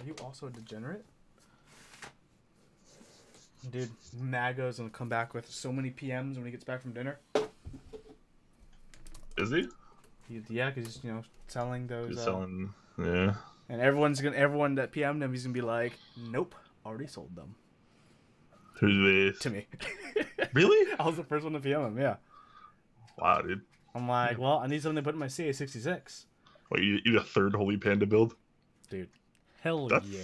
Are you also a degenerate? Dude, Mago's gonna come back with so many PMs when he gets back from dinner. Is he? Yeah, because you know, selling those. He's selling, yeah. And everyone that PM'd him, he's gonna be like, "Nope, already sold them." Who's To me. Really? I was the first one to PM him. Yeah. Wow, dude. I'm like, well, I need something to put in my CA66. What, you need a third Holy Panda build? Dude, hell That's, yeah.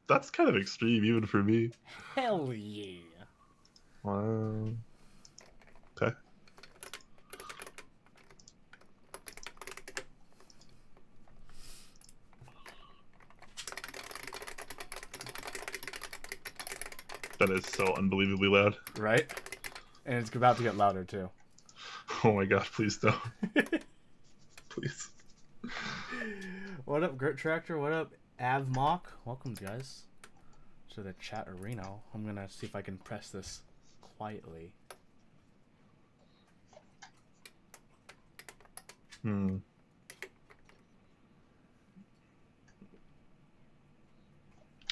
That's kind of extreme, even for me. Hell yeah. Wow. Okay. That is so unbelievably loud. Right? And it's about to get louder, too. Oh my god, please don't. Please. What up, Gert Tractor? What up, Avmock? Welcome, guys, to the chat arena. I'm gonna see if I can press this quietly.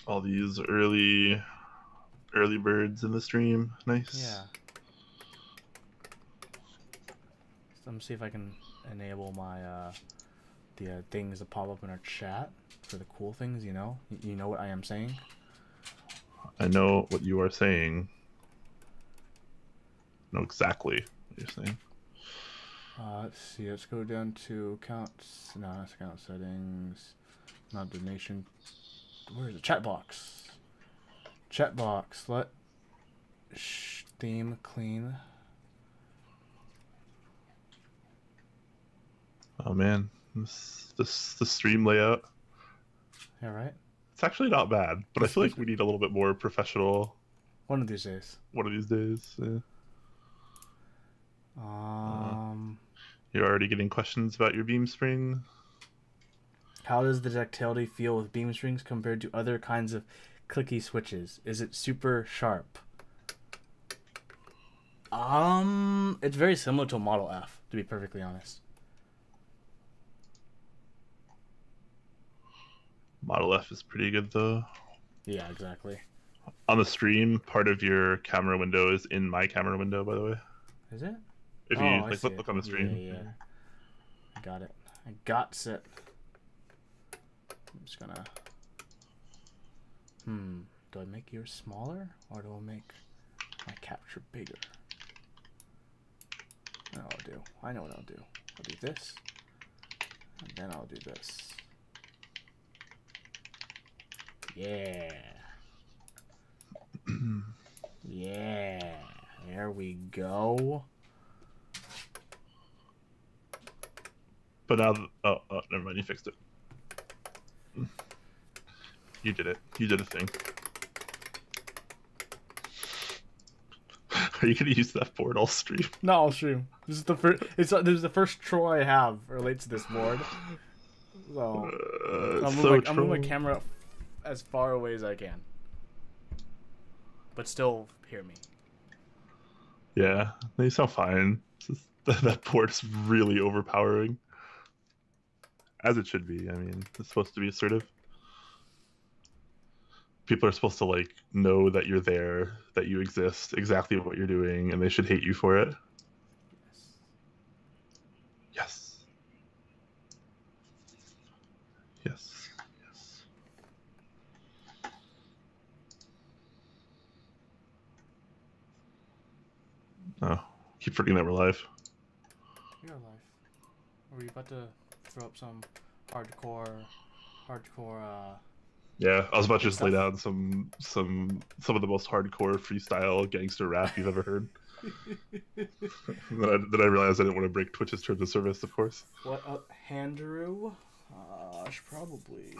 All these early birds in the stream. Nice. Yeah. So let me see if I can enable my the things that pop up in our chat for the cool things. You know what I am saying. I know what you are saying. I know exactly what you're saying. Let's see. Let's go down to accounts. No, that's account settings. Not donation. Where is it? Chat box. Chat box. Let theme clean. Oh man, the stream layout. Yeah, right. It's actually not bad, but I feel like we need a little bit more professional. One of these days. One of these days. Yeah. You're already getting questions about your beam spring. How does the ductility feel with beam springs compared to other kinds of clicky switches? Is it super sharp? It's very similar to a Model F, to be perfectly honest. Model F is pretty good though. Yeah, exactly. On the stream, part of your camera window is in my camera window, by the way. Is it? If you like, look on the stream. Yeah. I got it. I got it. I'm just gonna. Do I make yours smaller or do I make my capture bigger? I know what I'll do. I know what I'll do. I'll do this, and then I'll do this. Yeah. Yeah. There we go. But now, oh, never mind. You fixed it. You did it. You did a thing. Are you gonna use that board all stream? No, I'll stream. This is the first. This is the first troll I have relates to this board. So I'm moving my camera as far away as I can, but still hear me. Yeah, they sound fine. That board is really overpowering, as it should be. I mean, it's supposed to be assertive. People are supposed to like know that you're there, that you exist, exactly what you're doing, and they should hate you for it. Yes. Yes. Yes. Oh, keep forgetting that we're live. We are live. Are we about to throw up some hardcore? Yeah, I was about to just stuff. lay down some of the most hardcore freestyle gangster rap you've ever heard. then I realized I didn't want to break Twitch's terms of service, of course. What up, Handrew? I should probably...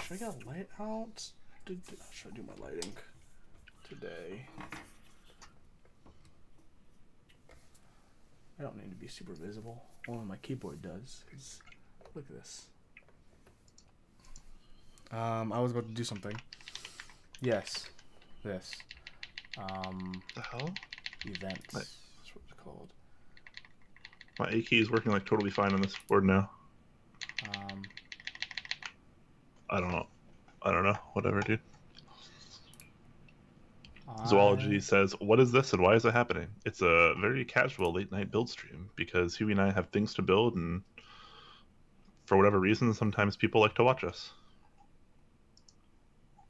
Should I get a light out? Should I do my lighting today? I don't need to be super visible. Only my keyboard does. Look at this. I was about to do something. Yes. This. The hell? Events. That's what it's called. My A key is working like totally fine on this board now. I don't know. I don't know. Whatever, dude. Zoology says, "What is this and why is it happening?" It's a very casual late night build stream because Huey and I have things to build, and for whatever reason, sometimes people like to watch us.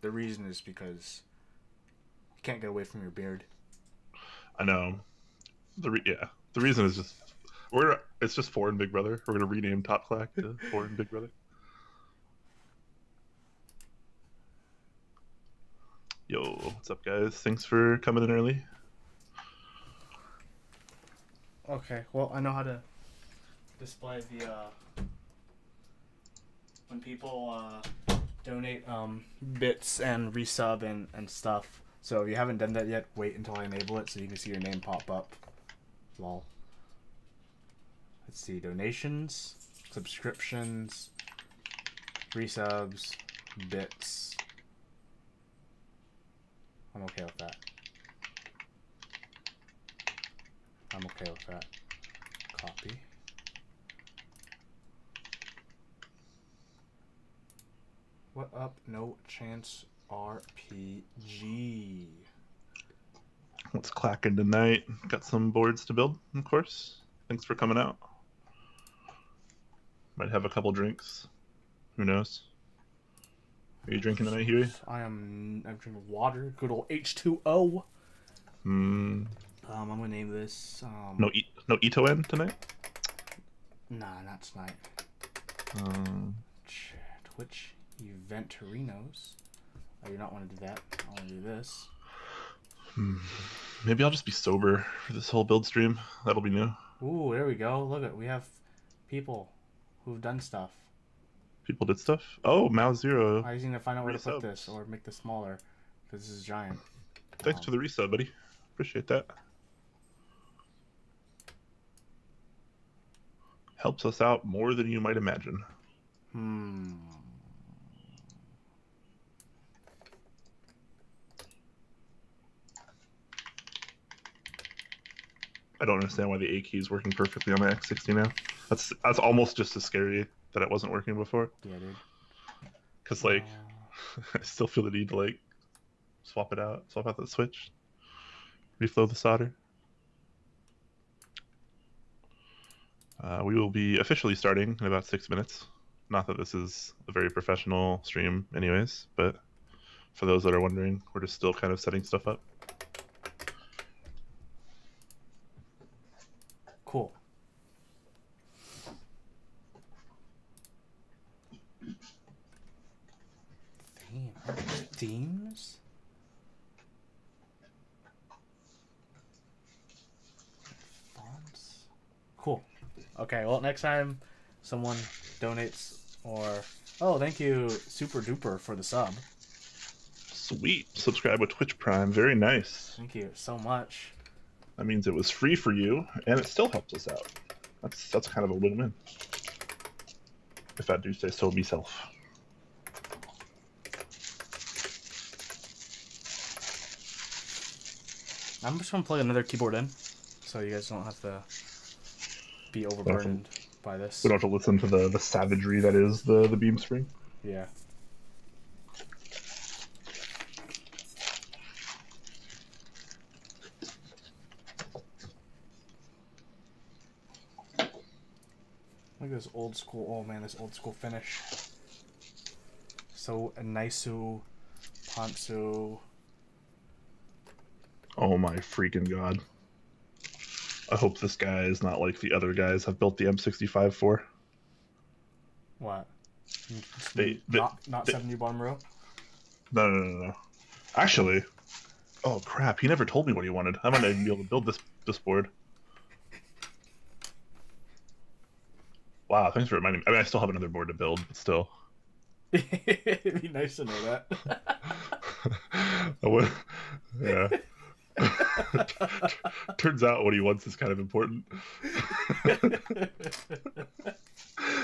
The reason is because you can't get away from your beard. I know. The reason is just it's just Foreign Big Brother. We're gonna rename Top Clack to Foreign Big Brother. Yo, what's up, guys? Thanks for coming in early. Okay, well, I know how to display the when people donate bits and resub and stuff. So if you haven't done that yet, wait until I enable it so you can see your name pop up. Lol. Let's see, donations, subscriptions, resubs, bits. I'm okay with that. I'm okay with that. Copy. What up? No chance RPG. What's clacking tonight? Got some boards to build, of course. Thanks for coming out. Might have a couple drinks. Who knows? Are you drinking tonight, Huey? I'm drinking water. Good old H2O. I'm gonna name this. No Ito-en tonight? Nah, not tonight. Twitch Eventorinos. I do not want to do that. I want to do this. Maybe I'll just be sober for this whole build stream. That'll be new. Ooh, there we go. Look at, we have people who've done stuff. People did stuff? Oh, Mao Zero. I just need to find out where to put this or make this smaller because this is giant. Thanks for the resub, buddy. Appreciate that. Helps us out more than you might imagine. I don't understand why the A key is working perfectly on my X60 now. That's almost just as scary that it wasn't working before. Yeah, dude. Because, like, I still feel the need to, like, swap out the switch. Reflow the solder. We will be officially starting in about 6 minutes. Not that this is a very professional stream anyways, but for those that are wondering, we're just still kind of setting stuff up. Cool. Themes? Fonts? Cool. Okay, well, next time someone donates or... Oh, thank you, Super Duper, for the sub. Sweet. Subscribe with Twitch Prime. Very nice. Thank you so much. That means it was free for you, and it still helps us out. That's kind of a win-win. If I do say so myself. I'm just gonna plug another keyboard in, so you guys don't have to be overburdened by this. We don't have to listen to the savagery that is the beam spring. Yeah. Look at this old school. Oh man, this old school finish. So nice-oo, pantsu. Oh my freaking god. I hope this guy is not like the other guys I've built the M65 for. What? Not 70 bottom row? No. Actually, oh crap, he never told me what he wanted. I might not even be able to build this board. Wow, thanks for reminding me. I mean, I still have another board to build, but still. It'd be nice to know that. Yeah. Turns out what he wants is kind of important.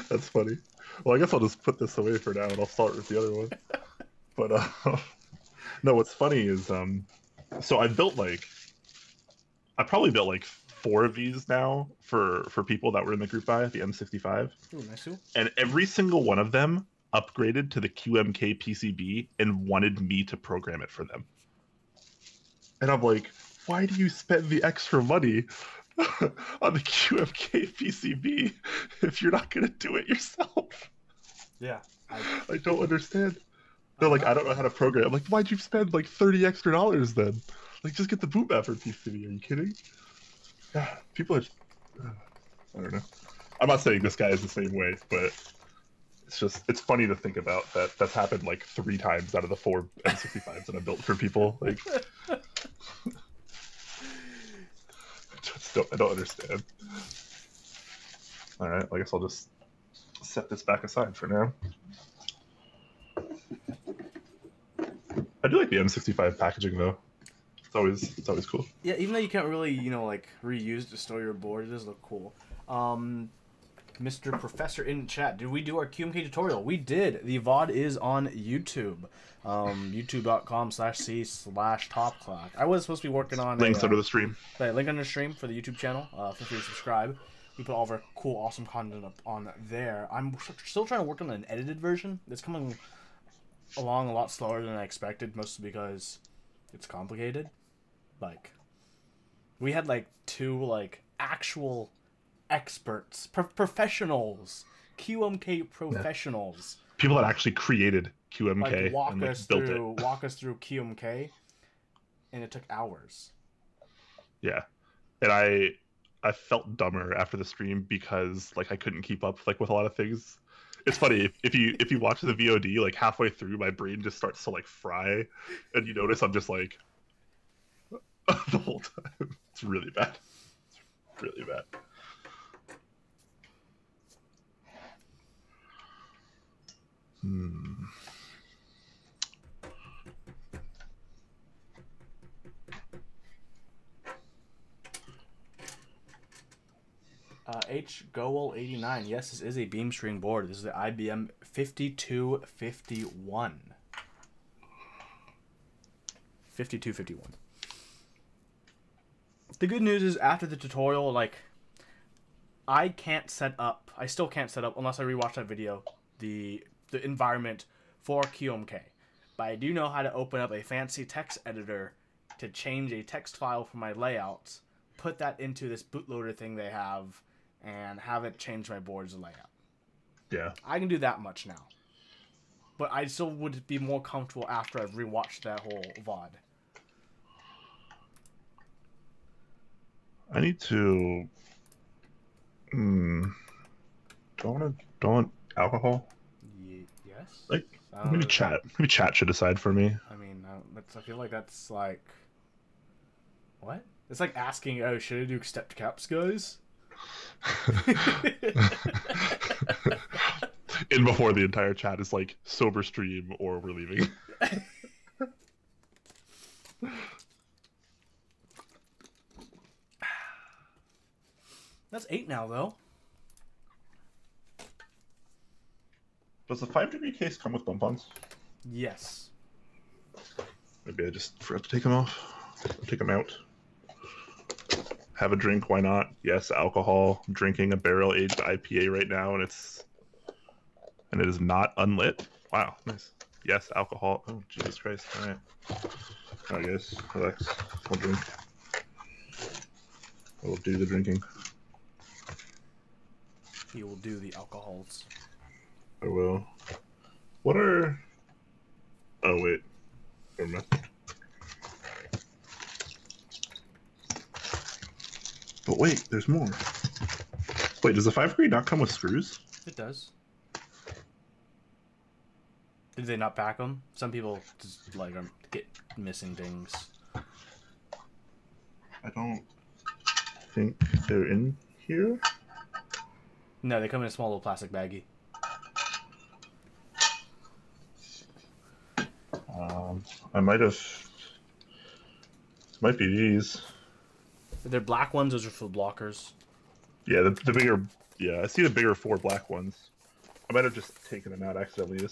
That's funny. Well, I guess I'll just put this away for now and I'll start with the other one. But no, what's funny is so I probably built like 4 of these now for people that were in the group buy at the M65. Ooh, nice. And every single one of them upgraded to the QMK PCB and wanted me to program it for them. And I'm like, why do you spend the extra money on the QMK PCB if you're not going to do it yourself? Yeah. I don't understand. They're like, I don't know how to program. I'm like, why'd you spend like $30 extra then? Like, just get the boot map for PCB. Are you kidding? Yeah, people are. I don't know. I'm not saying this guy is the same way, but it's funny to think about that. That's happened like 3 times out of the 4 M65s that I built for people. Like, I don't understand. All right, I guess I'll just set this back aside for now. I do like the M65 packaging though. It's always cool. Yeah, even though you can't really, like reuse to store your board, it does look cool. Mr. Professor in chat, did we do our QMK tutorial? We did. The VOD is on YouTube. YouTube.com/c/topclack. I was supposed to be working on links under the stream. Link under the stream for the YouTube channel. Feel free to subscribe. We put all of our cool, awesome content up on there. I'm still trying to work on an edited version. It's coming along a lot slower than I expected, mostly because it's complicated. Like, we had like 2 actual experts, professionals, QMK professionals. Yeah. People that actually created QMK walk and us built through it. Walk us through QMK, and it took hours. Yeah, and I felt dumber after the stream because I couldn't keep up with a lot of things. It's funny if you watch the VOD, halfway through my brain just starts to fry, and you notice I'm just the whole time. It's really bad. It's really bad. H Goal 89. Yes, this is a beam string board. This is the IBM 5251. 5251. The good news is after the tutorial, I still can't set up unless I rewatch that video, the environment for QMK. But I do know how to open up a fancy text editor to change a text file for my layouts, put that into this bootloader thing they have, and have it change my board's layout. Yeah. I can do that much now. But I still would be more comfortable after I've rewatched that whole VOD. I need to... Do I want alcohol? Yes? Maybe chat. Maybe chat should decide for me. I mean, I feel like that's what? It's like asking, oh, should I do stepped caps, guys? In before the entire chat is sober stream or we're leaving. That's 8 now, though. Does the 5-degree case come with bump-ons? Yes. Maybe I just forgot to take them off. Take them out. Have a drink, why not? Yes, alcohol. I'm drinking a barrel-aged IPA right now, and it is not unlit. Wow, nice. Yes, alcohol. Oh, Jesus Christ. All right. All right, guys, relax. I'll drink. I will do the drinking. He will do the alcohols. I will. What are... Oh, wait. Never mind. But wait, there's more. Wait, does the 5-degree not come with screws? It does. Did they not pack them? Some people just get missing things. I don't think they're in here. No, they come in a small little plastic baggie. I might have... Might be these. They're black ones, those are for blockers. Yeah, the bigger... Yeah, I see the bigger 4 black ones. I might have just taken them out accidentally.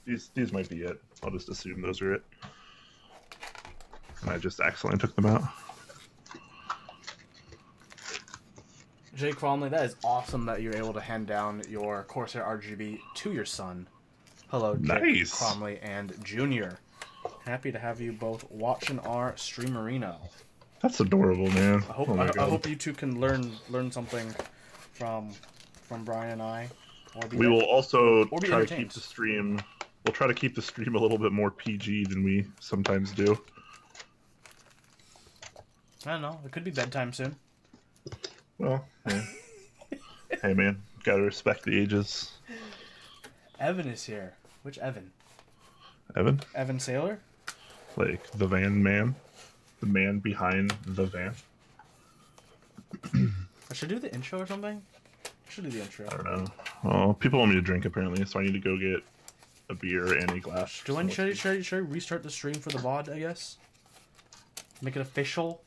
These might be it. I'll just assume those are it. And I just accidentally took them out. Jay Cromley, that is awesome that you're able to hand down your Corsair RGB to your son. Hello, Jake, Nice. Cromley, and Junior. Happy to have you both watching our streamerino. That's adorable, man. I hope you two can learn something from Brian and I. We will also try to keep the stream. We'll try to keep the stream a little bit more PG than we sometimes do. I don't know. It could be bedtime soon. Well, yeah. Hey, man. Gotta respect the ages. Evan is here. Which Evan? Evan? Evan Sailor? Like, the van man? The man behind the van? I should do the intro or something? I should do the intro. I don't know. Well, people want me to drink, apparently, so I need to go get a beer and a glass. Should I restart the stream for the VOD, I guess? Make it official?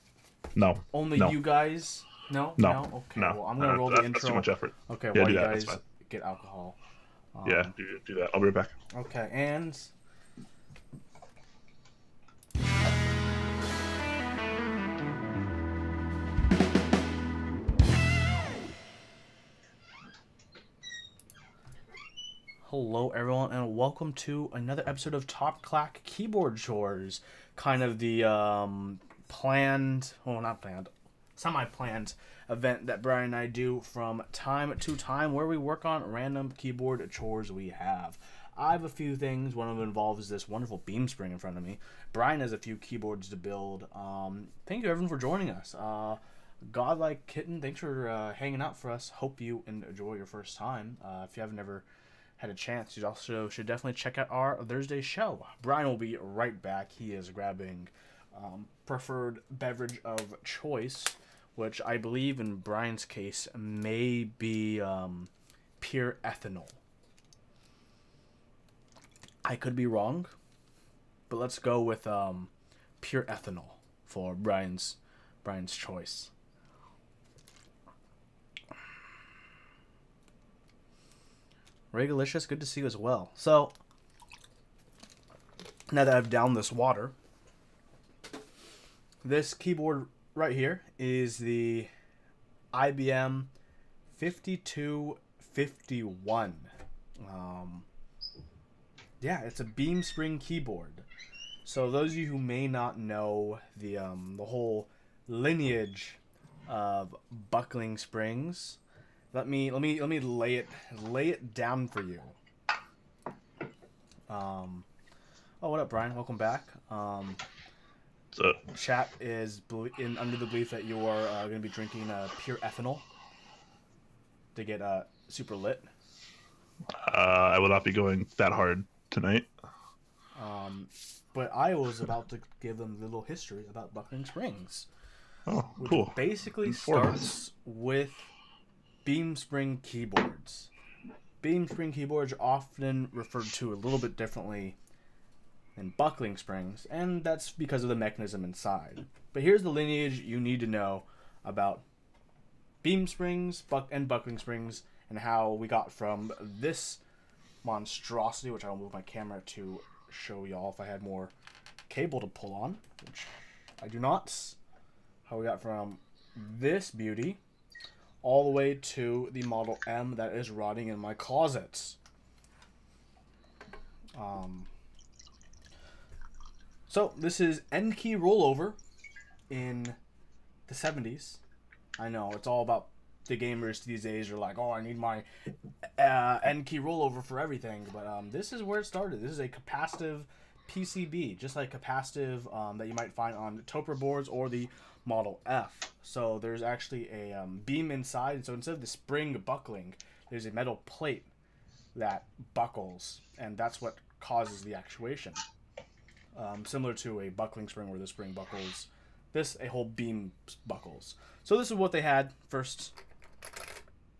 No. Only no. you guys? No? No. Okay, no. well, I'm going to roll the intro. That's too much effort. Okay, yeah, while you that. guys get alcohol. Yeah, do that. I'll be right back. Okay, and... Hello everyone, and welcome to another episode of Top Clack Keyboard Chores. Kind of the semi-planned event that Brian and I do from time to time where we work on random keyboard chores we have. I have a few things. One of them involves this wonderful beam spring in front of me. Brian has a few keyboards to build. Thank you everyone for joining us. Godlike Kitten, thanks for hanging out for us. Hope you enjoy your first time. If you haven't ever had a chance, you also should definitely check out our Thursday show. Brian will be right back. He is grabbing preferred beverage of choice, which I believe in Brian's case may be pure ethanol. I could be wrong, but let's go with pure ethanol for Brian's choice. Regalicious, good to see you as well. So, now that I've downed this water, this keyboard right here is the IBM 5251. Yeah, it's a beam spring keyboard. So those of you who may not know the whole lineage of buckling springs, let me lay it down for you. Oh, what up, Brian? Welcome back. What's up? Chat is under the belief that you are going to be drinking pure ethanol to get super lit. I will not be going that hard tonight. But I was about to give them a little history about buckling springs. Oh, which cool. Basically starts with beam spring keyboards. Beam spring keyboards are often referred to a little bit differently than buckling springs, and that's because of the mechanism inside. But here's the lineage you need to know about beam springs and buckling springs, and how we got from this monstrosity, which I will move my camera to show y'all if I had more cable to pull on, which I do not. How we got from this beauty all the way to the Model M that is rotting in my closets. So this is N key rollover in the 70s. I know it's all about the gamers these days are like, oh, I need my N key rollover for everything. But this is where it started. This is a capacitive PCB, just like capacitive that you might find on Toper boards or the Model F. So there's actually a beam inside. So instead of the spring buckling, there's a metal plate that buckles, and that's what causes the actuation. Similar to a buckling spring where the spring buckles, a whole beam buckles. So this is what they had first.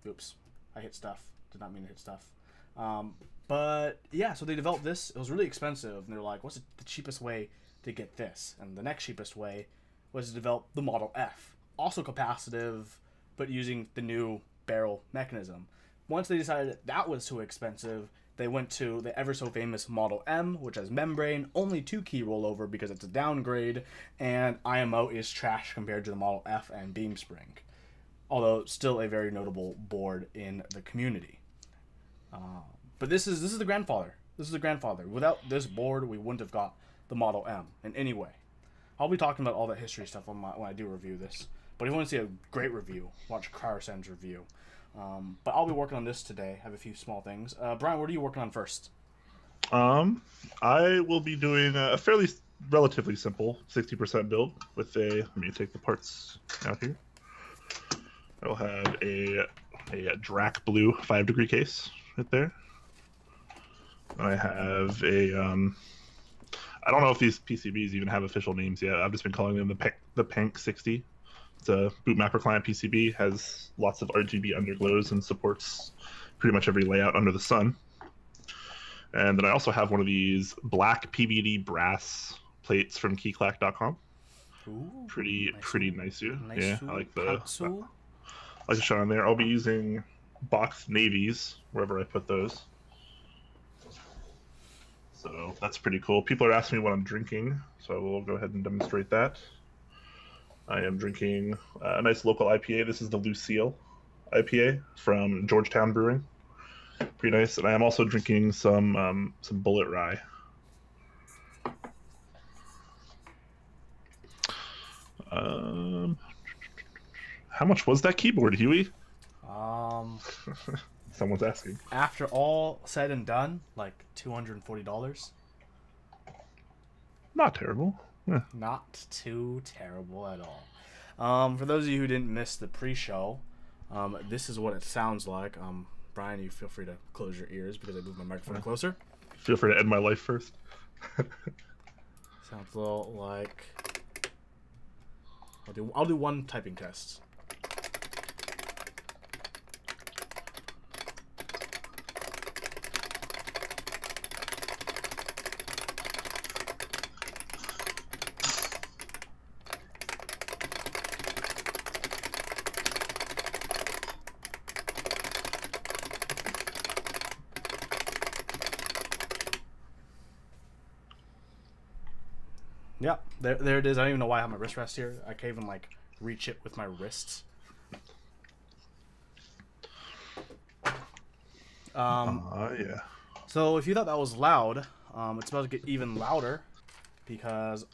Oops, I hit stuff. Did not mean to hit stuff. But yeah, so they developed this. It was really expensive, and they're like, what's the cheapest way to get this? And the next cheapest way was to develop the Model F. Also capacitive, but using the new barrel mechanism. Once they decided that was too expensive, they went to the ever so famous Model M, which has membrane, only 2 key rollover because it's a downgrade, and IMO is trash compared to the Model F and beam spring. Although still a very notable board in the community. But this is the grandfather This is the grandfather. Without this board, we wouldn't have got the Model M in any way. I'll be talking about all that history stuff when I do review this. But if you want to see a great review, watch Carsen's review. But I'll be working on this today. I have a few small things. Brian, what are you working on first? I will be doing a relatively simple 60% build with a. Let me take the parts out here. I'll have a Drac Blue 5-degree case right there. I have a. I don't know if these PCBs even have official names yet. I've just been calling them the Pank 60. It's a boot mapper client PCB, has lots of RGB underglows and supports pretty much every layout under the sun. And then I also have one of these black PVD brass plates from Keyclack.com. Pretty nice. Yeah, I like the shot on there. I'll be using boxed navies wherever I put those. So that's pretty cool. People are asking me what I'm drinking, so we'll go ahead and demonstrate that. I am drinking a nice local IPA. This is the Lucille IPA from Georgetown Brewing. Pretty nice. And I am also drinking some Bullet Rye. How much was that keyboard, Huey? Someone's asking. After all said and done, like $240. Not terrible. Yeah. Not too terrible at all. For those of you who didn't miss the pre-show, this is what it sounds like. Brian, you feel free to close your ears because I moved my microphone closer. Feel free to end my life first. Sounds a little like. I'll do one typing test. Yeah, there it is. I don't even know why I have my wrist rest here. I can't even like reach it with my wrists. Yeah. So if you thought that was loud, it's about to get even louder because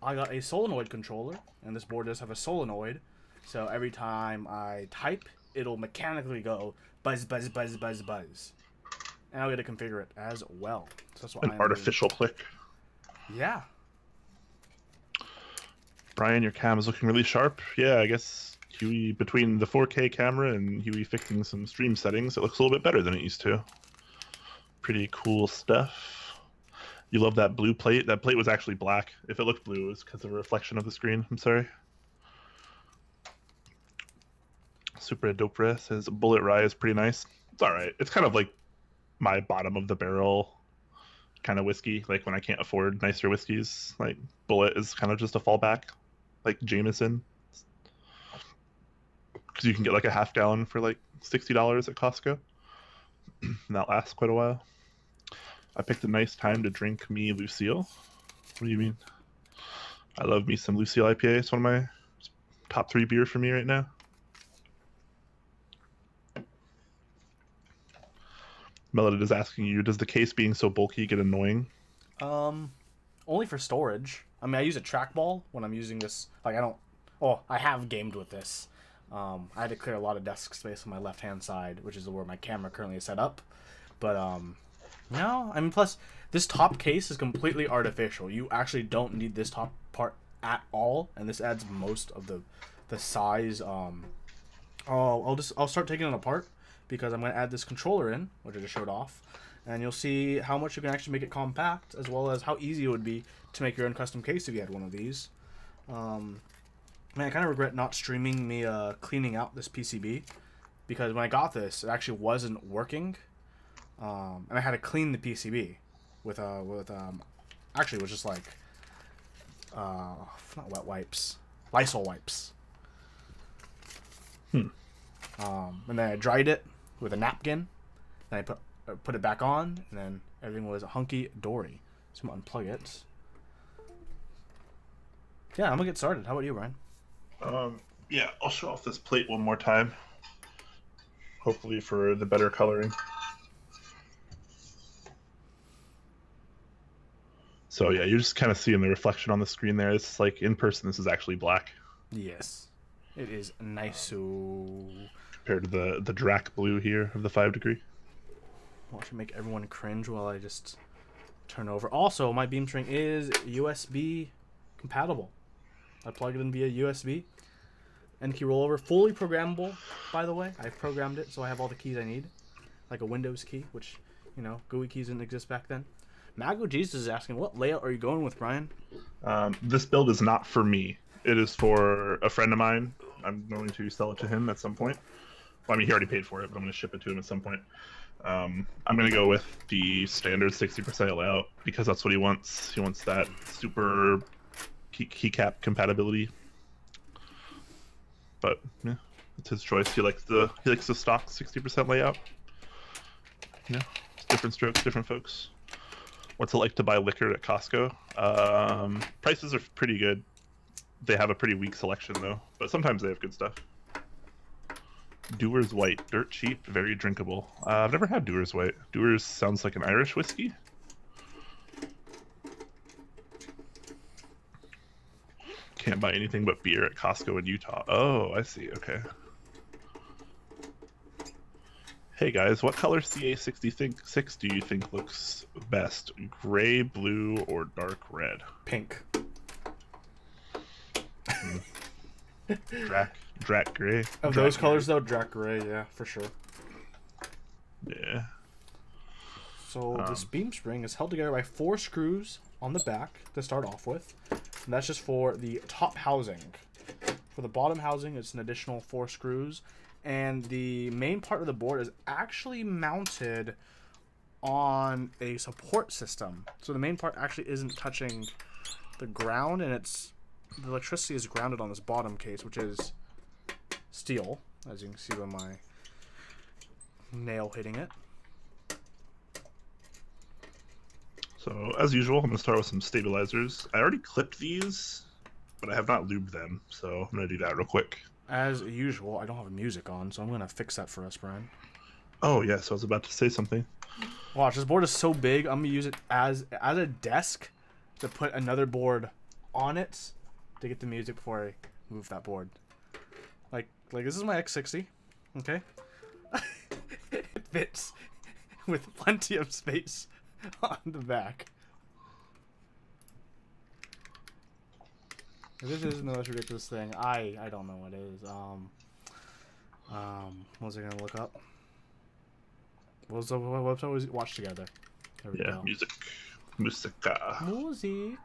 I got a solenoid controller, and this board does have a solenoid. So every time I type, it'll mechanically go buzz, buzz, buzz, buzz, buzz. And I'll get to configure it as well. So that's what An artificial click. Yeah. Brian, your cam is looking really sharp. Yeah, I guess Huey, between the 4K camera and Huey fixing some stream settings, it looks a little bit better than it used to. Pretty cool stuff. You love that blue plate? That plate was actually black. If it looked blue, it was because of a reflection of the screen. I'm sorry. Super Dope Rest says Bullet Rye is pretty nice. It's alright. It's kind of like my bottom of the barrel kind of whiskey. Like when I can't afford nicer whiskeys, like Bullet is kind of just a fallback. Like Jameson, because you can get like a half gallon for like $60 at Costco, and that lasts quite a while. I picked a nice time to drink me Lucille. What do you mean? I love me some Lucille IPA. It's one of my top 3 beer for me right now. Melody is asking you, does the case being so bulky get annoying? Only for storage. I mean, I use a trackball when I'm using this. Like, I don't... Oh, I have gamed with this. I had to clear a lot of desk space on my left-hand side, which is where my camera currently is set up. But, no. I mean, plus, this top case is completely artificial. You actually don't need this top part at all, and this adds most of the size. I'll start taking it apart, because I'm going to add this controller in, which I just showed off. And you'll see how much you can actually make it compact, as well as how easy it would be to make your own custom case if you had one of these. Man, I kind of regret not streaming me cleaning out this PCB, because when I got this, it actually wasn't working. And I had to clean the PCB with actually it was just like, not wet wipes, Lysol wipes. And then I dried it with a napkin, then I put it back on, and then everything was hunky-dory. So I'm going to unplug it. Yeah, I'm going to get started. How about you, Brian? Yeah, I'll show off this plate one more time. Hopefully for the better coloring. So yeah, you're just kind of seeing the reflection on the screen there. It's like in person, this is actually black. Yes, it is nice. So compared to the Drac blue here of the 5 degree. Watch it make everyone cringe while I just turn over. Also, my beam string is USB compatible. I plug it in via USB. N key rollover, fully programmable, by the way. I've programmed it, so I have all the keys I need. Like a Windows key, which, you know, GUI keys didn't exist back then. Mago Jesus is asking, what layout are you going with, Brian? This build is not for me. It is for a friend of mine. I'm going to sell it to him at some point. Well, I mean, he already paid for it, but I'm going to ship it to him at some point. I'm going to go with the standard 60% layout because that's what he wants. He wants that super keycap compatibility. But yeah, it's his choice. He likes the stock 60% layout. Yeah, it's different strokes, different folks. What's it like to buy liquor at Costco? Prices are pretty good. They have a pretty weak selection though, but sometimes they have good stuff. Dewar's White, dirt cheap, very drinkable. I've never had Dewar's White. Dewar's sounds like an Irish whiskey. Can't buy anything but beer at Costco in Utah. Oh, I see. Okay. Hey guys, what color CA66 do you think looks best? Gray, blue, or dark red? Pink. Drac gray. Of those colors though, Drac gray, yeah, for sure. Yeah. So this beam spring is held together by 4 screws on the back to start off with. And that's just for the top housing. For the bottom housing, it's an additional 4 screws. And the main part of the board is actually mounted on a support system. So the main part actually isn't touching the ground, and the electricity is grounded on this bottom case, which is steel, as you can see by my nail hitting it. So, as usual, I'm going to start with some stabilizers. I already clipped these, but I have not lubed them, so I'm going to do that real quick. As usual, I don't have music on, so I'm going to fix that for us, Brian. Oh, yes, I was about to say something. Watch, this board is so big, I'm going to use it as a desk to put another board on it to get the music before I move that board. Like this is my X60, okay? It fits with plenty of space on the back. This isn't the most ridiculous thing. I don't know what it is. What was I gonna look up? What was the website we watched together? There we go. Musica. Music.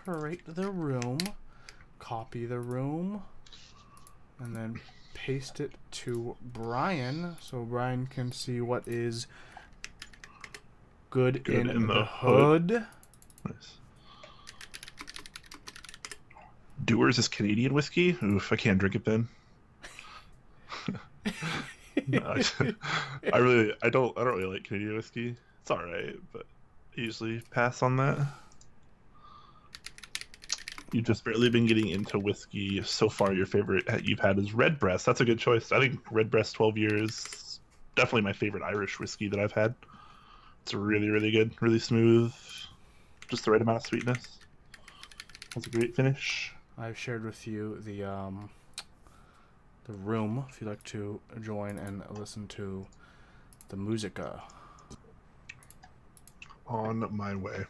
Create the room. Copy the room. And then paste it to Brian so Brian can see what is good in the hood. Nice. Dewar's is Canadian whiskey. Oof, I can't drink it then. No, I don't really like Canadian whiskey. It's all right, but I usually pass on that. You've just barely been getting into whiskey so far. Your favorite you've had is Redbreast. That's a good choice. I think Redbreast 12 years, definitely my favorite Irish whiskey that I've had. It's really, really good, really smooth, just the right amount of sweetness. Has a great finish. I've shared with you the room if you'd like to join and listen to the musica. On my way.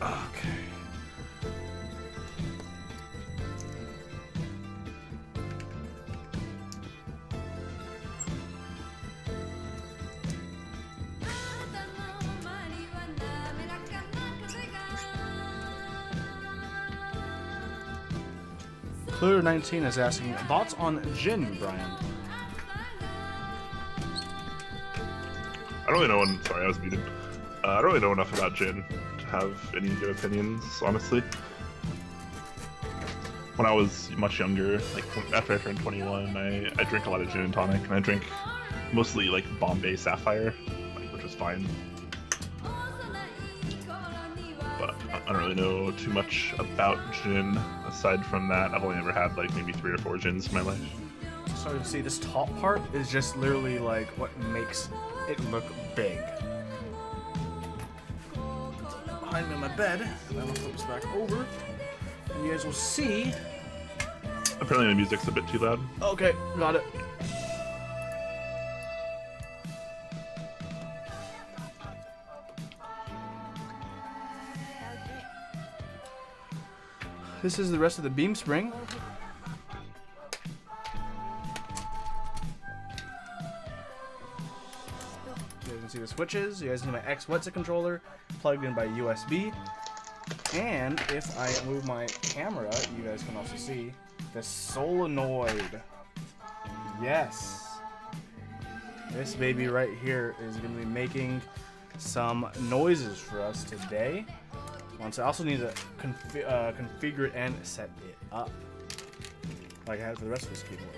Okay. Clear19 is asking, thoughts on gin, Brian? I don't really know. Sorry, I was muted. I don't really know enough about gin to have any good opinions, honestly. When I was much younger, like after I turned 21, I drank a lot of gin and tonic, and I drank mostly like Bombay Sapphire, which was fine. But don't really know too much about gin. Aside from that, I've only ever had like maybe 3 or 4 gins in my life. So you can see this top part is just literally like what makes it look big. Behind me on my bed, and then I'll flip this back over, and you guys will see. Apparently the music's a bit too loud. Okay, got it. This is the rest of the beam spring. You guys can see the switches. You guys see my X What's It controller plugged in by USB. And if I move my camera, you guys can also see the solenoid. Yes. This baby right here is going to be making some noises for us today. I also need to configure it and set it up like I had for the rest of this keyboard.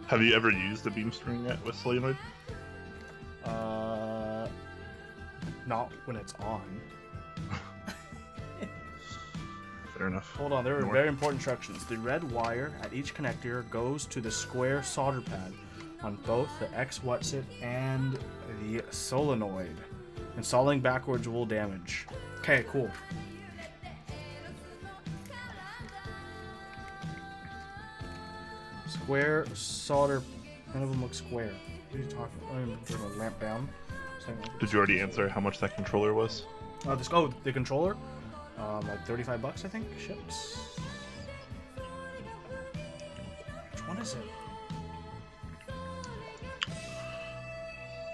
Have you ever used a beam string yet with solenoid? Not when it's on. Fair enough. Hold on, there are very important instructions. The red wire at each connector goes to the square solder pad on both the X What's It and the solenoid. Installing backwards will damage. Okay, cool. Square solder. None of them look square. What are you talking about? I'm turn the lamp down. Did you already answer how much that controller was? The controller? Like 35 bucks, I think, ships. Which one is it?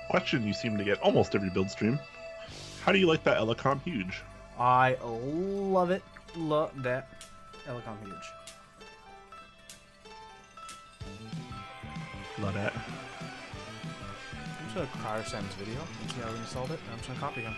Question you seem to get almost every build stream. How do you like that Elecom Huge? I love it. Love that Elecom Huge. Love that. I'm just gonna copy Sam's video and see how we installed it. I'm just gonna copy him.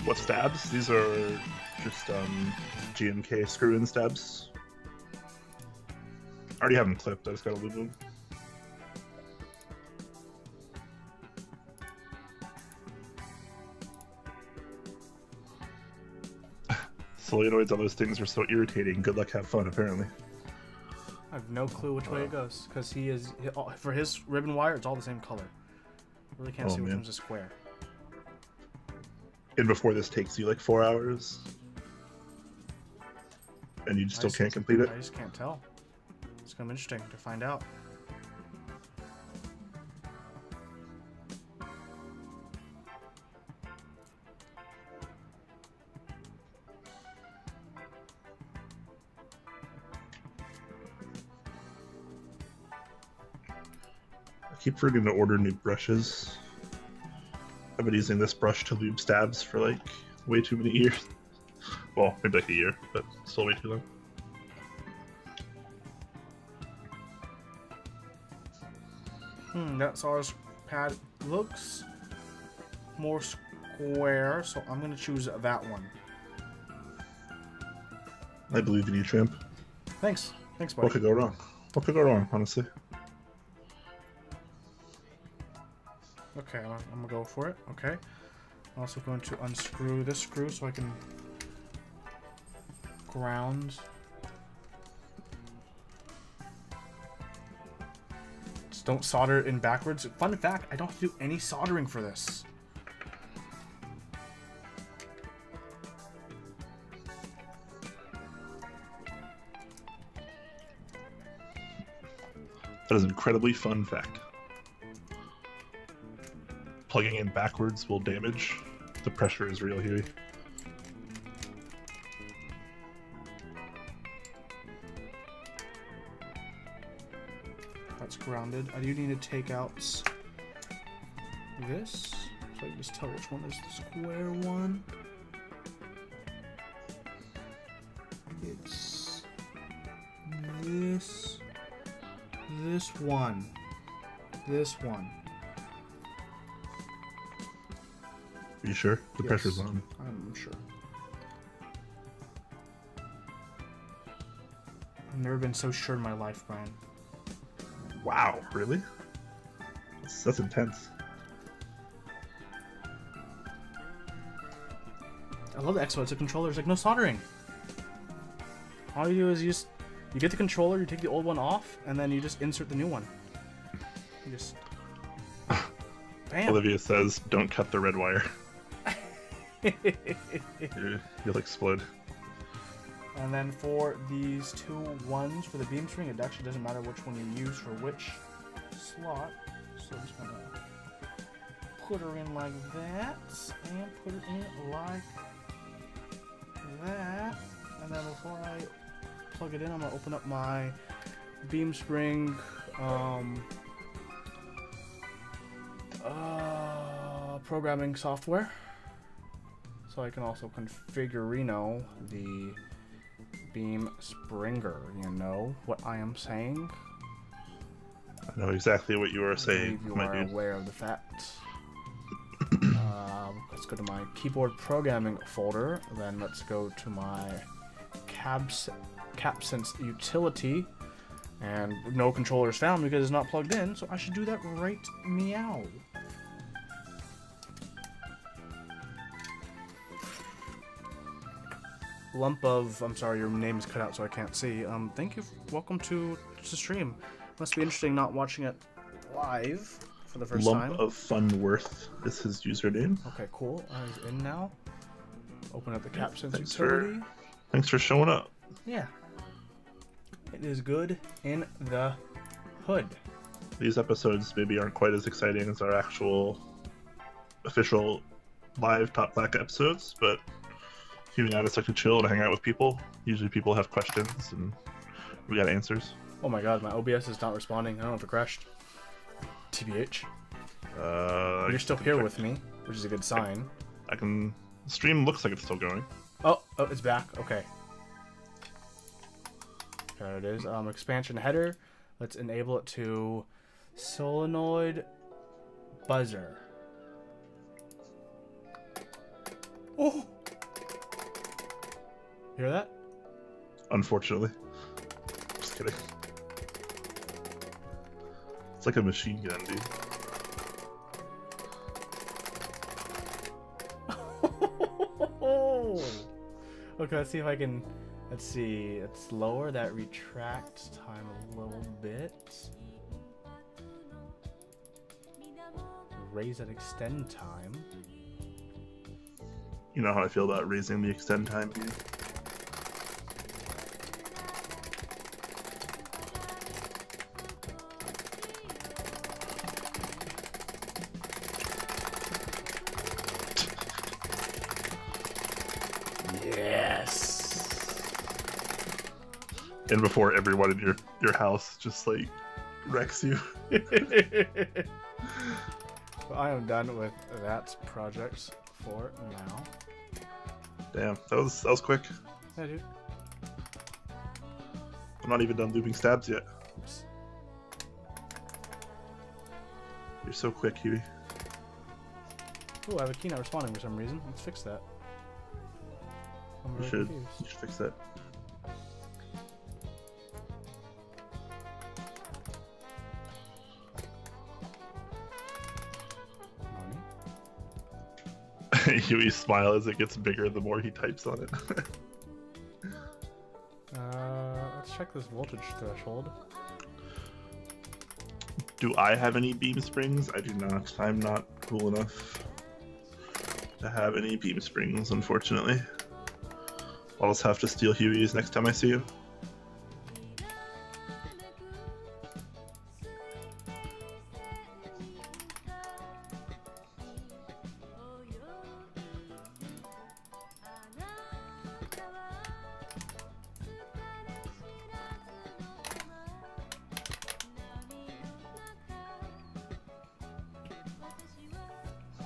What stabs? These are just GMK screw-in stabs. I already have them clipped, I just gotta lube them. Solenoids on those things are so irritating. Good luck, have fun, apparently. I have no clue which way it goes, because for his ribbon wire, it's all the same color. I really can't see which one's a square. And before this takes you like 4 hours, and you still can't complete it? I just can't tell. It's gonna be interesting to find out. I keep forgetting to order new brushes. I've been using this brush to lube stabs for like way too many years. Well, maybe like a year, but still way too long. That solder pad looks more square, so I'm gonna choose that one. I believe in you, Tramp. Thanks, buddy. What could go wrong? What could go wrong, honestly? Okay, I'm gonna go for it. Okay. I'm also going to unscrew this screw so I can ground. Just don't solder in backwards. Fun fact, I don't have to do any soldering for this. That is an incredibly fun fact. Plugging in backwards will damage. The pressure is real, Huey. That's grounded. I do need to take out this, so I can just tell which one is the square one. It's this one. This one. Are you sure? The Yes, pressure's on. I'm sure. I've never been so sure in my life, Brian. Wow, really? That's intense. I love the Exo. It's a controller. It's like no soldering. All you do is you get the controller, you take the old one off, and then you just insert the new one. You just bam. Olivia says, "Don't cut the red wire. You'll explode." And then for these two ones for the beam string, it actually doesn't matter which one you use for which slot. So I'm just gonna put her in like that, and put her in like that. And then before I plug it in, I'm gonna open up my beam spring programming software, so I can also configure the beam springer. You know what I am saying? I know exactly what you are saying. You are aware of the fact. Let's go to my keyboard programming folder. Then let's go to my CapSense utility. And no controller is found because it's not plugged in, so I should do that right meow. Lump of, I'm sorry, your name is cut out so I can't see. Thank you, welcome to stream. Must be interesting not watching it live for the first time. Lump of Fun Worth is his username. Okay, cool. He's in now. Open up the CapSense utility. Thanks for showing up. Yeah. It is good in the hood. These episodes maybe aren't quite as exciting as our actual official live Top Clack episodes, but Huey and I just like to chill and hang out with people. Usually people have questions and we got answers. Oh my god, my OBS is not responding. I don't know if it crashed. TBH. You're still here with me, which is a good sign. I can... The stream looks like it's still going. Oh, it's back. Okay. There it is. Expansion header. Let's enable it to solenoid buzzer. Oh! Hear that? Unfortunately. Just kidding. It's like a machine gun, dude. Okay, let's see if I can... Let's see. Let's lower that retract time a little bit. Raise that extend time. You know how I feel about raising the extend time, dude. And before everyone in your house just like wrecks you. Well, I am done with that project for now. Damn, that was quick. Yeah, dude. I'm not even done looping stabs yet. Oops. You're so quick, Huey. Oh, I have a key not responding for some reason. Let's fix that. You should fix that. Huey's smile as it gets bigger the more he types on it. Let's check this voltage threshold. Do I have any beam springs? I do not. I'm not cool enough to have any beam springs, unfortunately. I'll just have to steal Huey's next time I see you.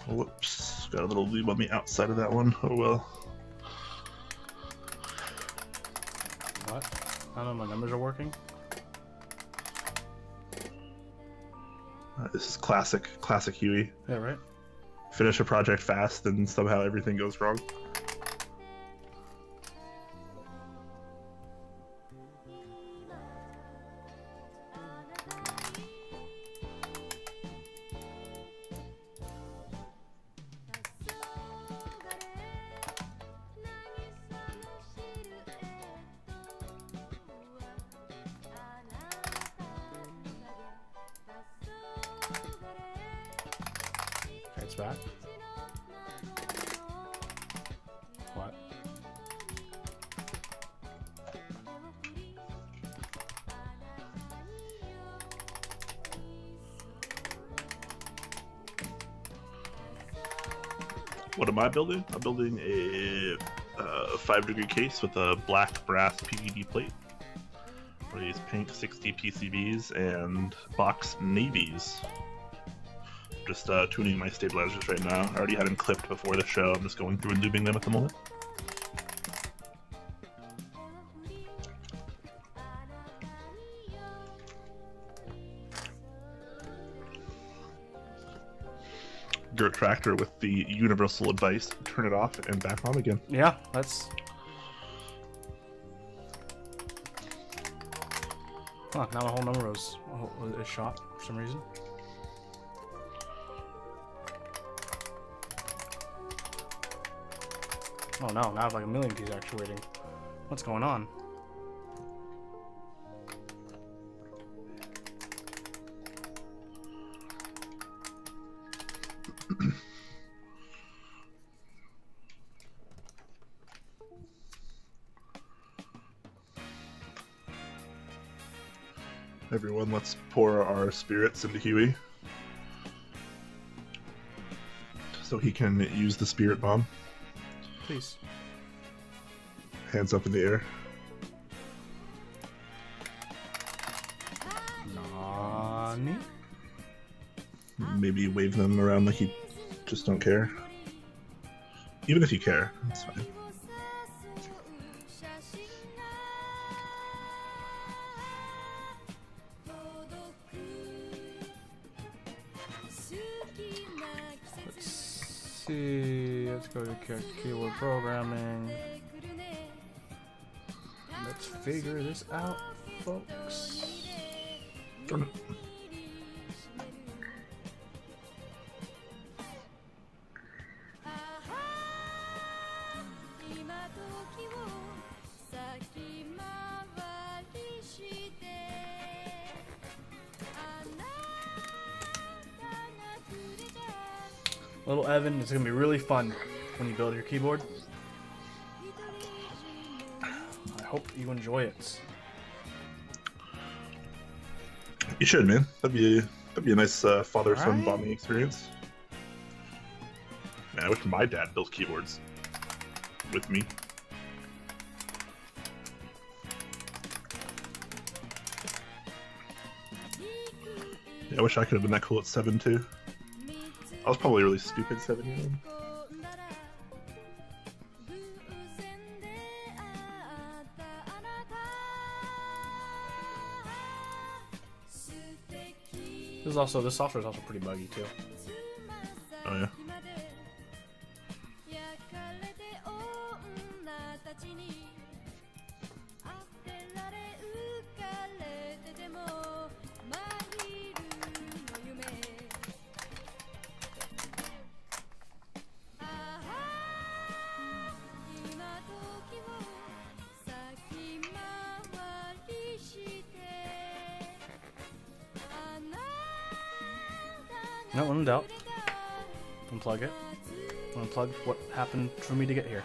Whoops, got a little lube on the outside of that one. Oh well. What? I don't know, my numbers are working? This is classic Huey. Yeah, right. Finish a project fast, and somehow everything goes wrong. It's back. What? What am I building? I'm building a 5-degree case with a black brass PVD plate. I use pink 60 PCBs and box navies. Just tuning my stabilizers right now. I already had them clipped before the show. I'm just going through and lubing them at the moment. Dirt tractor with the universal advice: turn it off and back on again. Yeah, that's. Huh, now the whole number is shot for some reason. Oh no, now I have like a million keys actuating. What's going on? Everyone, let's pour our spirits into Huey so he can use the spirit bomb. Please. Hands up in the air. Nani? Maybe wave them around like you just don't care. Even if you care, that's fine. Let's go to keyword programming. Let's figure this out, folks. Darn it. Little Evan, it's gonna be really fun when you build your keyboard. I hope you enjoy it. You should, man. That'd be a nice father-son bonding experience. Man, I wish my dad built keyboards with me. Yeah, I wish I could have been that cool at 7 too. I was probably a really stupid 7-year-old. This software is also pretty buggy too. Oh yeah. No, when in doubt, unplug it. Unplug what happened for me to get here.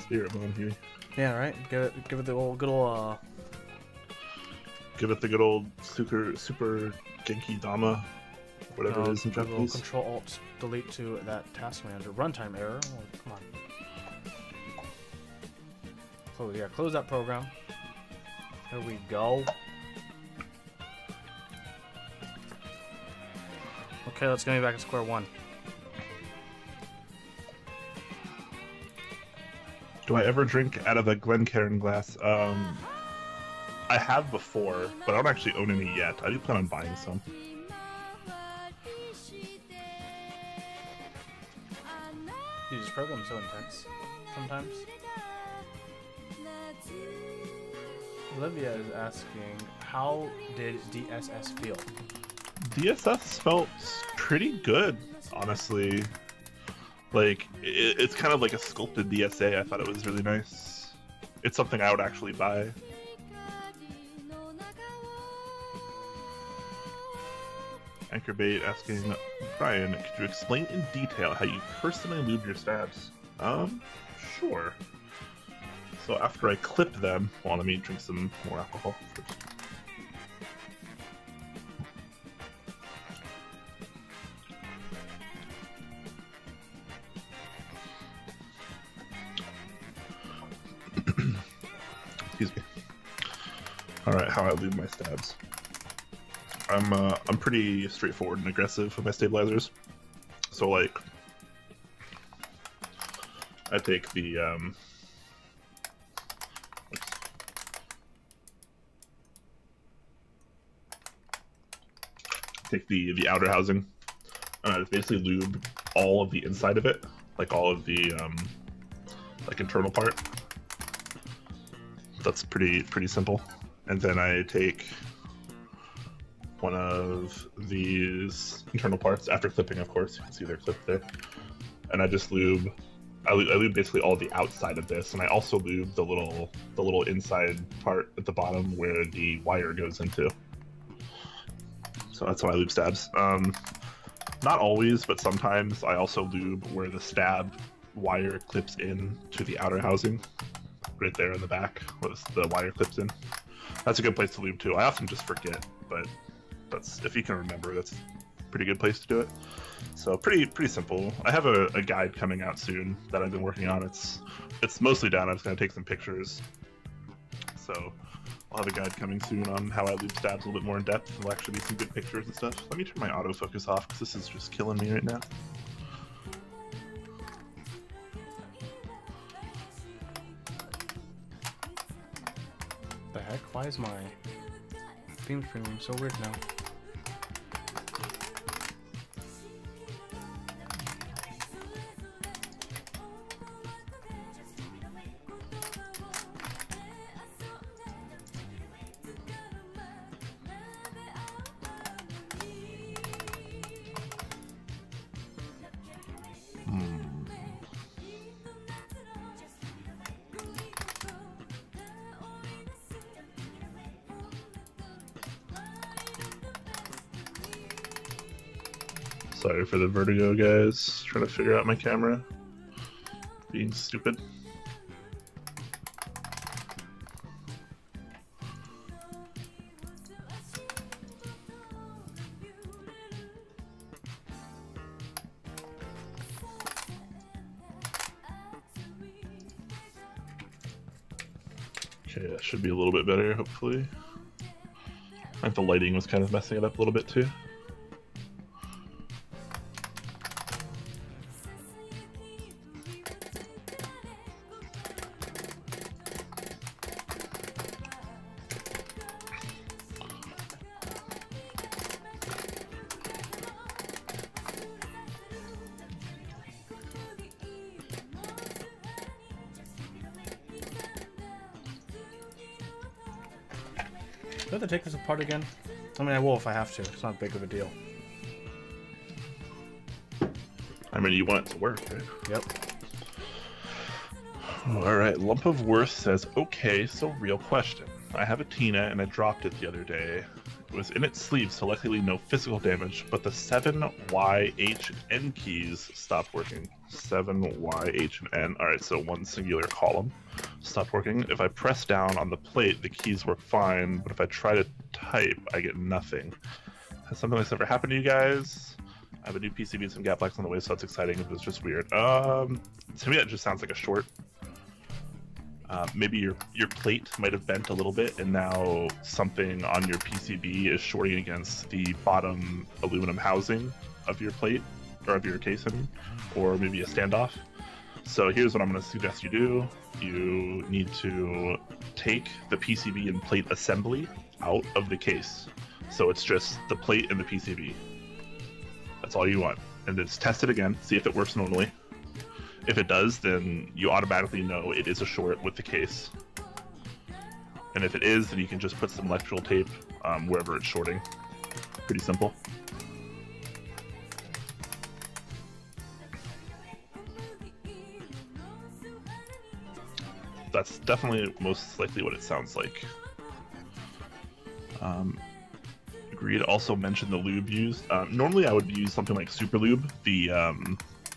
Spirit bomb, Huey. Yeah, right. Give it the good old. Give it the good old super Genki Dama, whatever it is in Japanese. Control Alt Delete to that task manager. Runtime error. Oh, come on. Close that program. Here we go. Okay, let's get me back to square one. Do I ever drink out of a Glencairn glass? I have before, but I don't actually own any yet. I do plan on buying some. Dude, this program's so intense sometimes. Olivia is asking, how did DSS feel? DSS felt pretty good, honestly. Like, it's kind of like a sculpted DSA. I thought it was really nice. It's something I would actually buy. Anchorbait asking, Brian, could you explain in detail how you personally lube your stabs? Sure. So after I clip them, well, let me drink some more alcohol first. Excuse me. Alright, how I lube my stabs. I'm pretty straightforward and aggressive with my stabilizers. So like, I take the the outer housing, and I just basically lube all of the inside of it, like all of the like internal part. That's pretty simple. And then I take one of these internal parts after clipping, of course. You can see they're clipped there. And I just lube. I lube basically all the outside of this, and I also lube the little inside part at the bottom where the wire goes into. So that's how I lube stabs. Not always, but sometimes I also lube where the stab wire clips in to the outer housing, right there in the back where the wire clips in. That's a good place to lube too. I often just forget, but that's, if you can remember, that's a pretty good place to do it. So pretty simple. I have a guide coming out soon that I've been working on. It's mostly done. I'm just gonna take some pictures. So I'll have a guide coming soon on how I lube stabs a little bit more in depth. There'll actually be some good pictures and stuff. Let me turn my autofocus off because this is just killing me right now. The heck? Why is my theme stream so weird now? Sorry for the vertigo, guys. Trying to figure out my camera. Being stupid. Okay, that should be a little bit better, hopefully. I think the lighting was kind of messing it up a little bit too. Do I have to take this apart again? I mean, I will if I have to. It's not big of a deal. I mean, you want it to work, right? Yep. Alright, Lump of Worth says, okay, so real question. I have a Tina and I dropped it the other day. It was in its sleeve, so luckily no physical damage, but the 7, Y, H, and N keys stopped working. 7, Y, H, and N. Alright, so one singular column stopped working. If I press down on the plate, the keys work fine, but if I try to type, I get nothing. Has something like this ever happened to you guys? I have a new PCB and some gap blacks on the way, so that's exciting. It was just weird. To me, that just sounds like a short. Maybe your plate might have bent a little bit, and now something on your PCB is shorting against the bottom aluminum housing of your plate, or of your case, I mean, or maybe a standoff. So here's what I'm going to suggest you do. You need to take the PCB and plate assembly out of the case. So it's just the plate and the PCB. That's all you want. And just test it again, see if it works normally. If it does, then you automatically know it is a short with the case. And if it is, then you can just put some electrical tape wherever it's shorting. Pretty simple. That's definitely most likely what it sounds like. Agreed. Also mentioned the lube used. Normally I would use something like Super Lube, the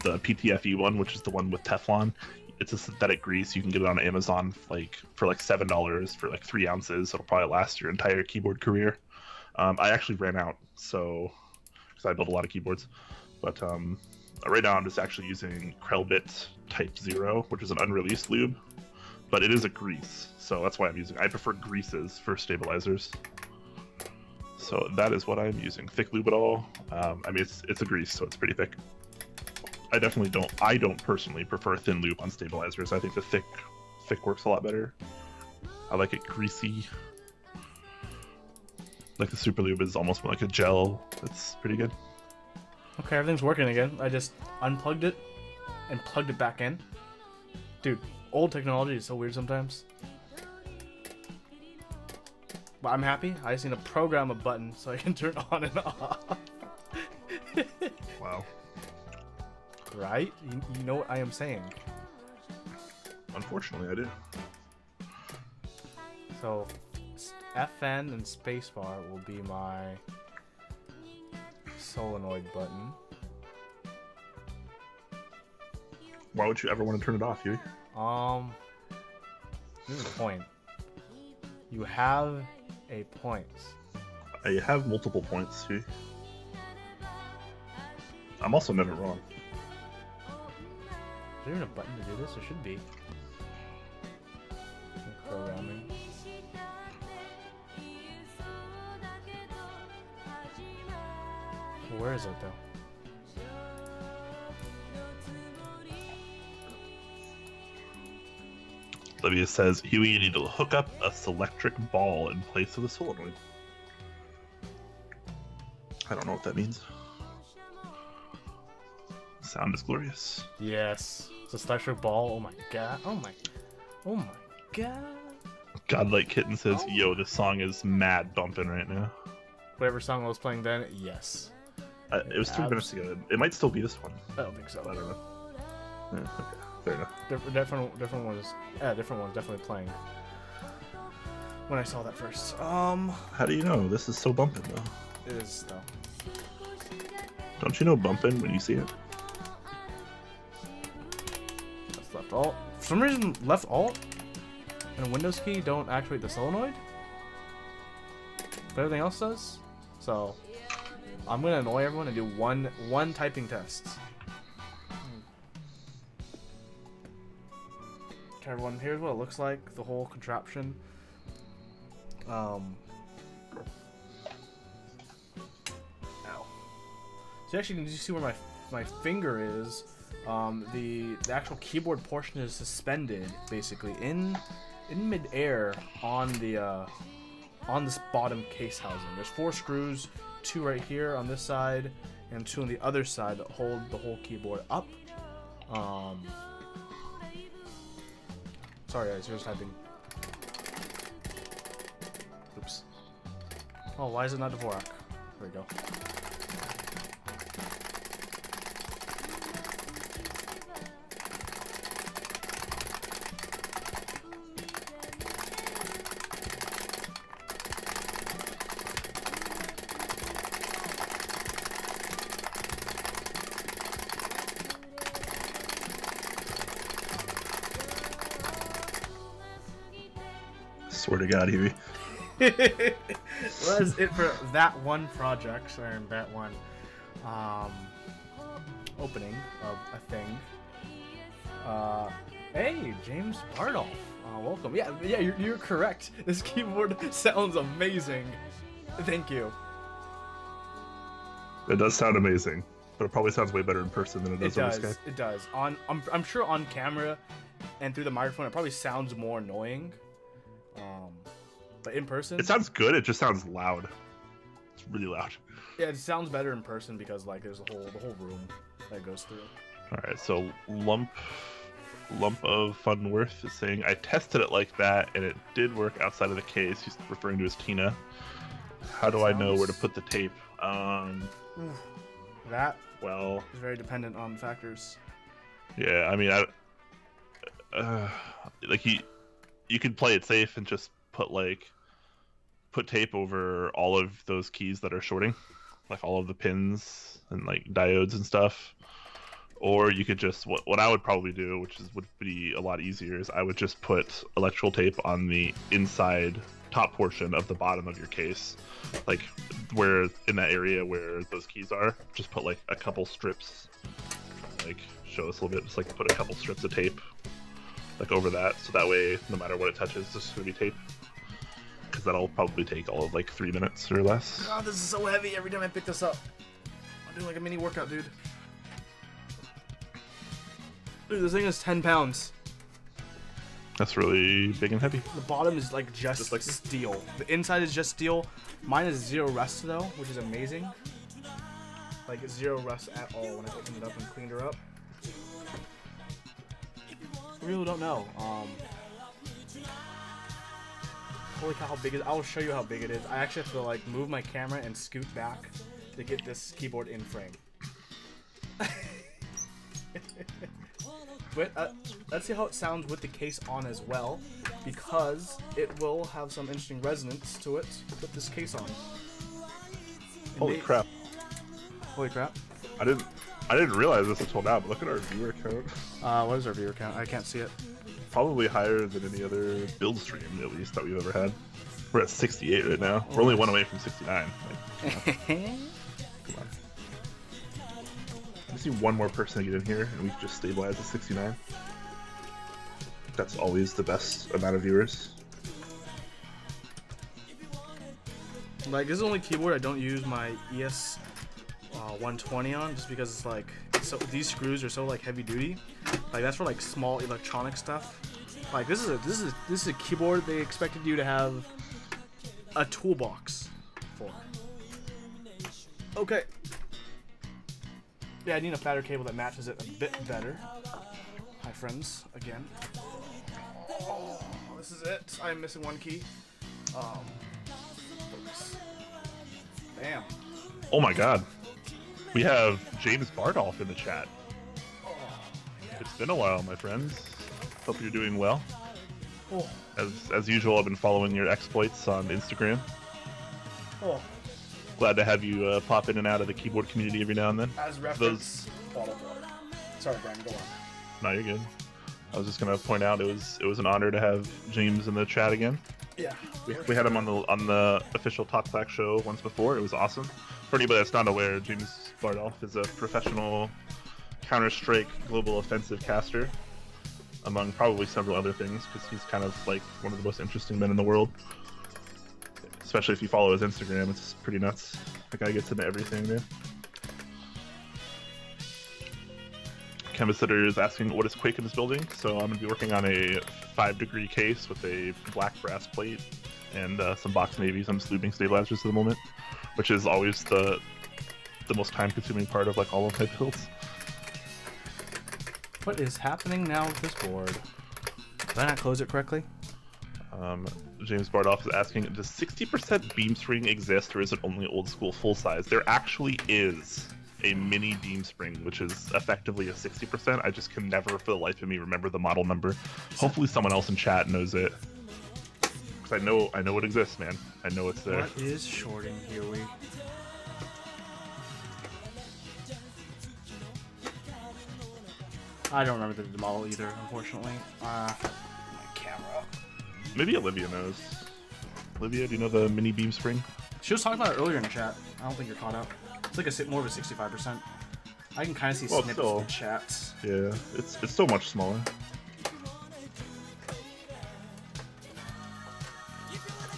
PTFE one, which is the one with Teflon. It's a synthetic grease. You can get it on Amazon for like $7 for like 3 ounces. It'll probably last your entire keyboard career. I actually ran out, so because I built a lot of keyboards. But right now I'm just actually using Krellbit Type 0, which is an unreleased lube. But it is a grease, so that's why I'm using it. I prefer greases for stabilizers. So that is what I'm using. Thick lube at all. I mean, it's a grease, so it's pretty thick. I don't personally prefer thin lube on stabilizers. I think the thick works a lot better. I like it greasy. Like the Super Lube is almost more like a gel. It's pretty good. Okay, everything's working again. I just unplugged it and plugged it back in. Dude, old technology is so weird sometimes. But I'm happy. I just need to program a button so I can turn on and off. Wow. Right? You know what I am saying. Unfortunately, I do. So, FN and spacebar will be my solenoid button. Why would you ever want to turn it off, Huey? Here's the point. You have a point. I have multiple points, Huey. I'm also never wrong. Is there even a button to do this? There should be. Programming. Where is it though? Olivia says, Huey, you need to hook up a selectric ball in place of the solenoid. I don't know what that means. Sound is glorious. Yes. It's a electric ball. Oh my god. Oh my god. Godlike Kitten says, yo, this song is mad bumping right now. Whatever song I was playing then, yes. It was 3 minutes ago. It might still be this one. I don't think so. I don't know. Yeah, okay. Fair enough. Different ones. Yeah, different ones definitely playing. When I saw that first. How do you know? This is so bumping though. It is though. Don't you know bumping when you see it? That's left alt. For some reason, left alt and a Windows key don't activate the solenoid. But everything else does. So I'm gonna annoy everyone and do one typing test. Okay, everyone, here's what it looks like, the whole contraption. Ow. So actually, did you see where my finger is? The actual keyboard portion is suspended, basically in midair on this bottom case housing. There's 4 screws, 2 right here on this side, and 2 on the other side that hold the whole keyboard up. Sorry guys, here's typing. Oops. Oh, why is it not Dvorak? There we go. Swear to God, Huey. Well, that's it for that one project and that one opening of a thing. Hey, James Bardolph, welcome. Yeah, you're correct. This keyboard sounds amazing. Thank you. It does sound amazing. but it probably sounds way better in person than it does over Skype. It does. I'm sure on camera and through the microphone, it probably sounds more annoying. But in person, it sounds good. It just sounds loud. It's really loud. Yeah, it sounds better in person because like there's the whole room that goes through. All right, so lump of Funworth is saying, I tested it like that and it did work outside of the case. He's referring to his Tina. How do I know where to put the tape? That well is very dependent on factors. Yeah, I mean, like you could play it safe and just put tape over all of those keys that are shorting, like all of the pins and like diodes and stuff. Or you could just, what I would probably do, which would be a lot easier, is I would just put electrical tape on the inside top portion of the bottom of your case, like where in that area where those keys are. Just put like a couple strips, like show us a little bit, just like put a couple strips of tape like over that, so that way no matter what it touches, it's just gonna be tape. Because that'll probably take all of like 3 minutes or less. God, this is so heavy every time I pick this up. I'm doing like a mini workout, dude. Dude, this thing is 10 pounds. That's really big and heavy. The bottom is like just like steel. The inside is just steel. Mine is zero rust though, which is amazing. Like zero rust at all when I opened it up and cleaned her up. I really don't know. Holy cow, how big is it? I will show you how big it is. I actually have to like move my camera and scoot back to get this keyboard in frame. But let's see how it sounds with the case on as well, because it will have some interesting resonance to it with this case on. Holy crap! Holy crap! I didn't realize this until now. But look at our viewer count. What is our viewer count? I can't see it. Probably higher than any other build stream, at least, that we've ever had. We're at 68 right now. We're only one away from 69. Like, come on. I just need one more person to get in here, and we can just stabilize at 69. That's always the best amount of viewers. Like, this is the only keyboard I don't use my ES 120 on, just because it's like, so these screws are so like heavy duty. Like that's for like small electronic stuff. Like this is a keyboard they expected you to have a toolbox for. Okay. Yeah, I need a fatter cable that matches it a bit better. Hi friends, again. Oh, this is it. I'm missing one key. Focus. Bam. Oh my god. We have James Bardolph in the chat. It's been a while, my friends. Hope you're doing well. Oh. As usual, I've been following your exploits on Instagram. Oh. Glad to have you pop in and out of the keyboard community every now and then. As reference, bottle of water. Sorry, Brian, go on. No, you're good. I was just gonna point out it was an honor to have James in the chat again. Yeah. We had him on the official Talk Clack show once before. It was awesome. For anybody that's not aware, James Bardolph is a professional Counter-Strike global offensive caster, among probably several other things, because he's kind of like one of the most interesting men in the world. Especially if you follow his Instagram, it's pretty nuts. The guy gets into everything, man. Chemisitter is asking what is Quake in his building, so I'm going to be working on a 5-degree case with a black brass plate and some box navies. I'm just lubing stabilizers at the moment, which is always the most time-consuming part of like all of my builds. What is happening now with this board? Did I not close it correctly? James Bardolph is asking, does 60% beam spring exist, or is it only old school full size? There actually is a mini beam spring, which is effectively a 60%. I just can never for the life of me remember the model number. Hopefully someone else in chat knows it. Because I know it exists, man. I know it's there. What is shorting, Huey? I don't remember the model either, unfortunately. My camera. Maybe Olivia knows. Olivia, do you know the mini beam spring? She was talking about it earlier in the chat. I don't think you're caught up. It's like more of a 65%. I can kind of see snippets in the chat. Yeah, it's so much smaller.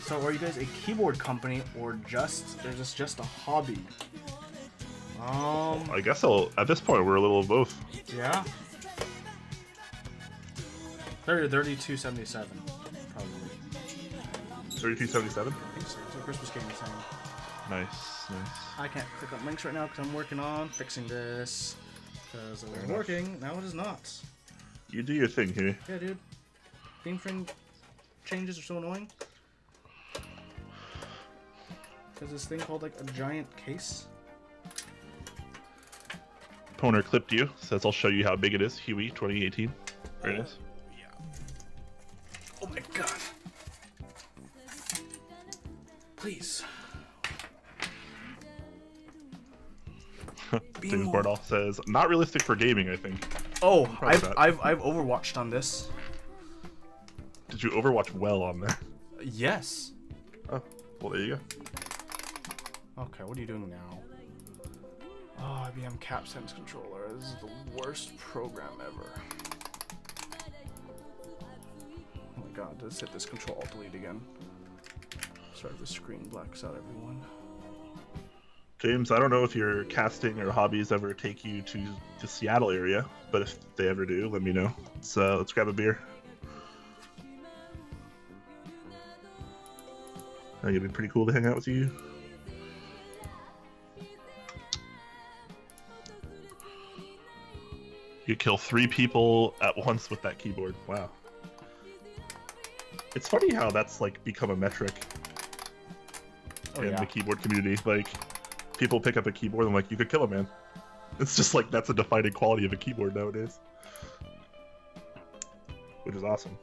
So are you guys a keyboard company, or is this just a hobby? I guess at this point we're a little of both. Yeah. 32.77, probably. 32.77. I think so. That's what Christmas game is saying. Nice, nice. I can't click on links right now because I'm working on fixing this. Because it was working, now it is not. You do your thing here. Yeah, dude. Theme frame changes are so annoying. There's this thing called like a giant case. Poner clipped you, says I'll show you how big it is. Huey 2018. Very nice. Yeah. Oh my god. Please. James Bardolph says not realistic for gaming, I think. Oh, I've overwatched on this. Did you overwatch well on there? Yes. Oh, well there you go. Okay, what are you doing now? Oh, IBM CapSense controller. This is the worst program ever. Oh my god, let's hit this Control-Alt-Delete again. Sorry, the screen blacks out everyone. James, I don't know if your casting or hobbies ever take you to the Seattle area, but if they ever do, let me know. Let's grab a beer. I think it'd be pretty cool to hang out with you. You kill 3 people at once with that keyboard. Wow. It's funny how that's like become a metric in the keyboard community. Like, people pick up a keyboard and like, you could kill a man. It's just like, that's a defining quality of a keyboard nowadays. Which is awesome.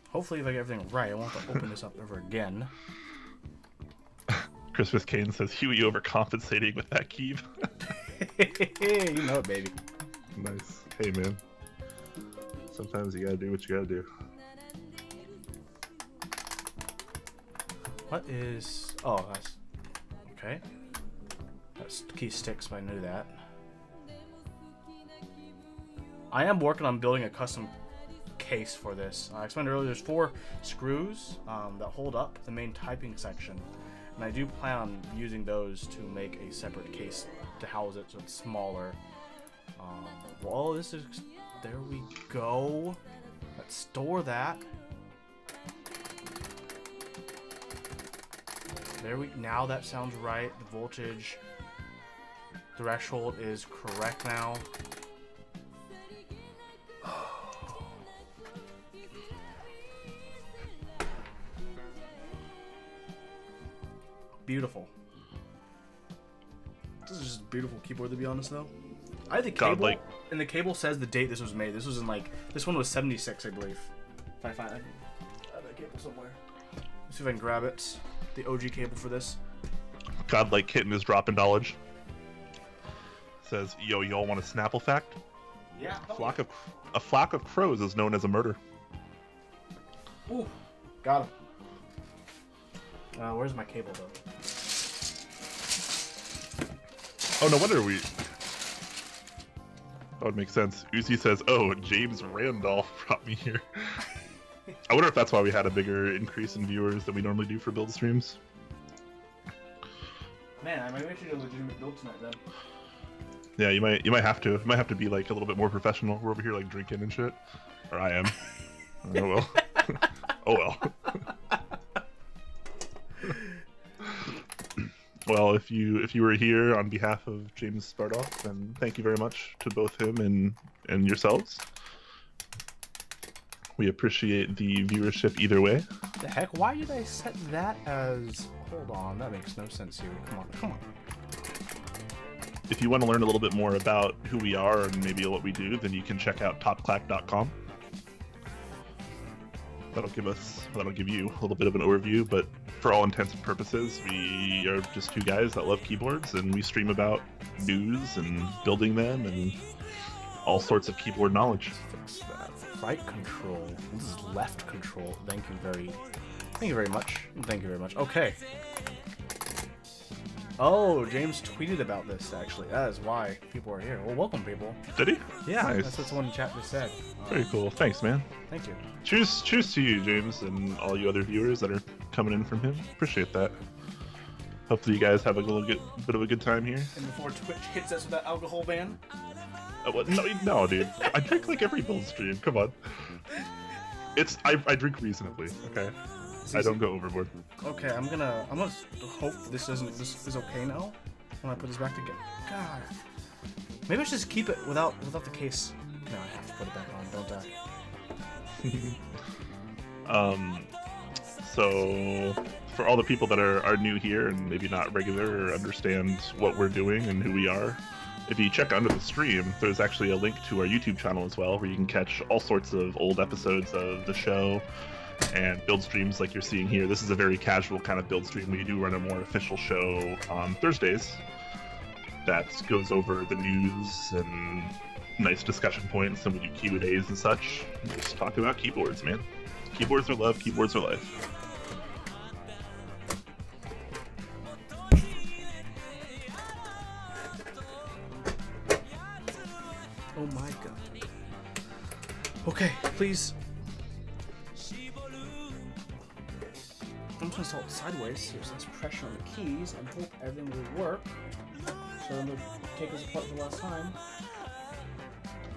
Hopefully if I get everything right, I won't have to open this up ever again. Christmas Kane says, Huey overcompensating with that key. You know it, baby. Nice. Hey, man. Sometimes you gotta do what you gotta do. What is... Oh, that's... Okay. That's key sticks, but I knew that. I am working on building a custom case for this. I explained earlier there's 4 screws that hold up the main typing section. And I do plan on using those to make a separate case to house it so it's smaller. Well, this is... There we go. Let's store that. There we... Now that sounds right. The voltage threshold is correct now. Beautiful. This is just a beautiful keyboard, to be honest, though. I think the cable, and the cable says the date this was made. This was in like, this one was 76, I believe. If I find it, I have that cable somewhere. Let's see if I can grab it. The OG cable for this. Godlike Kitten is dropping knowledge. Says, yo, y'all want a Snapple fact? Yeah. A flock of crows is known as a murder. Ooh, got him. Where's my cable, though? Oh, no wonder we... That would make sense. Uzi says, oh, James Randolph brought me here. I wonder if that's why we had a bigger increase in viewers than we normally do for build streams. Man, I might actually do a legitimate build tonight, then. Yeah, you might have to. You might have to be like a little bit more professional. We're over here like drinking and shit. Or I am. Oh well. Oh well. Well, if you were here on behalf of James Spardoff, then thank you very much to both him and yourselves. We appreciate the viewership either way. The heck? Why did I set that as... Hold on, that makes no sense here. Come on, come on. If you want to learn a little bit more about who we are and maybe what we do, then you can check out topclack.com. That'll give you a little bit of an overview, but for all intents and purposes, we are just 2 guys that love keyboards, and we stream about news and building them and all sorts of keyboard knowledge. Fix that. Right control. This is left control. Thank you very much. Thank you very much. Okay. Oh, James tweeted about this, actually. That is why people are here. Well, welcome, people. Did he? Yeah, Nice. that's what someone in chat just said. Very cool. Thanks, man. Thank you. Cheers to you, James, and all you other viewers that are coming in from him. Appreciate that. Hopefully you guys have a bit of a good time here. And before Twitch hits us with that alcohol ban? What? No, dude. I drink like every build stream. Come on. I drink reasonably. Okay. I don't go overboard. Okay, I'm gonna hope this is okay now. When I put this back together. God. Maybe I should just keep it without the case. No, I have to put it back on. Don't die. So for all the people that are new here and maybe not regular or understand what we're doing and who we are, if you check under the stream, there's actually a link to our YouTube channel as well, where you can catch all sorts of old episodes of the show and build streams like you're seeing here. This is a very casual kind of build stream. We do run a more official show on Thursdays that goes over the news and nice discussion points, and we do Q&As and such. Just talk about keyboards, man. Keyboards are love, keyboards are life. Oh my god. Okay, please. I'm just gonna start sideways, so there's less pressure on the keys, and hope everything will work. So I'm gonna take this apart for the last time.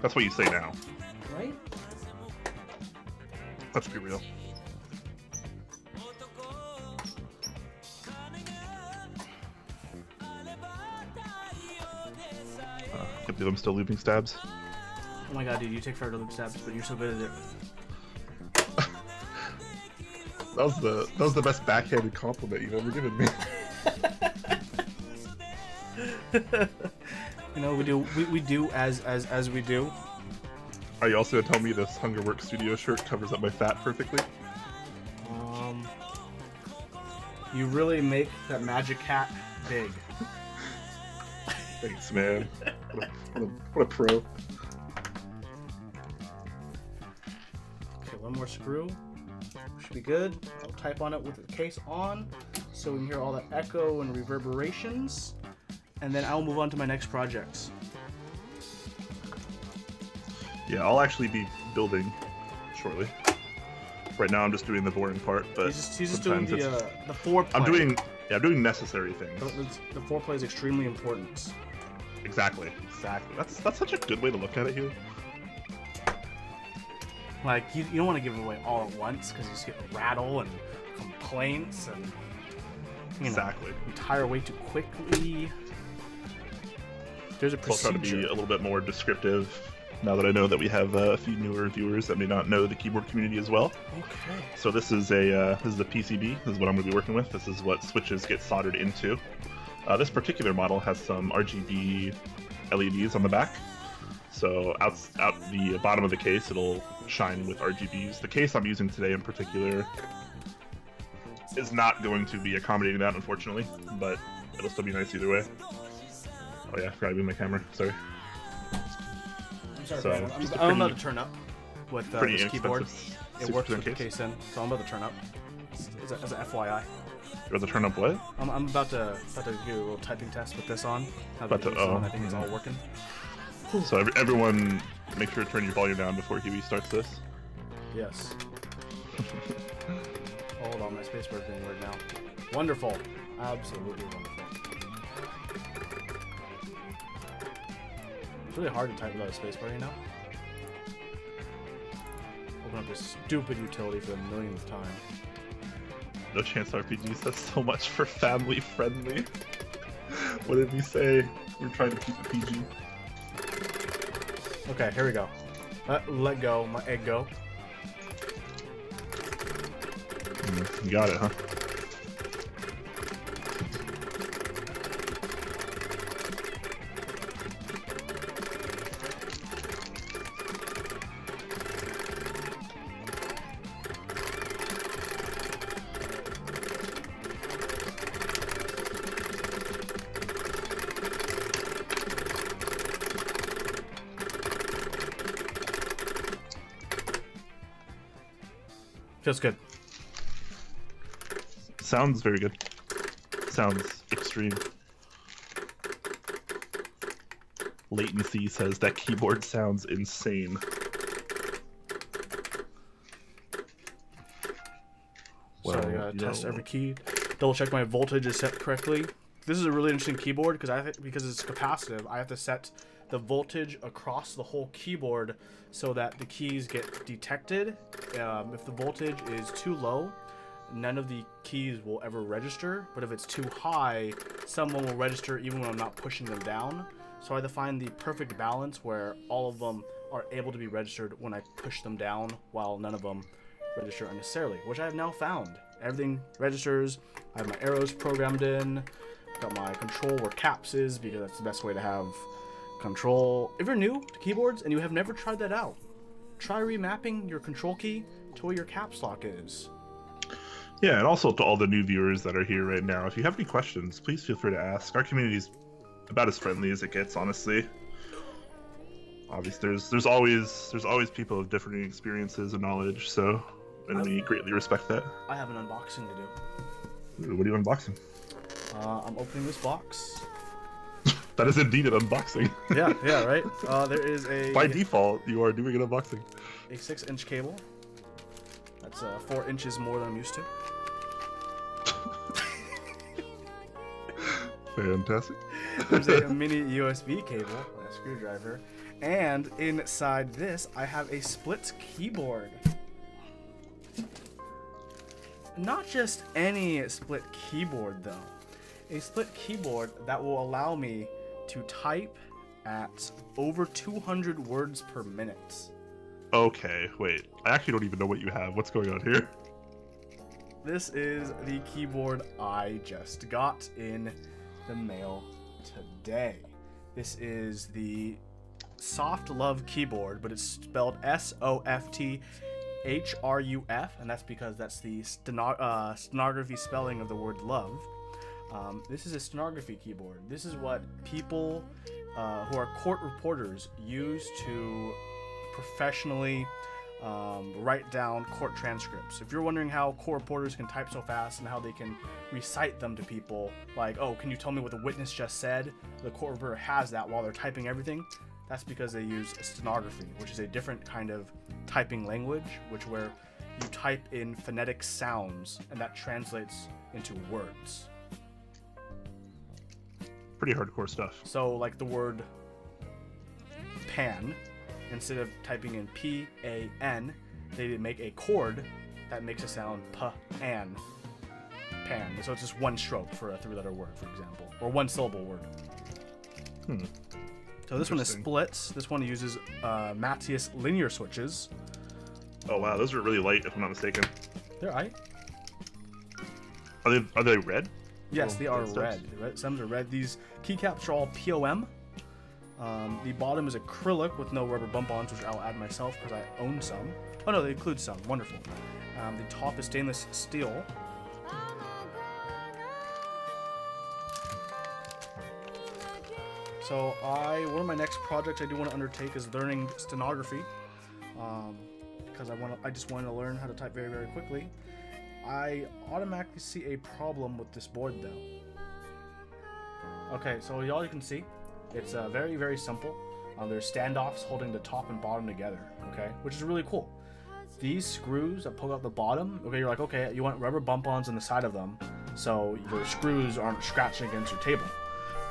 That's what you say now. Right? Let's be real. Can't believe I'm still looping stabs. Oh my god, dude, you take forever to loop stabs, but you're so good at it. That was the best backhanded compliment you've ever given me. You know, we do as we do. Are you also gonna tell me this Hungerworks Studio shirt covers up my fat perfectly? You really make that magic hat big. Thanks, man. What a pro. Okay, one more screw. Should be good. I'll type on it with the case on, so we can hear all that echo and reverberations. And then I'll move on to my next projects. Yeah, I'll actually be building shortly. Right now I'm just doing the boring part, but he's just doing the foreplay. I'm doing necessary things. The foreplay is extremely important. Exactly. That's such a good way to look at it, Hugh. Like, you don't want to give it away all at once, because you just get rattle and complaints and, you know, exactly. you tire way too quickly. There's a procedure. I'll try to be a little bit more descriptive now that I know that we have a few newer viewers that may not know the keyboard community as well. Okay. So this is a PCB. This is what I'm going to be working with. This is what switches get soldered into. This particular model has some RGB LEDs on the back. So out the bottom of the case, it'll shine with RGBs. The case I'm using today in particular is not going to be accommodating that, unfortunately, but it'll still be nice either way. Oh yeah, I forgot to move my camera. Sorry. I'm sorry, So, Brad. I'm about to turn up with this keyboard. It works with the case. case in, so I'm about to turn up. As a FYI. You're about to turn up what? I'm about to do a little typing test with this on. I think it's all working. So everyone, make sure to turn your volume down before Huey starts this. Yes. Hold on, my spacebar being weird now. Wonderful. Absolutely wonderful. It's really hard to type without a spacebar, you know? Open up this stupid utility for the millionth time. No Chance RPG says so much for family friendly. What did we say? We're trying to keep it PG. Okay, here we go. Let go, my egg go. You got it, huh? Feels good. Sounds very good. Sounds extreme. Latency says that keyboard sounds insane. So I gotta test every key, double check my voltage is set correctly. This is a really interesting keyboard because it's capacitive. I have to set the voltage across the whole keyboard so that the keys get detected. If the voltage is too low, none of the keys will ever register, but if it's too high, someone will register even when I'm not pushing them down. So I have to find the perfect balance where all of them are able to be registered when I push them down, while none of them register unnecessarily, which I have now found. Everything registers. I have my arrows programmed in. Got my control where caps is, because that's the best way to have control. If you're new to keyboards and you have never tried that out, try remapping your control key to where your caps lock is. Yeah, and also to all the new viewers that are here right now, if you have any questions, please feel free to ask. Our community's about as friendly as it gets, honestly. Obviously, there's always people with different experiences and knowledge, so we greatly respect that. I have an unboxing to do. Ooh, what are you unboxing? I'm opening this box. That is indeed an unboxing. yeah, right? There is a... By default, you are doing an unboxing. A 6-inch cable. That's 4 inches more than I'm used to. Fantastic. There's a mini USB cable, a screwdriver, and inside this, I have a split keyboard. Not just any split keyboard, though. A split keyboard that will allow me to type at over 200 words per minute. Okay, wait. I actually don't even know what you have. What's going on here? This is the keyboard I just got in the mail today. This is the Soft Love keyboard, but it's spelled SOFTHRUF, and that's because that's the stenography spelling of the word love. This is a stenography keyboard. This is what people who are court reporters use to professionally write down court transcripts. If you're wondering how court reporters can type so fast and how they can recite them to people, like, oh, can you tell me what the witness just said? The court reporter has that while they're typing everything. That's because they use stenography, which is a different kind of typing language, where you type in phonetic sounds and that translates into words. Pretty hardcore stuff. So, like the word pan, instead of typing in P-A-N, they make a chord that makes a sound P-an, pan. So it's just one stroke for a 3-letter word, for example, or one syllable word. So this one is splits. This one uses Matthias linear switches. Oh wow, those are really light, if I'm not mistaken. They're light. Are they red? Yes, they are red. Some are red. These keycaps are all POM. The bottom is acrylic with no rubber bump-ons, which I'll add myself because I own some. Oh no, they include some. Wonderful. The top is stainless steel. So one of my next projects I do want to undertake is learning stenography, because I just want to learn how to type very, very quickly. I automatically see a problem with this board though. Okay, so y'all, you can see it's very, very simple. There's standoffs holding the top and bottom together, okay, which is really cool. These screws that pull out the bottom, okay, you're like, okay, you want rubber bump-ons on the side of them, so your screws aren't scratching against your table.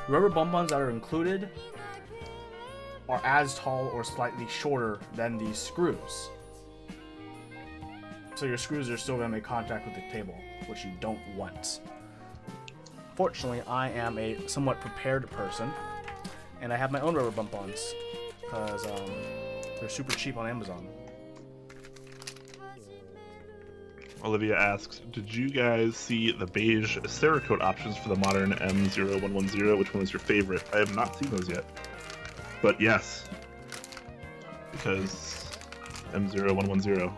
The rubber bump-ons that are included are as tall or slightly shorter than these screws. So your screws are still going to make contact with the table, which you don't want. Fortunately, I am a somewhat prepared person, and I have my own rubber bump-ons, because they're super cheap on Amazon. Olivia asks, did you guys see the beige Cerakote options for the modern M0110? Which one was your favorite? I have not seen those yet. But yes, because M0110.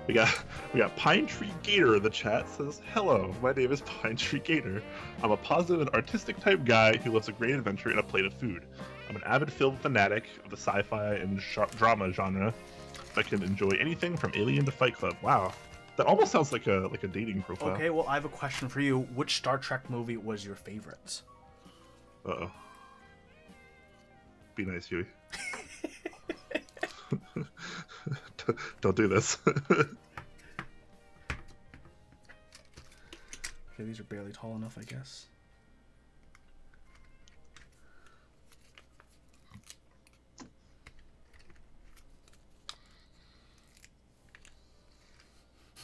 we got Pine Tree Gator in the chat. Says, hello, my name is Pine Tree Gator. I'm a positive and artistic type guy who loves a great adventure and a plate of food. I'm an avid film fanatic of the sci-fi and drama genre that can enjoy anything from Alien to Fight Club. Wow, That almost sounds like a dating profile. Okay, well, I have a question for you. Which Star Trek movie was your favorite? Uh-oh. Be nice, Huey. Don't do this. Okay, these are barely tall enough, I guess.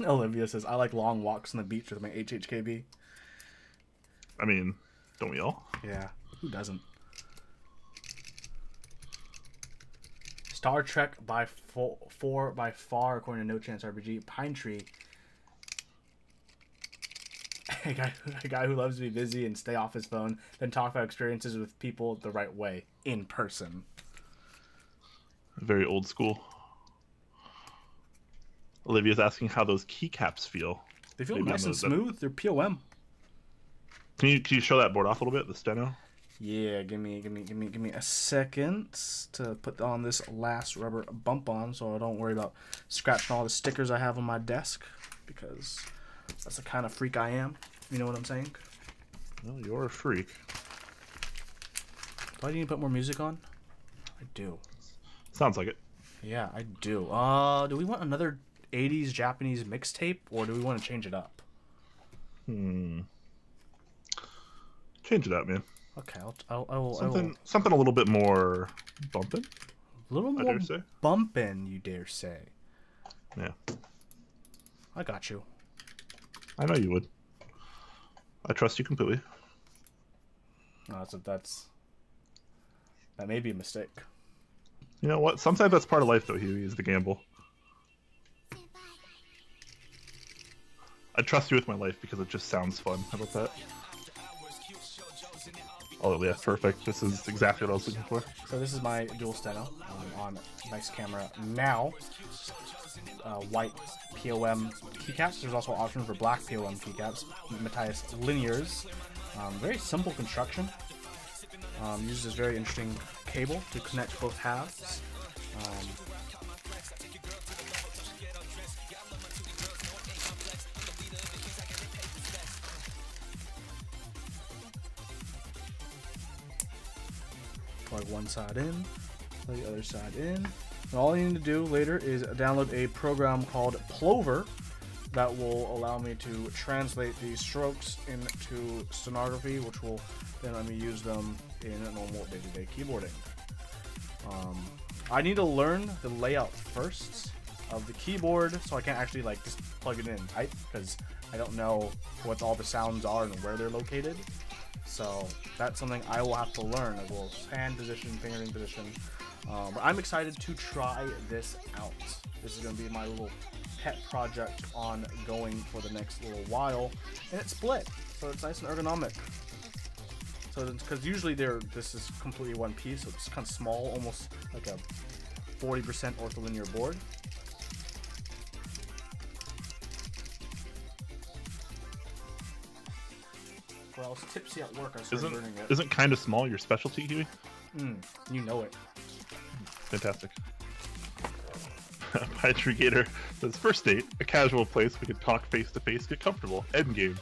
Olivia says, I like long walks on the beach with my HHKB. I mean, don't we all? Yeah, who doesn't? Star Trek by far, according to No Chance RPG. Pine Tree. A guy who loves to be busy and stay off his phone, then talk about experiences with people the right way, in person. Very old school. Olivia's asking how those keycaps feel. They feel nice and smooth. They're POM. Can you show that board off a little bit, the steno? Yeah, give me a second to put on this last rubber bump on, so I don't worry about scratching all the stickers I have on my desk, because that's the kind of freak I am. You know what I'm saying? Well, you're a freak. Do I need to put more music on? I do. Sounds like it. Yeah, I do. Do we want another 80s Japanese mixtape, or do we want to change it up? Change it up, man. Okay, I will. Something a little bit more bumping. A little more bumping, you dare say? Yeah. I got you. I know you would. I trust you completely. No, that may be a mistake. You know what? Sometimes that's part of life, though, Huey, is the gamble. I trust you with my life because it just sounds fun. How about that? Oh, yeah, perfect. This is exactly what I was looking for. So this is my dual steno on nice camera now. White POM keycaps. There's also an option for black POM keycaps. Matthias linears. Very simple construction. Uses this very interesting cable to connect both halves. Plug one side in, plug the other side in. And all you need to do later is download a program called Plover that will allow me to translate these strokes into stenography, which will then let me use them in normal day-to-day keyboarding. I need to learn the layout first of the keyboard, so I can't actually like just plug it in and type, because I don't know what all the sounds are and where they're located. So that's something I will have to learn, as well as hand position, fingering position. But I'm excited to try this out. This is going to be my little pet project ongoing for the next little while. And it's split, so it's nice and ergonomic. So because usually this is completely one piece, so it's kind of small, almost like a 40% ortholinear board. Well, I was tipsy at work. I started learning it. Isn't kind of small your specialty, Huey? You know it. Fantastic. Pine Gator says, first date, a casual place we could talk face to face, get comfortable. Endgame,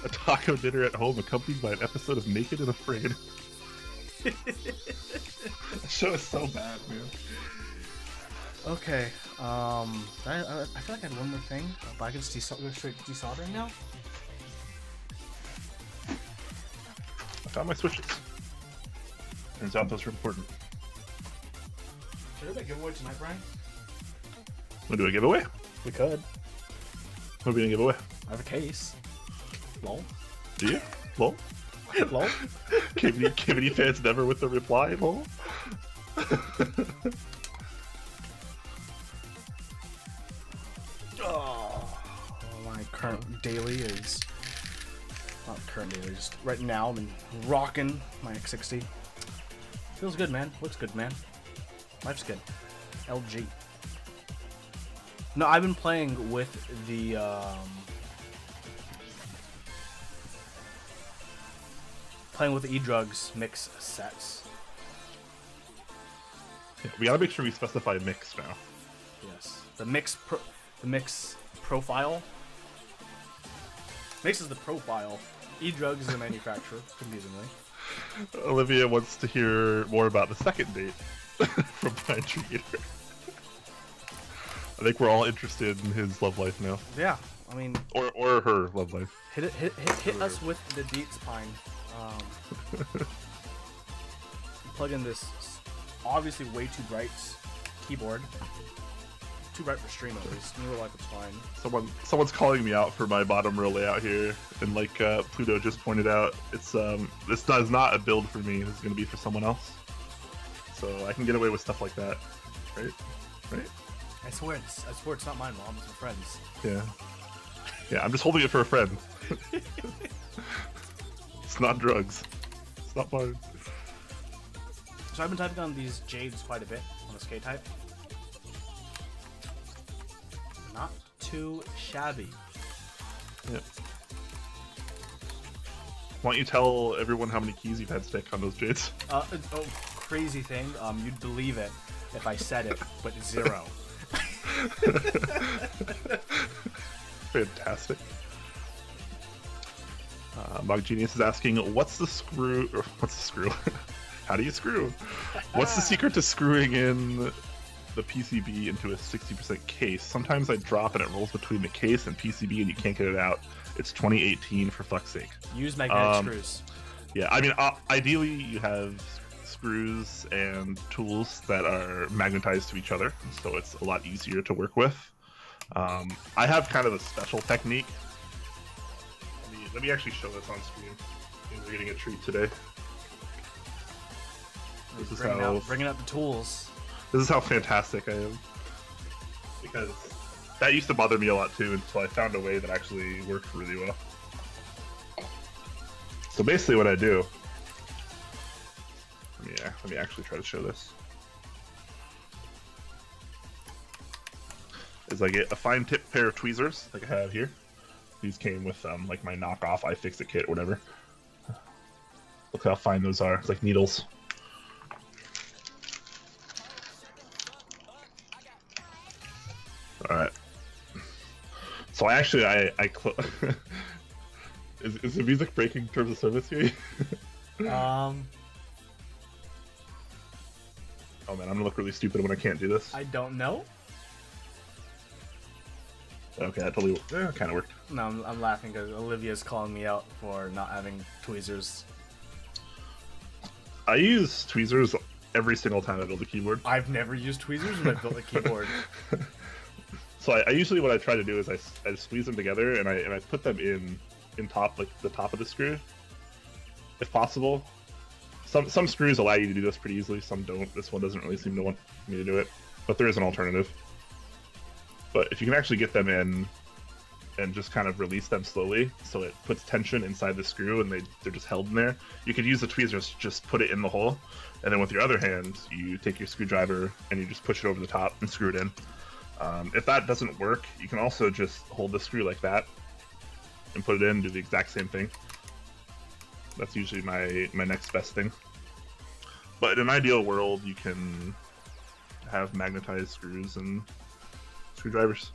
a taco dinner at home accompanied by an episode of Naked and Afraid. The show is so bad, man. Okay, I feel like I had one more thing, but I can just go straight to desoldering now. I found my switches. Turns out those are important. Should we do a giveaway tonight, Brian? Wanna do a giveaway? We could. What are we gonna give away? I have a case. Lol. Do you? Lol? Lol? Kivity fans never with the reply, lol? My current daily is... Not current daily, just right now I'm rocking my X60. Feels good, man. Looks good, man. Life's good. LG. No, I've been playing with the E-Drugs mix sets. Yeah, we gotta make sure we specify mix now. Yes, the mix profile. Makes us the profile. E-Drug is the manufacturer, confusingly. Olivia wants to hear more about the second date from Pine Tree Eater. I think we're all interested in his love life now. Yeah, I mean... Or her love life. Hit us with the deets, Pine. Plug in this obviously way too bright keyboard. Too bright for stream at least. In real life it's fine. Someone's calling me out for my bottom row layout here, and like Pluto just pointed out, it's this is not a build for me. This is gonna be for someone else. So I can get away with stuff like that, right? Right? I swear it's not mine, Mom. It's my friend's. Yeah. Yeah, I'm just holding it for a friend. It's not drugs. It's not mine. So I've been typing on these jades quite a bit on this K-type. Not too shabby. Yep. Why don't you tell everyone how many keys you've had stick on those jades? Crazy thing. You'd believe it if I said it, but 0. Fantastic. Mog Genius is asking, what's the screw? Or what's the screw? How do you screw? What's the secret to screwing in the PCB into a 60% case? Sometimes I drop and it rolls between the case and PCB and you can't get it out. It's 2018 for fuck's sake. Use magnetic screws. Yeah, I mean, ideally you have screws and tools that are magnetized to each other, so it's a lot easier to work with. I have kind of a special technique. Let me actually show this on screen. We're getting a treat today. This is bringing out the tools. This is how fantastic I am. Because that used to bother me a lot too, until I found a way that actually worked really well. So basically what I do... Let me actually try to show this. Is I get a fine tip pair of tweezers, like I have here. These came with like my knockoff iFixit kit or whatever. Look how fine those are. It's like needles. Alright. So I is the music breaking terms of service here? Oh man, I'm gonna look really stupid when I can't do this. I don't know. Okay, that totally kind of worked. No, I'm laughing because Olivia's calling me out for not having tweezers. I use tweezers every single time I build a keyboard. I've never used tweezers when I've built a keyboard. So I usually what I try to do is I squeeze them together and I put them in top, like the top of the screw, if possible. Some screws allow you to do this pretty easily, some don't. This one doesn't really seem to want me to do it, but there is an alternative. But if you can actually get them in and just kind of release them slowly, so it puts tension inside the screw and they're just held in there, you could use the tweezers to just put it in the hole, and then with your other hand, you take your screwdriver and you just push it over the top and screw it in. If that doesn't work, you can also just hold the screw like that and put it in and do the exact same thing. That's usually my next best thing. But in an ideal world, you can have magnetized screws and screwdrivers.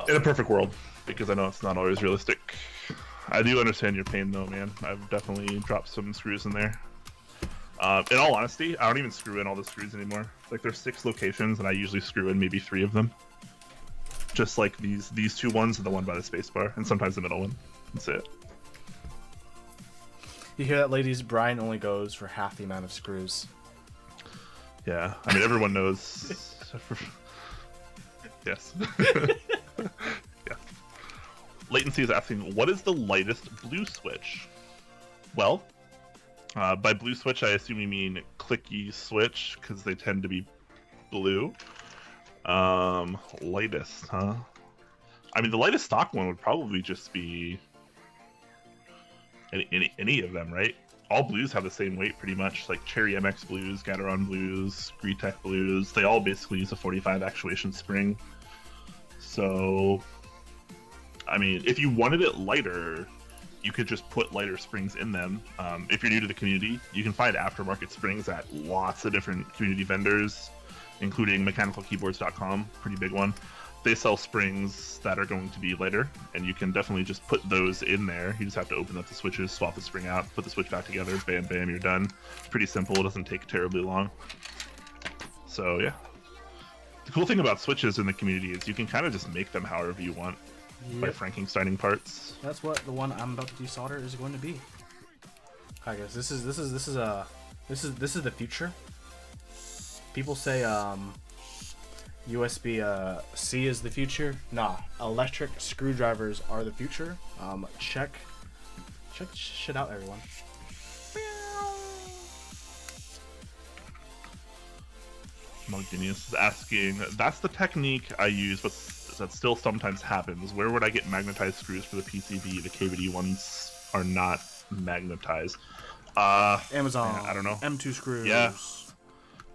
In a perfect world, because I know it's not always realistic. I do understand your pain though, man. I've definitely dropped some screws in there. In all honesty, I don't even screw in all the screws anymore. Like there's 6 locations and I usually screw in maybe 3 of them. Just like these 2 ones and the one by the spacebar, and sometimes the middle one. That's it. You hear that, ladies? Brian only goes for half the amount of screws. Yeah, I mean everyone knows. Yes. Yeah. Latency is asking, what is the lightest blue switch? Well, by blue switch I assume you mean clicky switch, because they tend to be blue. Lightest, huh? I mean the lightest stock one would probably just be any of them, right? All blues have the same weight pretty much, like Cherry MX blues, Gateron blues, Greetech blues, they all basically use a 45 actuation spring. So, I mean, if you wanted it lighter, you could just put lighter springs in them. If you're new to the community, you can find aftermarket springs at lots of different community vendors, including mechanicalkeyboards.com, pretty big one. they sell springs that are going to be lighter, and you can definitely just put those in there. You just have to open up the switches, swap the spring out, put the switch back together, bam, bam, you're done. Pretty simple. It doesn't take terribly long. So yeah. The cool thing about switches in the community is you can kind of just make them however you want by Frankensteining parts. That's what the one I'm about to desolder is going to be. Hi guys, this is the future. People say USB C is the future. Nah, electric screwdrivers are the future. Check shit out, everyone. Genius is asking, that's the technique I use, but that still sometimes happens. Where would I get magnetized screws for the PCB? The KVD ones are not magnetized. Amazon. Man, I don't know. M2 screws. Yeah,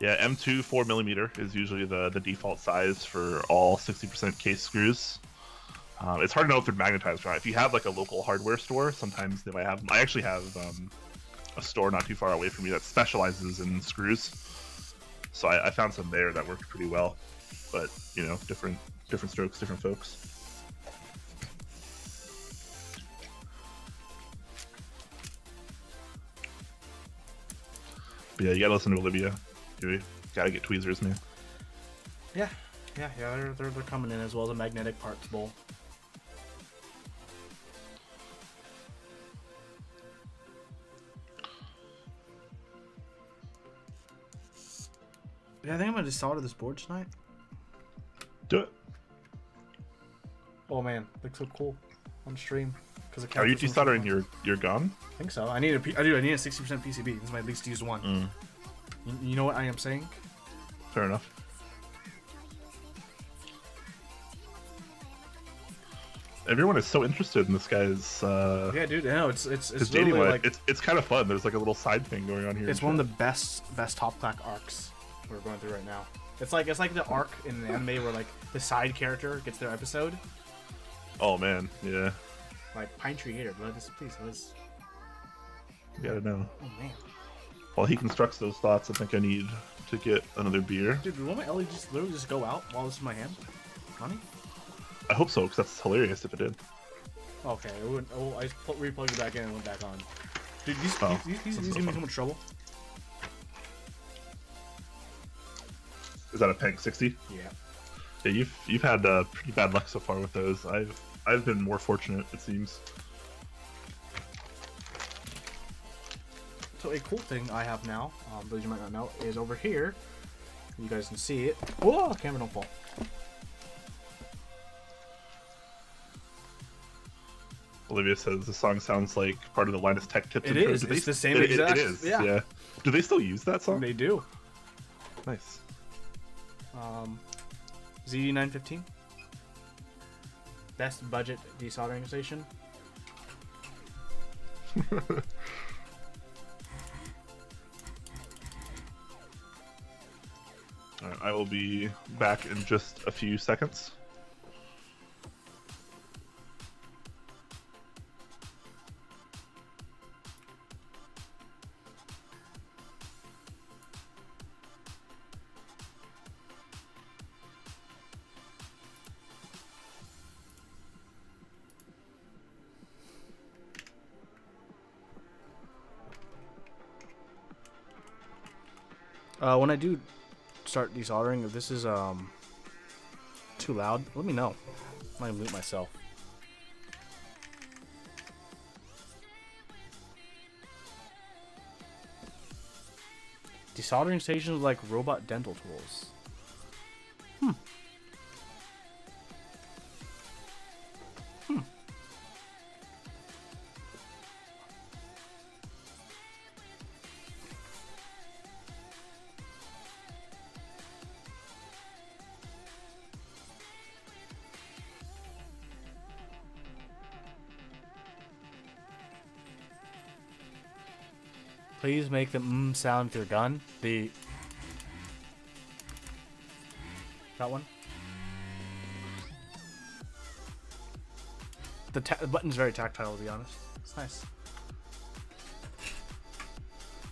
M2 4mm is usually the default size for all 60% case screws. It's hard to know if they're magnetized or not. If you have like a local hardware store, sometimes they might have. I actually have a store not too far away from me that specializes in screws. So I found some there that worked pretty well, but you know, different strokes, different folks. But yeah, you gotta listen to Olivia. You gotta get tweezers, man. Yeah, they're coming in, as well as a magnetic parts bowl. Yeah, I think I'm gonna just solder this board tonight. Do it. Oh man, looks so cool on stream. Are you desoldering your gun? I think so. I need a 60% PCB. This is my least used one. You know what I am saying? Fair enough. Everyone is so interested in this guy's. Yeah, dude. No, it's dating life. like It's kind of fun. There's like a little side thing going on here. It's one of the best top Clack arcs we're going through right now. It's like the arc in the anime where like the side character gets their episode. Oh man, yeah. Like Pine Tree Gator, let us. You gotta know. Oh man. While he constructs those thoughts, I think I need to get another beer. Dude, will my LED just literally just go out while this is in my hand? Honey? I hope so, because that's hilarious if it did. Okay, it wouldn't, I just replugged it back in and went back on. Dude, these give me so much trouble. Is that a Pank 60? Yeah. Yeah, you've had pretty bad luck so far with those. I've been more fortunate, it seems. So a cool thing I have now, those you might not know, is over here. You guys can see it. Whoa, camera don't fall. Olivia says the song sounds like part of the Linus Tech Tips. It is. It's the same exact. It is. Yeah. Yeah. Do they still use that song? They do. Nice. ZD915. Best budget desoldering station. Alright, I will be back in just a few seconds. When I do start desoldering, if this is too loud, let me know. I might mute myself. Desoldering stations are like robot dental tools. Please make the sound with your gun. That one. The button's very tactile, to be honest. It's nice.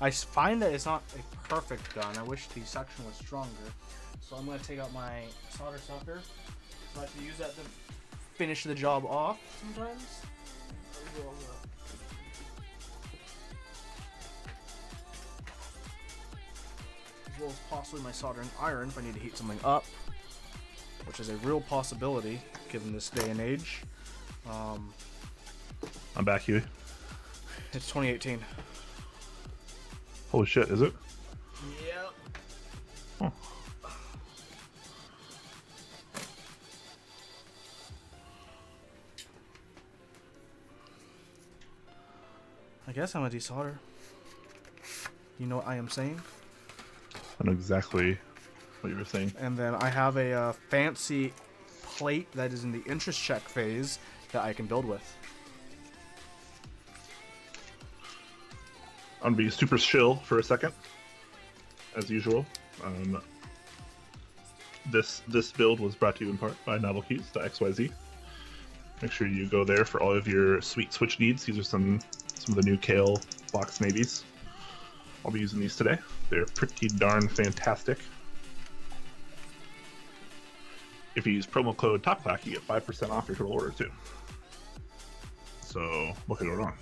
I find that it's not a perfect gun. I wish the suction was stronger. So I'm going to take out my solder sucker. So I have to use that to finish the job off sometimes. As well as possibly my soldering iron if I need to heat something up, which is a real possibility given this day and age. I'm back, Huey. It's 2018. Holy shit, is it? Yep. Oh. I guess I'm a desolder. You know what I am saying? I know exactly what you were saying. And then I have a fancy plate that is in the interest check phase that I can build with. I'm gonna be super chill for a second, as usual. This build was brought to you in part by novelkeys.xyz. Make sure you go there for all of your sweet switch needs. These are some of the new Kale box navies. I'll be using these today. They're pretty darn fantastic. If you use promo code TOPClack, you get 5% off your total order too. So what could go wrong?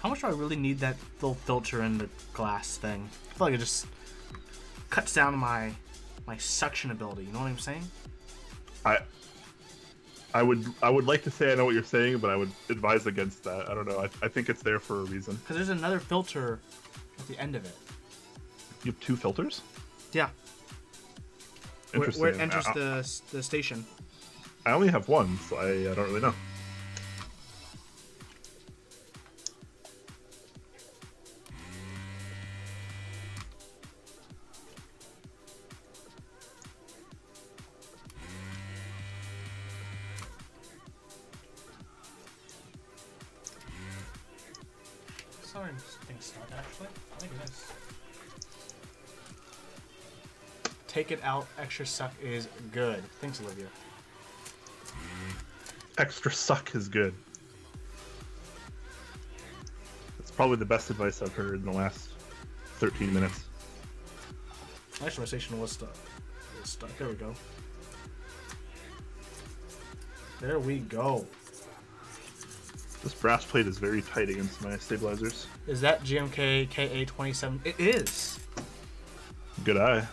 How much do I really need that little filter in the glass thing? I feel like it just cuts down my suction ability. You know what I'm saying? I would like to say I know what you're saying, but I would advise against that. I don't know. I think it's there for a reason. Because there's another filter at the end of it. You have two filters? Yeah. Interesting. Where it enters the station. I only have one, so I don't really know. Sorry, thing's stuck actually. I think it is. Take it out. Extra suck is good. Thanks, Olivia. Extra suck is good. That's probably the best advice I've heard in the last 13 minutes. Actually, my station was stuck. It was stuck. There we go. There we go. This brass plate is very tight against my stabilizers. Is that GMK KA27? It is. Good eye.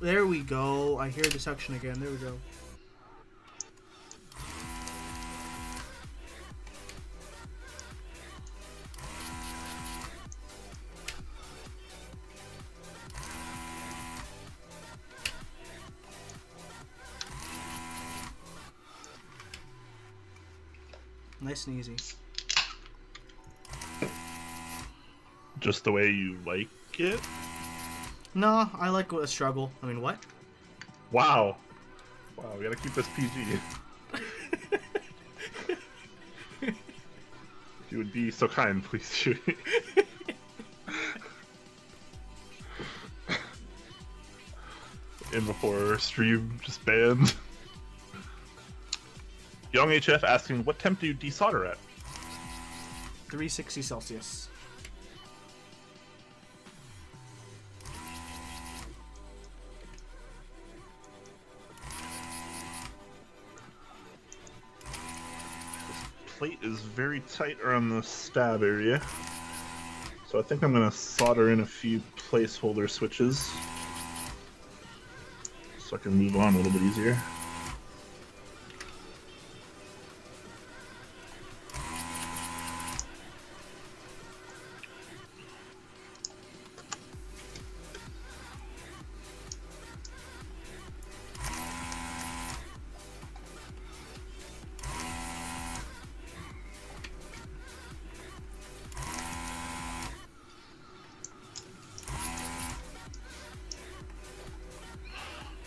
There we go. I hear the suction again. There we go. Nice and easy. Just the way you like it? No, I like a struggle. I mean, what? Wow. Wow, we gotta keep this PG. If you would be so kind, please shoot. In before stream just banned. Young HF asking, what temp do you desolder at? 360 Celsius. This plate is very tight around the stab area. So I think I'm going to solder in a few placeholder switches. So I can move on a little bit easier.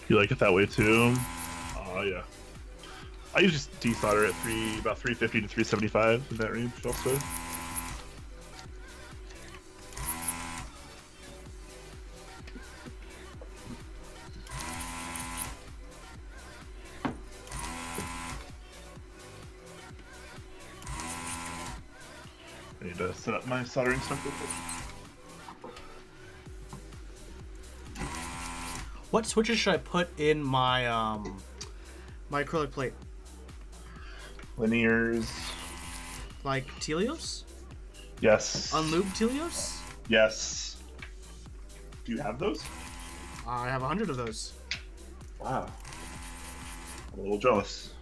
You like it that way too? Oh yeah. I usually just desolder at about 350 to 375 in that range also. I need to set up my soldering stuff real quick. What switches should I put in my my acrylic plate? Linears. Like Telios? Yes. Unlubed Telios? Yes. Do you have those? I have 100 of those. Wow. I'm a little jealous.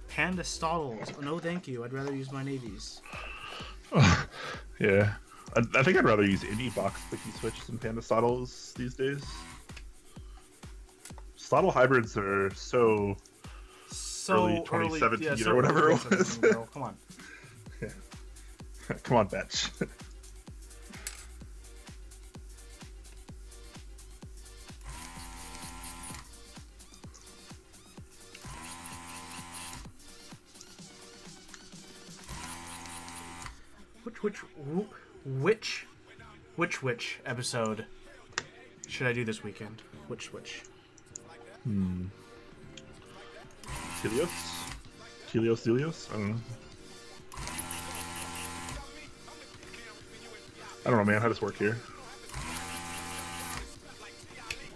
Panda Stottles. Oh, no, thank you. I'd rather use my navies. Yeah. I think I'd rather use any box clicky switch than Panda Stottles these days. Stottle hybrids are so early 2017 or whatever it was. Girl. Come on. Yeah. Come on, Batch. Which episode should I do this weekend? Which? Helios? Delios? I don't know. I don't know, man. How does this work here?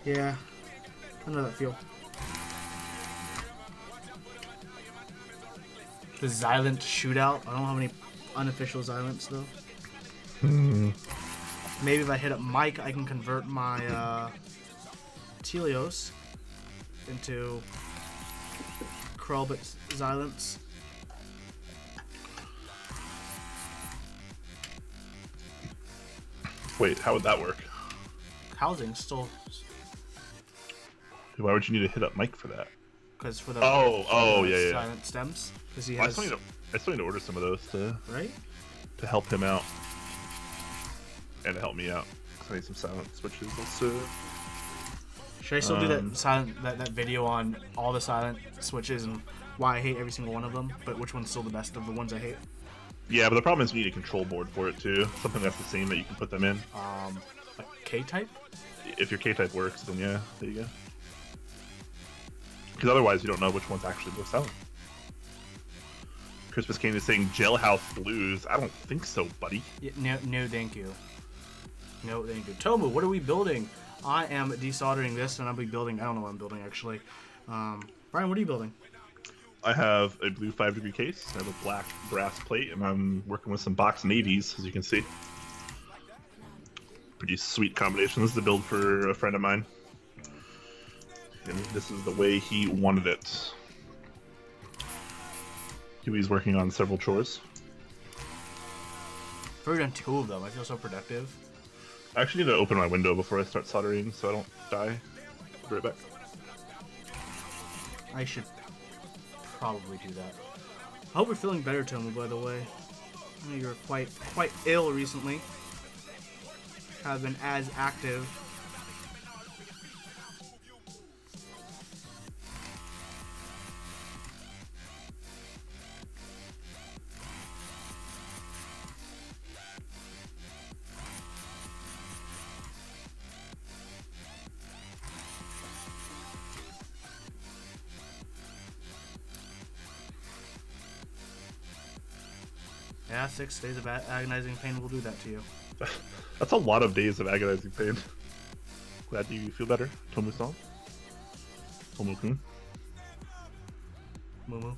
Yeah. I know that feel. The Xylent shootout. I don't have any unofficial Xylents though. Maybe if I hit up Mike, I can convert my Telios into Krulbit Xylents. Wait, how would that work? Housing still. Why would you need to hit up Mike for that? Because for the yeah. Silent stems. Because he Well, has. I still need to order some of those to help him out and to help me out. I need some silent switches also. Should I still do that video on all the silent switches and why I hate every single one of them, but which one's still the best of the ones I hate? Yeah, but the problem is you need a control board for it too. Something that's the same that you can put them in. Like K-type? If your K-type works, then yeah, there you go. Because otherwise you don't know which one's actually the silent. Christmas Cane is saying Jailhouse Blues. I don't think so, buddy. Yeah, no, thank you. No, thank you. Tomu, what are we building? I am desoldering this, and I'll be building. I don't know what I'm building actually. Brian, what are you building? I have a blue 5-degree case. I have a black brass plate, and I'm working with some box navies, as you can see. Pretty sweet combinations to build for a friend of mine. And this is the way he wanted it. Huey's working on several chores. I've already done 2 of them. I feel so productive. I actually need to open my window before I start soldering so I don't die. I'll be right back. I should probably do that. I hope you're feeling better, Tomu, by the way. I know you're quite ill recently. Have been as active. Yeah, 6 days of agonizing pain will do that to you. That's a lot of days of agonizing pain. Glad you feel better, Tomu-san. Tomu-kun. Mumu.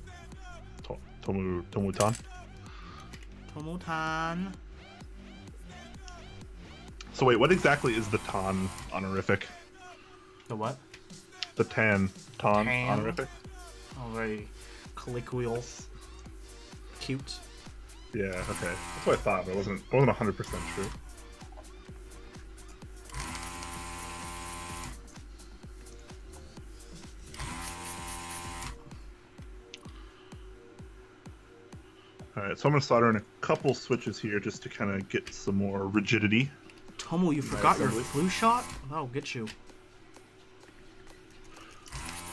Tomu-tan. Tomu-tan. So wait, what exactly is the Tan honorific? The what? The Tan honorific? Oh, very colloquial. Cute. Yeah, okay. That's what I thought, but I wasn't 100% sure. Alright, so I'm going to solder in a couple switches here just to kind of get some more rigidity. Tomu, you forgot your flu shot? That'll get you.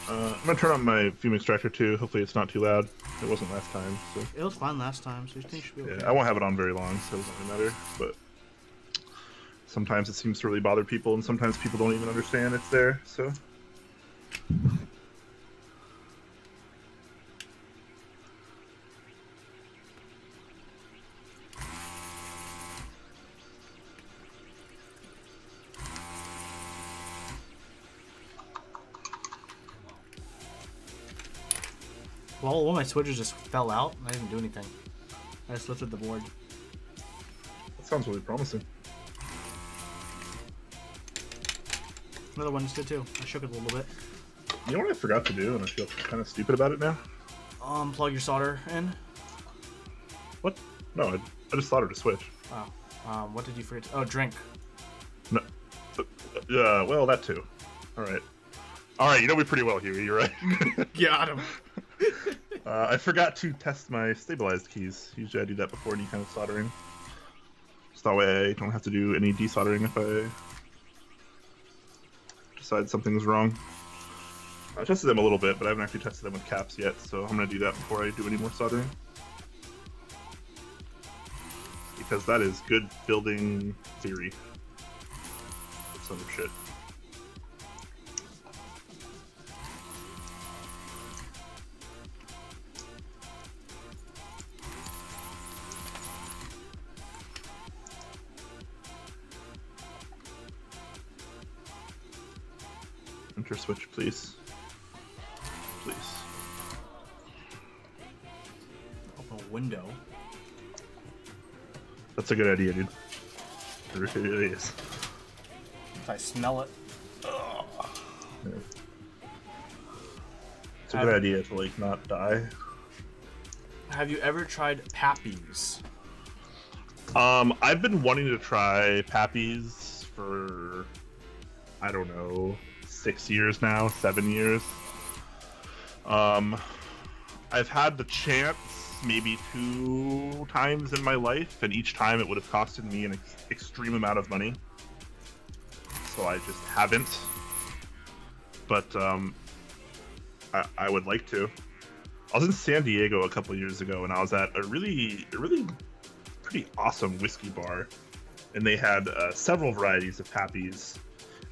I'm gonna turn on my fume extractor too. Hopefully it's not too loud. It wasn't last time, so. It was fine last time, so you think you should be okay. Yeah, I won't have it on very long, so it doesn't really matter. But sometimes it seems to really bother people, and sometimes people don't even understand it's there. So. Well, one of my switches just fell out. I didn't do anything. I just lifted the board. That sounds really promising. Another one just did too. I shook it a little bit. You know what I forgot to do, and I feel kind of stupid about it now? Plug your solder in. What? No, I just soldered a switch. Wow. What did you forget? Oh, drink. No. Yeah, well, that too. Alright. Alright, you know me pretty well, Huey, you're right. Got him. I forgot to test my stabilized keys. Usually I do that before any kind of soldering. So that way I don't have to do any desoldering if I decide something's wrong. I tested them a little bit, but I haven't actually tested them with caps yet, so I'm going to do that before I do any more soldering. Because that is good building theory. Some shit. Enter switch, please. Please. Open a window. That's a good idea, dude. It really is. If I smell it. Yeah. It's a good idea to, like, not die. Have you ever tried Pappies? I've been wanting to try Pappies for, I don't know, 6 years now, 7 years. I've had the chance maybe 2 times in my life, and each time it would have costed me an extreme amount of money. So I just haven't. But I would like to. I was in San Diego a couple years ago, and I was at a really pretty awesome whiskey bar, and they had several varieties of Pappies,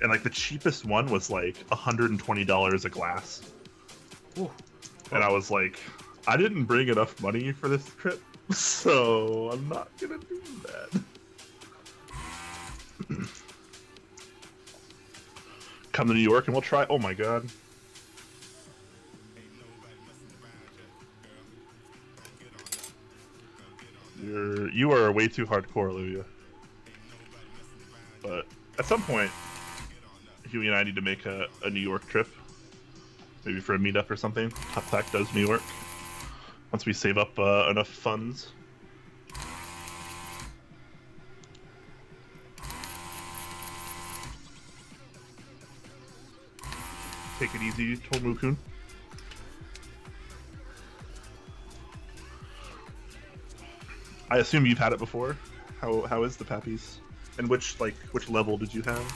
and like the cheapest one was like $120 a glass. Ooh. And I was like, I didn't bring enough money for this trip, so I'm not gonna do that. Come to New York and we'll try. Oh my god. You are way too hardcore, Olivia. But at some point, Huey and I need to make a New York trip. Maybe for a meetup or something. Top Pack does New York. Once we save up enough funds. Take it easy, Tomu-kun. I assume you've had it before. How is the Pappies? And which level did you have?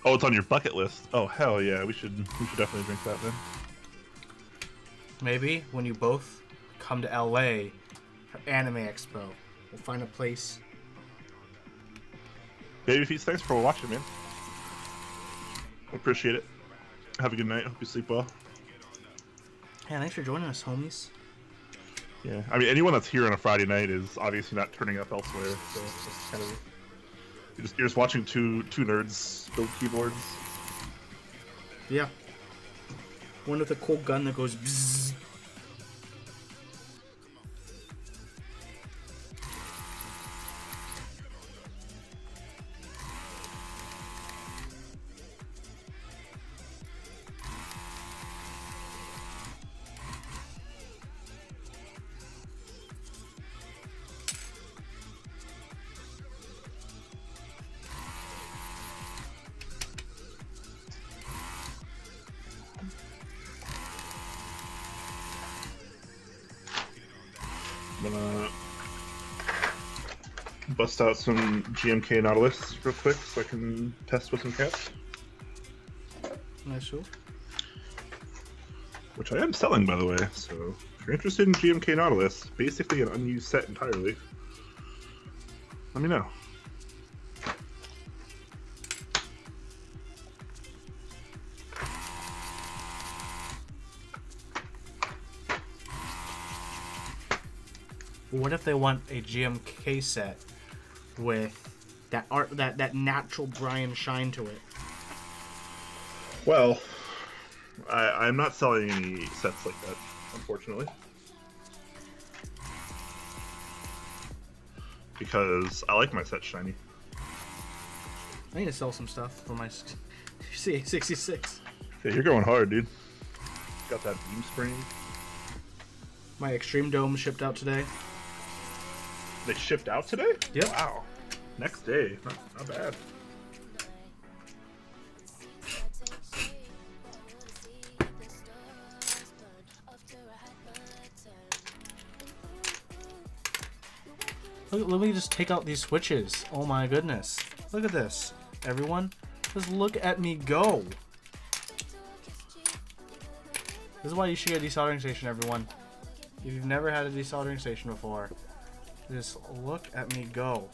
Oh, it's on your bucket list. Oh, hell yeah. We should definitely drink that then. Maybe when you both come to LA for Anime Expo, we'll find a place. Babyface, thanks for watching, man. Appreciate it. Have a good night. Hope you sleep well. Yeah, thanks for joining us, homies. Yeah, I mean, anyone that's here on a Friday night is obviously not turning up elsewhere, so it's just kind of... You're just watching two nerds build keyboards. Yeah. One with a cool gun that goes bzzz. bust out some GMK Nautilus real quick so I can test with some caps. Nice, sure. Which I am selling, by the way, so if you're interested in GMK Nautilus, basically an unused set entirely, let me know. What if they want a GMK set with that that natural Brian shine to it? Well, I'm not selling any sets like that, unfortunately. Because I like my set shiny. I need to sell some stuff for my CA66. Yeah, you're going hard, dude. Got that beam spring. My Extreme Dome shipped out today. They shipped out today? Yep. Wow. Next day. Not bad. Let me just take out these switches. Oh my goodness. Look at this. Everyone, just look at me go. This is why you should get a desoldering station, everyone. If you've never had a desoldering station before, just look at me go.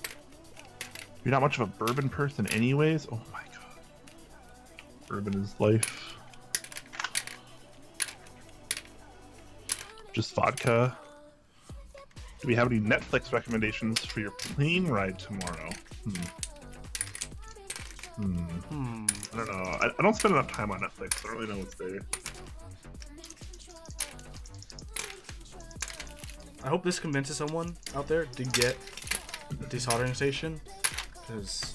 You're not much of a bourbon person anyways? Oh my god. Bourbon is life. Just vodka. Do we have any Netflix recommendations for your plane ride tomorrow? I don't know. I don't spend enough time on Netflix. I don't really know what's there. I hope this convinces someone out there to get a desoldering station. Because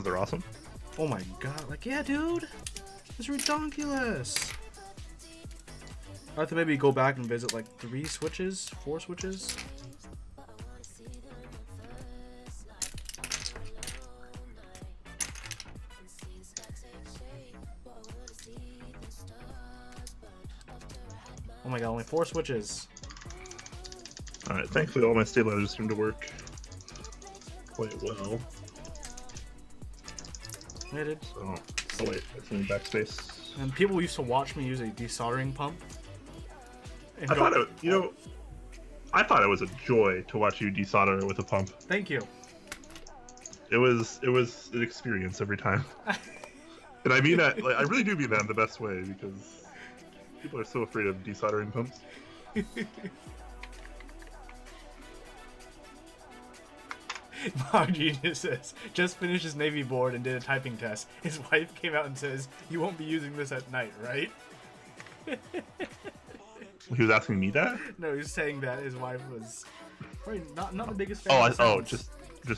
they're awesome? Oh my god. Like, yeah, dude. It's ridiculous. I have to maybe go back and visit like 4 switches. Oh my god, only 4 switches. Alright, thankfully all my stabilizers seem to work quite well. Yeah, dude. So, oh wait, that's in backspace. And people used to watch me use a desoldering pump. I thought it was a joy to watch you desolder with a pump. Thank you. It was an experience every time. And I mean that, like, I really do mean that in the best way, because people are so afraid of desoldering pumps. Our genius says, just finished his Navy board and did a typing test. His wife came out and says, you won't be using this at night, right? He was asking me that? No, he was saying that his wife was probably not the biggest fan. Just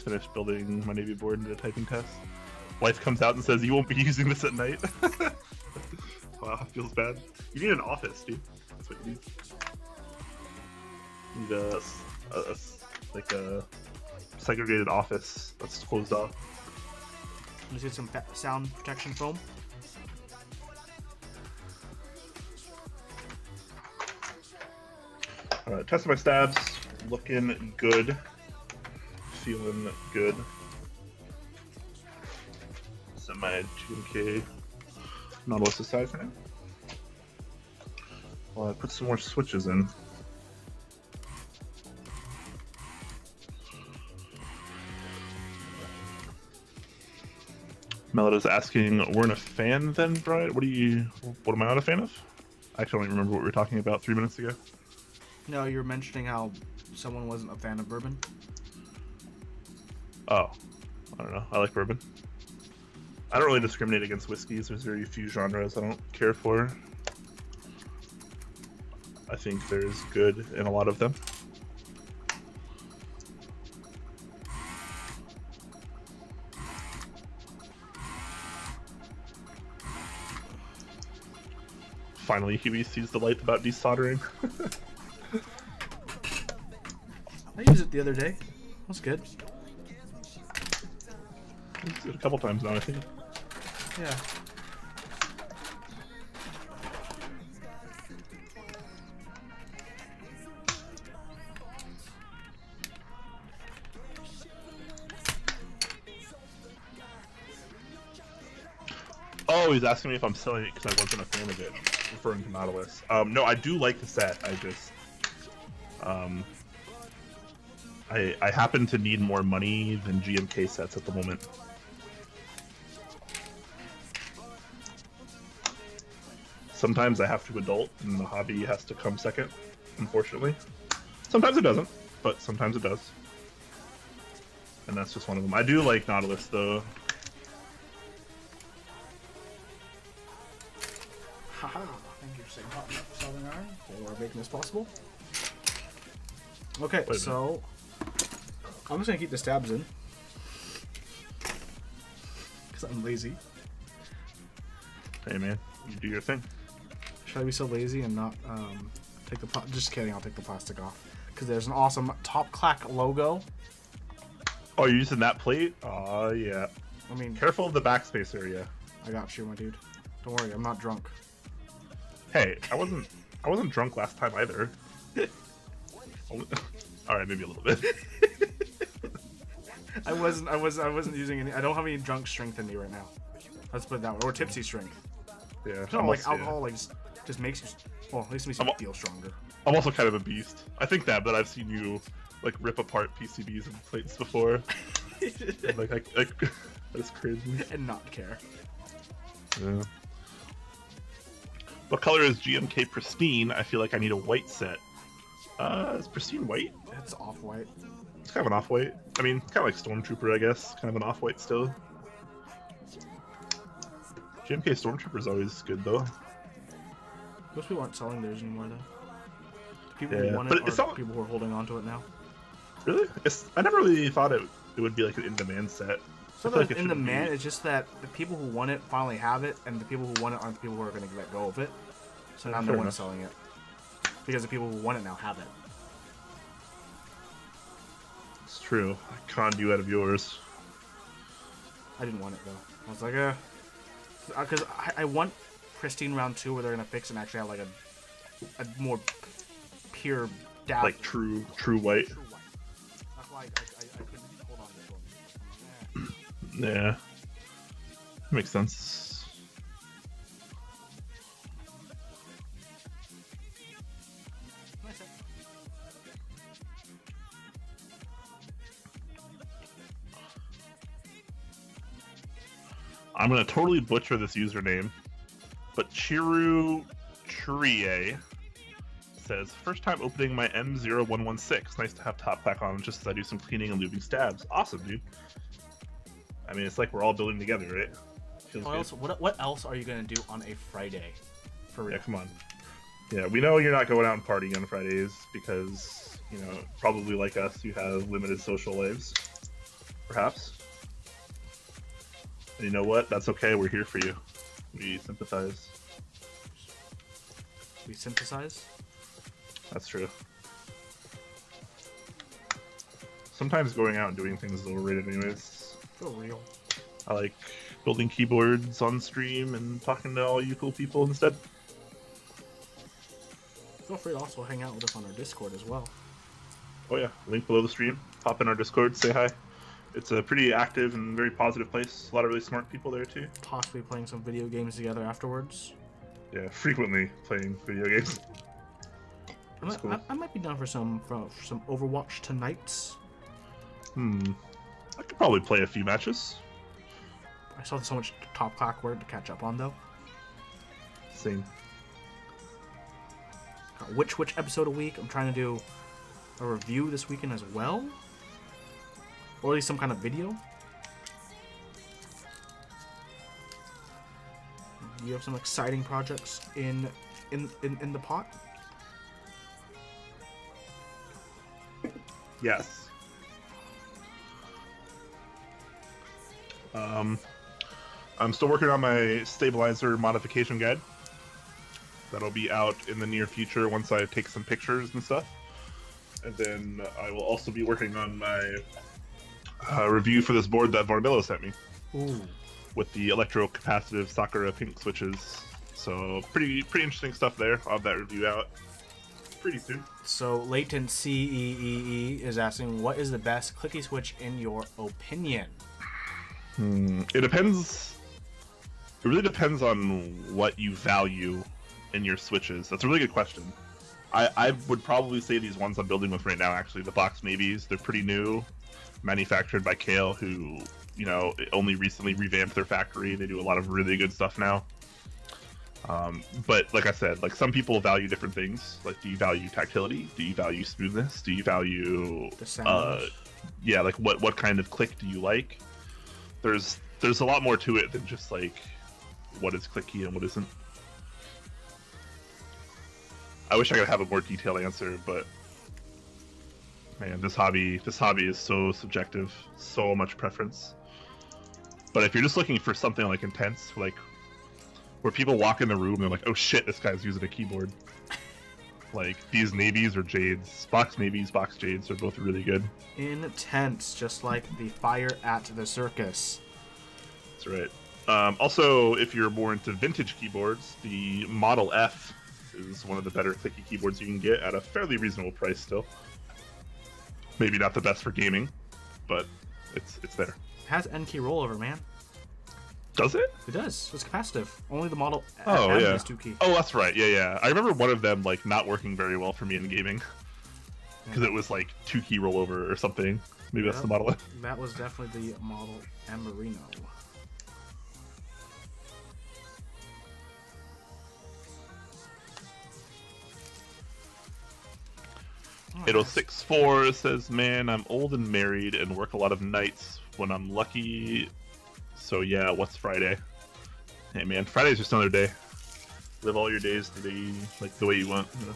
finished building my Navy board and did a typing test. Wife comes out and says, you won't be using this at night? Wow, feels bad. You need an office, dude. That's what you need. You need a segregated office that's closed off. Let's get some sound protection foam. Alright, testing my stabs. Looking good. Feeling good. Set my 2K Nautilus aside for now. Well, I put some more switches in. Meloda's asking, weren't a fan then, Brian? What am I not a fan of? I actually don't even remember what we were talking about 3 minutes ago. No, you were mentioning how someone wasn't a fan of bourbon. Oh, I don't know. I like bourbon. I don't really discriminate against whiskeys. There's very few genres I don't care for. I think there's good in a lot of them. Finally, Huey sees the light about desoldering. I used it the other day. That's good. I used it a couple times now, I think. Yeah. Oh, he's asking me if I'm selling it because I wasn't a fan of it, referring to Nautilus. No, I do like the set. I just, I happen to need more money than GMK sets at the moment. Sometimes I have to adult, and the hobby has to come second, unfortunately. Sometimes it doesn't, but sometimes it does. And that's just one of them. I do like Nautilus, though. Haha, thank you for saying hot soldering iron for making this possible. Okay, so I'm just gonna keep the stabs in because I'm lazy. Hey man, you do your thing. Should I be so lazy and not take the just kidding, I'll take the plastic off because there's an awesome top Clack logo. Oh, you're using that plate? Oh yeah. I mean, careful of the backspace area. I got you, my dude. Don't worry, I'm not drunk. Hey, I wasn't drunk last time either. All right, maybe a little bit. I wasn't using any. I don't have any drunk strength in me right now. Let's put it that way, or tipsy strength. Yeah. No, like alcohol, like just makes you. Well, at least makes you feel stronger. I'm also kind of a beast. I think that, but I've seen you like rip apart PCBs and plates before. And, like that's crazy. And not care. Yeah. What color is GMK Pristine? I feel like I need a white set. Is Pristine white? It's off-white. It's kind of an off-white. I mean, kind of like Stormtrooper, I guess. Kind of an off-white still. GMK Stormtrooper is always good, though. Most people aren't selling theirs anymore, though. The people who want it are people who are holding on to it now. Really? I never really thought it would be like an in-demand set. It's not like in demand, it's just that the people who want it finally have it, and the people who want it aren't the people who are going to let go of it. So now no one's selling it. Because the people who want it now have it. It's true. I conned you out of yours. I didn't want it, though. I was like, because I want Pristine Round 2 where they're going to fix and actually have like a more pure dab. Like true white. True white. That's why I couldn't hold on to this one. Yeah. That makes sense. I'm gonna totally butcher this username, but Chiru Churie says, first time opening my M0116. Nice to have top pack on just as I do some cleaning and lubing stabs. Awesome, dude. I mean, it's like we're all building together, right? Feels good. What else are you gonna do on a Friday? For real? Yeah, come on. Yeah, we know you're not going out and partying on Fridays because, you know, probably like us, you have limited social lives. Perhaps. And you know what? That's okay. We're here for you. We sympathize. We synthesize? That's true. Sometimes going out and doing things is overrated anyways. For real. I like building keyboards on stream and talking to all you cool people instead. Feel free to also hang out with us on our Discord as well. Oh yeah, link below the stream. Pop in our Discord, say hi. It's a pretty active and very positive place. A lot of really smart people there too. Possibly playing some video games together afterwards. Yeah, frequently playing video games. I might be down for some Overwatch tonight. I could probably play a few matches. I saw so much top Clack word to catch up on though. Same. Which episode a week? I'm trying to do a review this weekend as well, or at least some kind of video. You have some exciting projects in the pot. Yes. I'm still working on my stabilizer modification guide. That'll be out in the near future once I take some pictures and stuff. And then I will also be working on my review for this board that Varnillo sent me. Ooh. With the electrocapacitive Sakura pink switches. So pretty interesting stuff there. I'll have that review out pretty soon. So Latent CEEE is asking, what is the best clicky switch in your opinion? It depends It really depends on what you value in your switches. That's a really good question. I would probably say these ones I'm building with right now, actually, the box maybes, they're pretty new, manufactured by Kale, who, you know, only recently revamped their factory. They do a lot of really good stuff now. But like I said, like some people value different things. Like, do you value tactility? Do you value smoothness? Do you value the sound? Yeah, like what kind of click do you like? There's a lot more to it than just like what is clicky and what isn't. I wish I could have a more detailed answer, but man, this hobby is so subjective, so much preference. But if you're just looking for something like intense, like where people walk in the room and they're like, oh shit, this guy's using a keyboard. Like these navies or jades, box navies, box jades are both really good. Intense, just like the fire at the circus. That's right. Also, if you're more into vintage keyboards, the Model F is one of the better clicky keyboards you can get at a fairly reasonable price still. Maybe not the best for gaming, but it's there. It has N key rollover, man. Does it? It does. It's capacitive. Only the Model oh, M yeah. is 2 key. Oh, that's right. Yeah. I remember one of them like not working very well for me in gaming because it was like 2 key rollover or something. Maybe that's the Model F. That was definitely the Model M Marino. Oh, 8064 says, man, I'm old and married and work a lot of nights when I'm lucky. So yeah, what's Friday? Hey man, Friday's just another day. Live all your days today like the way you want. You know?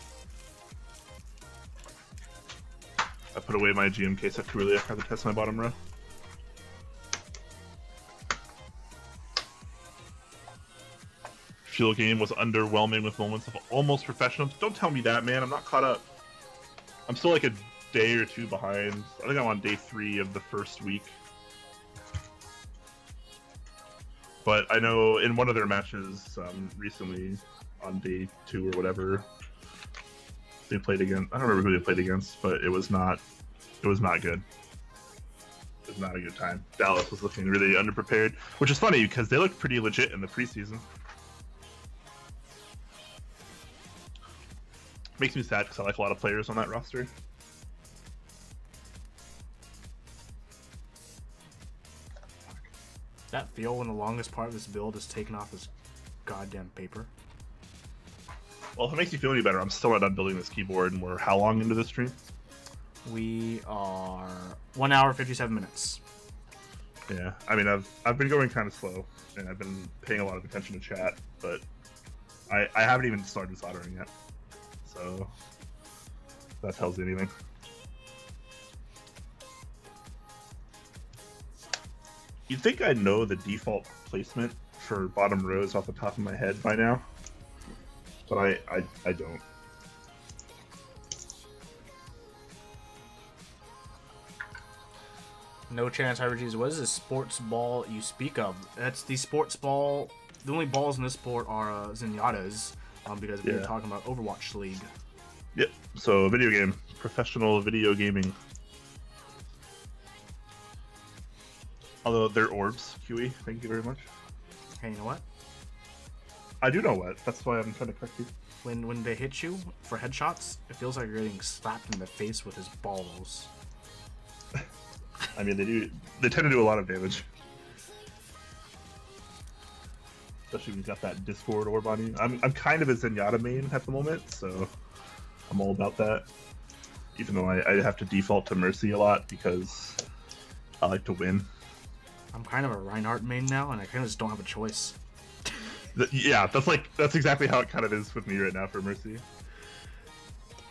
I put away my GM case up too early after the test my bottom row. Fuel game was underwhelming with moments of almost professional. Don't tell me that, man. I'm not caught up. I'm still like a day or two behind. I think I'm on day 3 of the first week. But I know in one of their matches recently, on day 2 or whatever, they played against. I don't remember who they played against, but it was not good. It was not a good time. Dallas was looking really underprepared, which is funny because they looked pretty legit in the preseason. Makes me sad because I like a lot of players on that roster. That feel when the longest part of this build is taken off this goddamn paper. Well, if it makes you feel any better, I'm still not done building this keyboard, and we're how long into the stream? We are 1 hour 57 minutes. Yeah, I mean, I've been going kind of slow, and I've been paying a lot of attention to chat, but I haven't even started soldering yet. So if that tells you anything. You'd think I know the default placement for bottom rows off the top of my head by now, but I don't. No chance, Hypergees. What is this sports ball you speak of? That's the sports ball. The only balls in this sport are Zenyatta's, because we were talking about Overwatch League. Yep. So video game, professional video gaming. Although they're orbs, QE. Thank you very much. Hey, you know what? I do know what. That's why I'm trying to correct you. When they hit you for headshots, it feels like you're getting slapped in the face with his balls. I mean, they tend to do a lot of damage. Especially when you got that Discord orb on you. I'm kind of a Zenyatta main at the moment, so I'm all about that. Even though I have to default to Mercy a lot because I like to win. I'm kind of a Reinhardt main now, and I kind of just don't have a choice. Yeah, that's exactly how it kind of is with me right now for Mercy.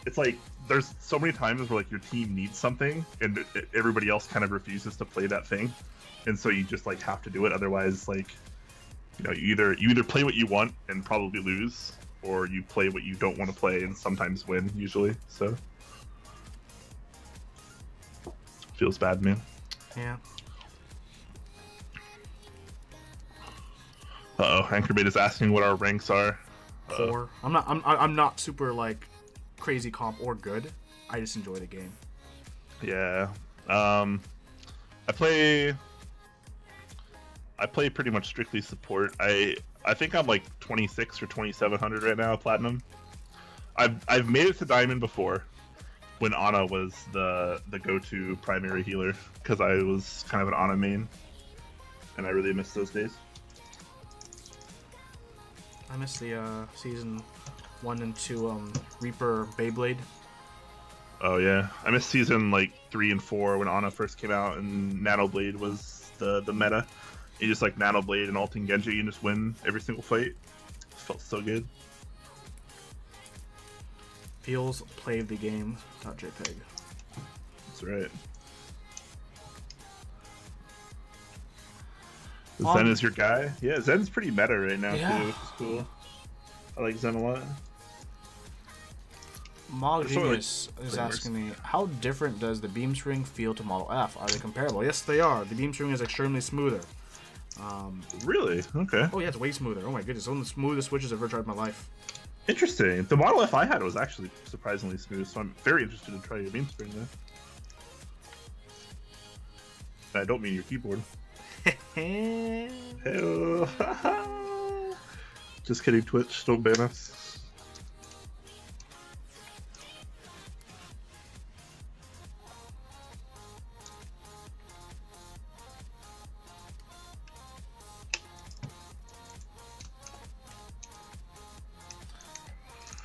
It's like there's so many times where like your team needs something and everybody else kind of refuses to play that thing, and so you just like have to do it. Otherwise, like, you know, you either play what you want and probably lose, or you play what you don't want to play and sometimes win. Usually, so feels bad, man. Yeah. Uh-oh, Anchorbait is asking what our ranks are. 4. I'm not super like crazy comp or good. I just enjoy the game. Yeah. I play I play pretty much strictly support. I think I'm like 26 or 2700 right now, platinum. I've made it to diamond before, when Ana was the go-to primary healer, because I was kind of an Ana main, and I really miss those days. I miss the season 1 and 2 Reaper Beyblade. Oh yeah, I miss season like 3 and 4 when Ana first came out and Nanoblade was the meta. You just like Nanoblade and ulting Genji and just win every single fight. It felt so good. Feels played the game. .jpg. That's right. Zen is your guy? Yeah, Zen's pretty meta right now too, which is cool. I like Zen a lot. Model Genius is asking me, how different does the beam string feel to Model F? Are they comparable? Yes, they are. The beam string is extremely smoother. Really? Okay. Oh yeah, it's way smoother. Oh my goodness, one of the smoothest switches I've ever tried in my life. Interesting. The Model F I had was actually surprisingly smooth, so I'm very interested to try your beam string there. I don't mean your keyboard. Hey-oh. Just kidding, Twitch. Don't ban us.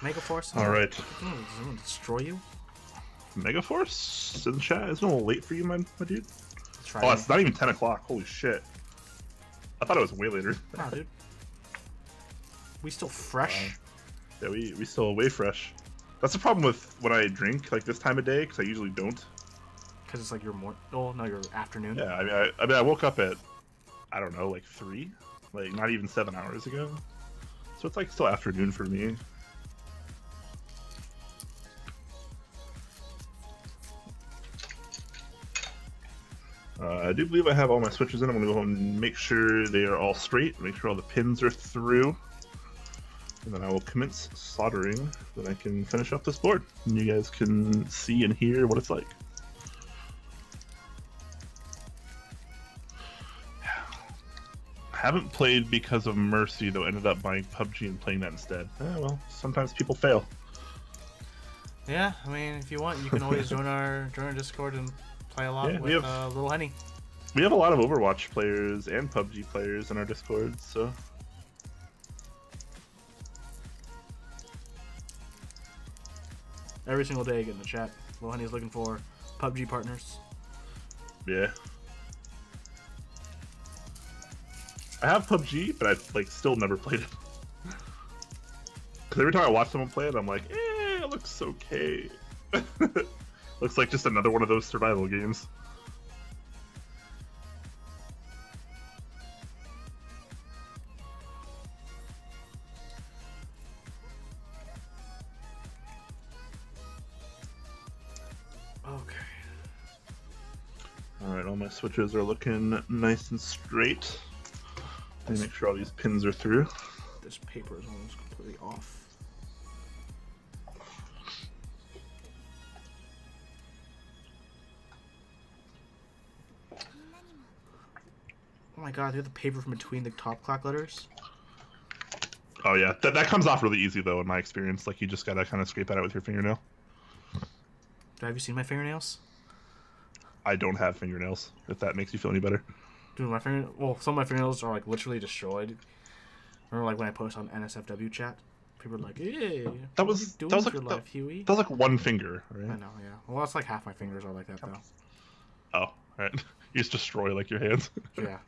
Megaforce? All right. Is it gonna destroy you? Megaforce in the chat? It's a little late for you, my dude. Try Oh, it. it's not even 10 o'clock. Holy shit. I thought it was way later. Nah, dude. We still fresh? Yeah, we still way fresh. That's the problem with when I drink like this time of day, because I usually don't. Because it's like your morning. Oh, no, your afternoon. Yeah, I mean, I woke up at, I don't know, like 3, like not even 7 hours ago. So it's like still afternoon for me. I do believe I have all my switches in. I'm going to go home and make sure they are all straight, make sure all the pins are through. And then I will commence soldering, then I can finish up this board. And you guys can see and hear what it's like. I haven't played because of Mercy, though ended up buying PUBG and playing that instead. Well, sometimes people fail. Yeah, I mean, if you want, you can always join our Discord and play a lot with Little Henny. We have a lot of Overwatch players and PUBG players in our Discord, so... Every single day, get in the chat. Little Henny's looking for PUBG partners. Yeah. I have PUBG, but I've like still never played it. Because every time I watch someone play it, I'm like, it looks okay. Looks like just another one of those survival games. Okay. Alright, all my switches are looking nice and straight. Let me make sure all these pins are through. This paper is almost completely off. Oh my god, they have the paper from between the top Clack letters. Oh yeah, that comes off really easy though in my experience. Like you just gotta kind of scrape that out with your fingernail. Have you seen my fingernails? I don't have fingernails, if that makes you feel any better. Dude, well, some of my fingernails are like literally destroyed. Remember, like when I post on NSFW chat, people are like, "Hey, that was like your life, Huey?" That was like one finger, right? I know, yeah. Well, that's like half my fingers are like that though. Oh, right. You just destroy like your hands. Yeah.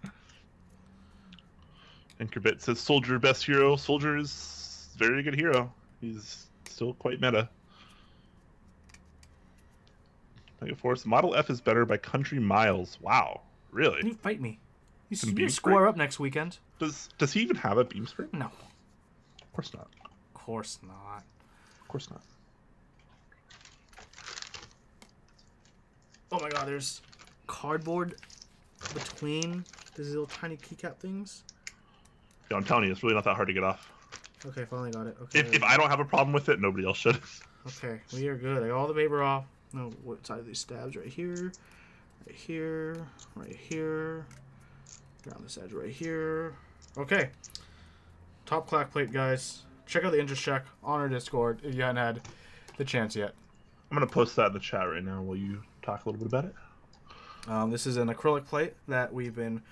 Anchorbit says Soldier best hero. Soldier is a very good hero. He's still quite meta. Megaforce Model F is better by country miles. Wow, really? Can you fight me? You square up next weekend. Does he even have a beam spring? No. Of course not. Of course not. Of course not. Oh my god, there's cardboard between these little tiny keycap things. Yeah, I'm telling you, it's really not that hard to get off. Okay, finally got it. Okay. If I don't have a problem with it, nobody else should. Okay, we are good. I got all the paper off. No, what side of these stabs? Right here, right here, right here, Around this edge right here. Okay. Top clack plate, guys. Check out the interest check on our Discord if you haven't had the chance yet. I'm going to post that in the chat right now. Will you talk a little bit about it? This is an acrylic plate that we've been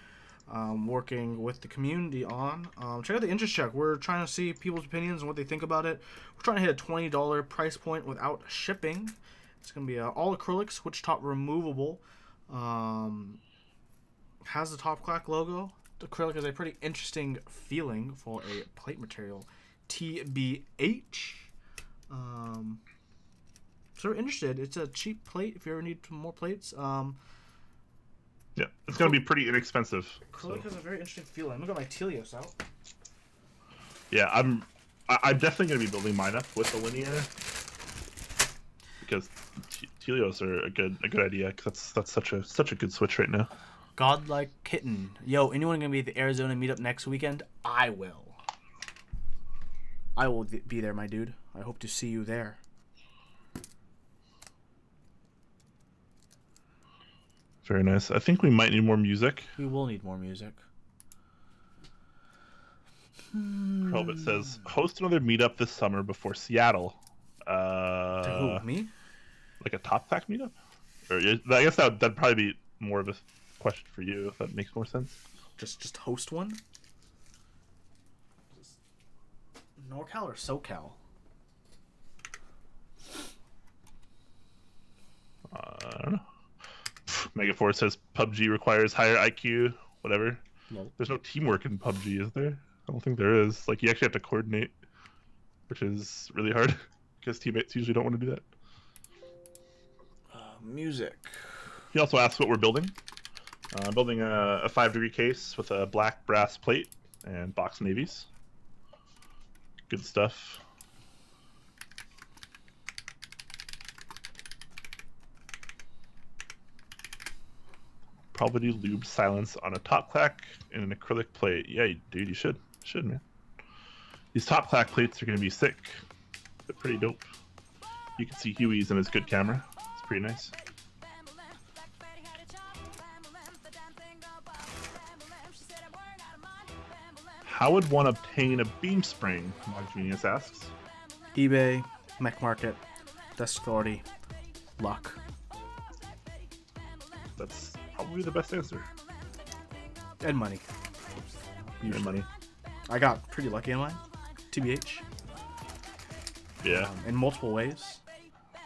working with the community on. Check out the interest check. We're trying to see people's opinions and what they think about it. We're trying to hit a $20 price point without shipping. It's going to be all acrylic, switch top removable. Has the top clack logo. The acrylic is a pretty interesting feeling for a plate material. TBH. So we're interested. It's a cheap plate if you ever need more plates. Yeah, it's going to be pretty inexpensive. Acrylic has a very interesting feeling. Look at my Telios out. Yeah, I'm definitely going to be building mine up with the linear because Telios are a good idea. Cause that's such a good switch right now. Godlike Kitten. Yo, anyone gonna be at the Arizona meetup next weekend? I will. I will be there, my dude. I hope to see you there. Very nice. I think we might need more music. We will need more music. Probit says, host another meetup this summer before Seattle. To who, me? Like a top clack meetup? Or I guess that'd probably be more of a question for you, if that makes more sense. Just host one? NorCal or SoCal? I don't know. Megaforce says PUBG requires higher IQ, whatever. No. There's no teamwork in PUBG, is there? I don't think there is. Like, you actually have to coordinate, which is really hard because teammates usually don't want to do that. Music. He also asks what we're building. I'm building a 5-degree case with a black brass plate and box navies. Good stuff. Probably do lube silence on a top clack and an acrylic plate. Yeah, dude, you should. Man. These top clack plates are going to be sick. They're pretty dope. You can see Huey's in his good camera. It's pretty nice. How would one obtain a beam spring? Mod Genius asks. eBay, Mech Market, Desk Authority, luck. That's probably the best answer. And money. And money. I got pretty lucky in mine. TBH. Yeah. In multiple ways.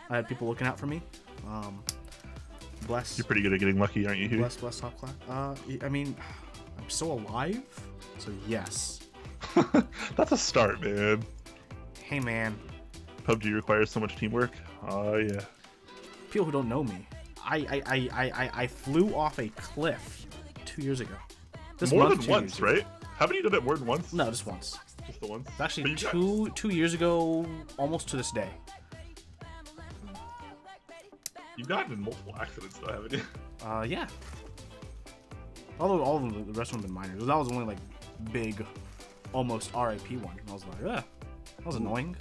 I had people looking out for me. Bless. You're pretty good at getting lucky, aren't you, Huey? Bless top clack. I mean, I'm still alive, so yes. That's a start, man. Hey, man. PUBG requires so much teamwork. Oh, yeah. People who don't know me, I flew off a cliff 2 years ago. More than once, right? Haven't you done it more than once? No, just once. Just the once? It's actually two years ago, almost to this day. You've gotten in multiple accidents, though, haven't you? Yeah. Although all of them, the rest of them have been minor. That was only like big, almost RIP one. I was like, yeah, that was annoying.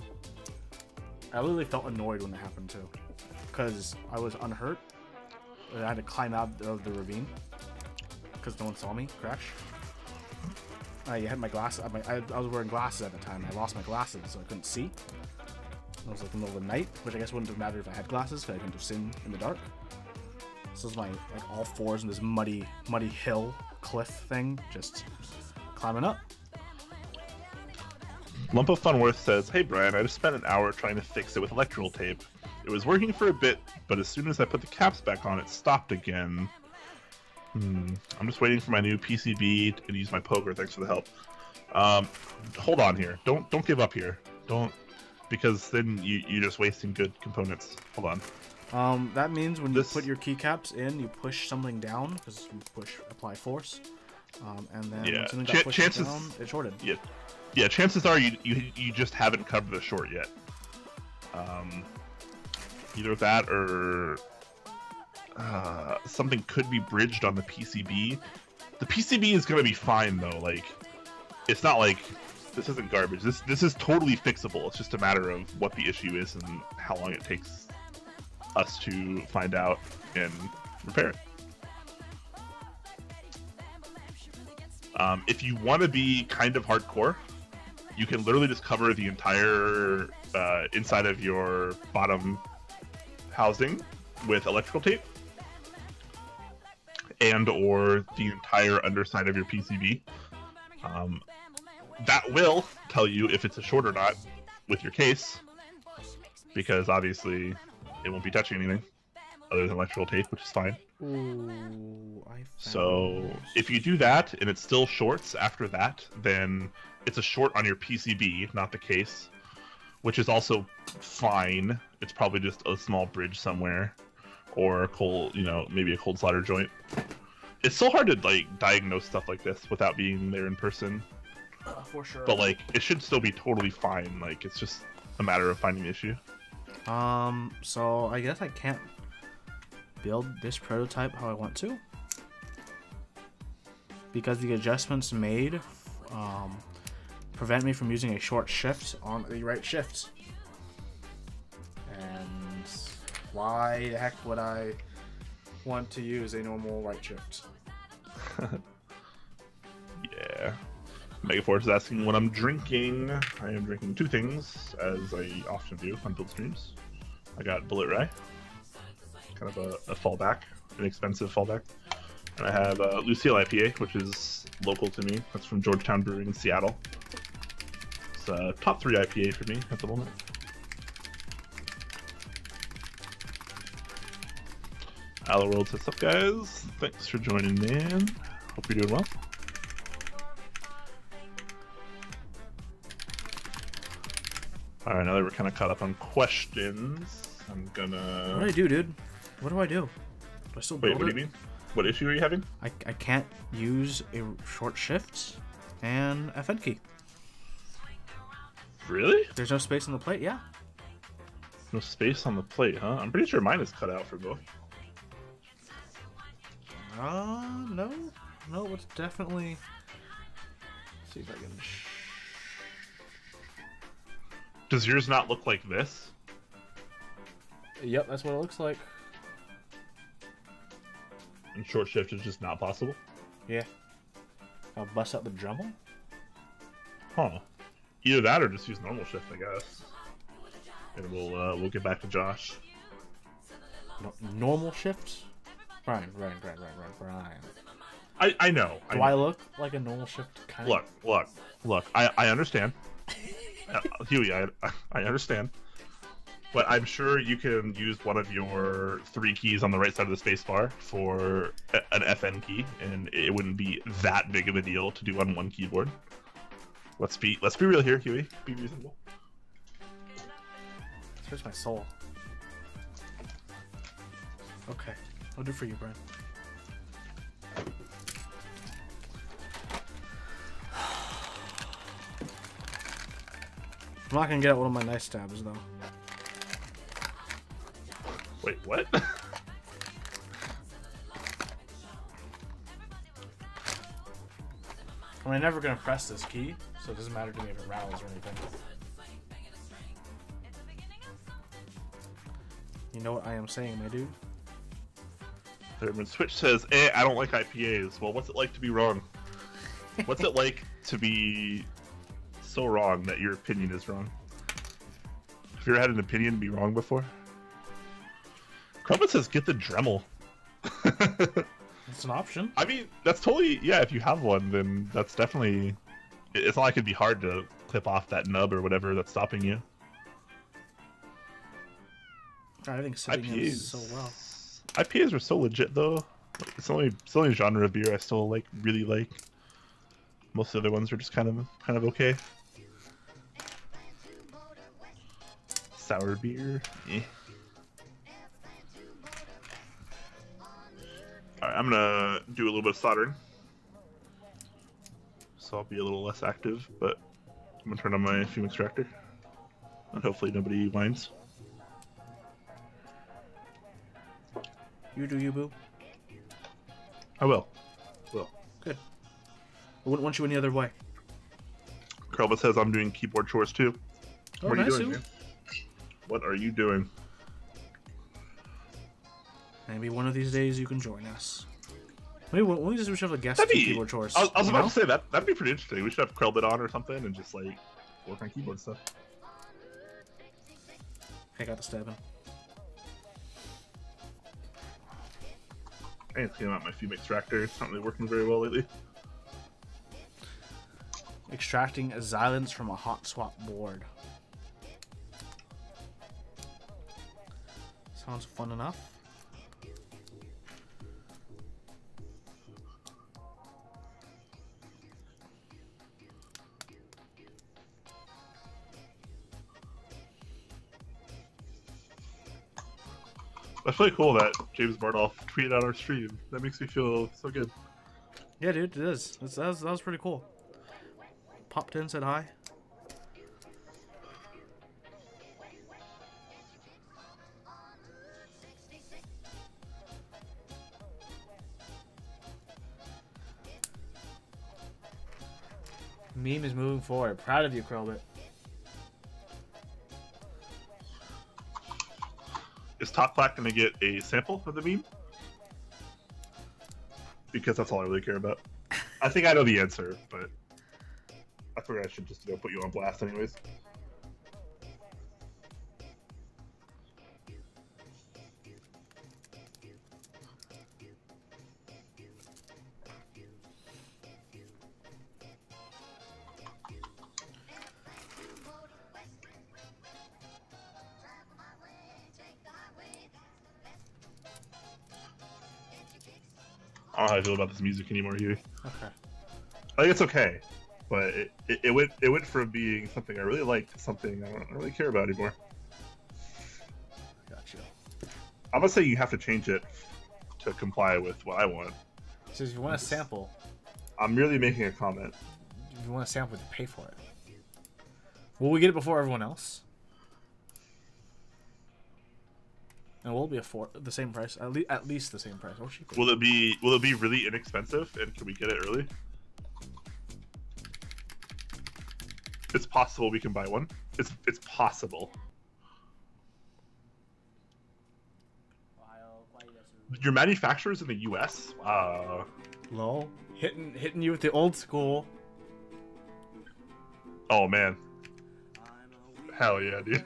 I literally felt annoyed when it happened too, because I was unhurt. I had to climb out of the ravine because no one saw me crash. I had my glasses. I was wearing glasses at the time. I lost my glasses, so I couldn't see. It was like in the middle of the night, which I guess wouldn't have mattered if I had glasses, because I couldn't have seen in the dark. So it was my like all fours in this muddy hill cliff thing, just climbing up. Lump of Funworth says, "Hey Brian, I just spent an hour trying to fix it with electrical tape. It was working for a bit, but as soon as I put the caps back on, it stopped again. I'm just waiting for my new PCB and use my poker. Thanks for the help. Hold on here. Don't give up here. Don't, because then you're just wasting good components. Hold on. That means when you put your keycaps in, you push something down because you apply force, and then when something got pushed down, it's shorted. Yeah. Chances are you just haven't covered the short yet. Either that or something could be bridged on the PCB. The PCB is gonna be fine though. Like, it's not like this isn't garbage. This is totally fixable. It's just a matter of what the issue is and how long it takes us to find out and repair it. If you want to be kind of hardcore, you can literally just cover the entire inside of your bottom housing with electrical tape, and or the entire underside of your PCB. That will tell you if it's a short or not with your case, because obviously it won't be touching anything other than electrical tape, which is fine. Ooh, So if you do that and it still shorts after that, then it's a short on your PCB, not the case, which is also fine. It's probably just a small bridge somewhere, or a cold, maybe a cold solder joint. It's so hard to like diagnose stuff like this without being there in person. For sure. But like, it should still be totally fine. Like, it's just a matter of finding the issue. So I guess I can't build this prototype how I want to, because the adjustments made prevent me from using a short shift on the right shift. And why the heck would I want to use a normal right shift? Yeah. Megaforce is asking what I'm drinking. I am drinking two things, as I often do on build streams. I got Bullet Rye, kind of a fallback, an expensive fallback. And I have Lucille IPA, which is local to me. That's from Georgetown Brewing in Seattle. It's a top 3 IPA for me at the moment. Allo World says, "What's up, guys? Thanks for joining in. Hope you're doing well." Alright, now that we're kind of caught up on questions, I'm gonna... What do I do, dude? What do I do? Do I still build Wait, what do you mean? What issue are you having? I can't use a short shift and FN key. Really? There's no space on the plate, yeah. No space on the plate, huh? I'm pretty sure mine is cut out for both. No. No, it's definitely... Let's see if I can... Does yours not look like this? Yep, that's what it looks like. And short shift is just not possible? Yeah. I'll bust out the Dremel? Huh. Either that or just use normal shift, I guess. And we'll get back to Josh. No, normal shift? Brian. I know. Do I look like a normal shift kind of? Look. I understand. Huey, I understand. But I'm sure you can use one of your 3 keys on the right side of the spacebar for an FN key, and it wouldn't be that big of a deal to do on one keyboard. Let's be real here, Huey. Be reasonable. Here's my soul. Okay, I'll do it for you, Brian. I'm not gonna get out one of my nice tabs though. Wait, what? I'm never gonna press this key, so it doesn't matter to me if it rattles or anything. You know what I am saying, my dude? Thurman Switch says, I don't like IPAs. Well, what's it like to be wrong? What's it like to be so wrong that your opinion is wrong? Have you ever had an opinion be wrong before? Crumpet says, get the Dremel. It's an option. I mean, that's totally, yeah, if you have one, then that's definitely, it's not like it'd be hard to clip off that nub or whatever that's stopping you. Everything's sitting in so well. IPAs are so legit though. It's the only genre of beer I still really like. Most of the other ones are just kind of okay. Sour beer, eh. Alright, I'm gonna do a little bit of soldering. So I'll be a little less active, but I'm gonna turn on my fume extractor. And hopefully nobody minds. You do you, boo. I will. Good. I wouldn't want you any other way. Krelba says I'm doing keyboard chores too. Oh, what are nice, you doing, man? What are you doing? Maybe one of these days you can join us. Maybe we just should have a guest That'd be. keyboard chores. I was you about know? to say that'd be pretty interesting. We should have Krellbit on or something and just like work on keyboard stuff. I got the stabbing. I need to clean out my fume extractor. It's not really working very well lately. Extracting xylins from a hot swap board. Sounds fun enough. That's really cool that James Bardolph tweeted out our stream. That makes me feel so good. Yeah, dude, it is. That was pretty cool. Popped in, said hi. Meme is moving forward. Proud of you, Krellbit. Is Top Clack gonna get a sample of the meme? Because that's all I really care about. I think I know the answer, but I figured I should just put you on blast anyways. I don't know how I feel about this music anymore, Huey. Okay. I think it's okay, but it went from being something I really liked to something I don't really care about anymore. Gotcha. I'm gonna say you have to change it to comply with what I want. So if you want a sample, I'm merely making a comment. if you want a sample, you pay for it. Will we get it before everyone else? And will it be the same price? At least the same price. Or cheaper. Will it be really inexpensive, and can we get it early? It's possible we can buy one. It's possible. Your manufacturer's in the U.S. Lol. Hitting you with the old school. Oh man. Hell yeah, dude.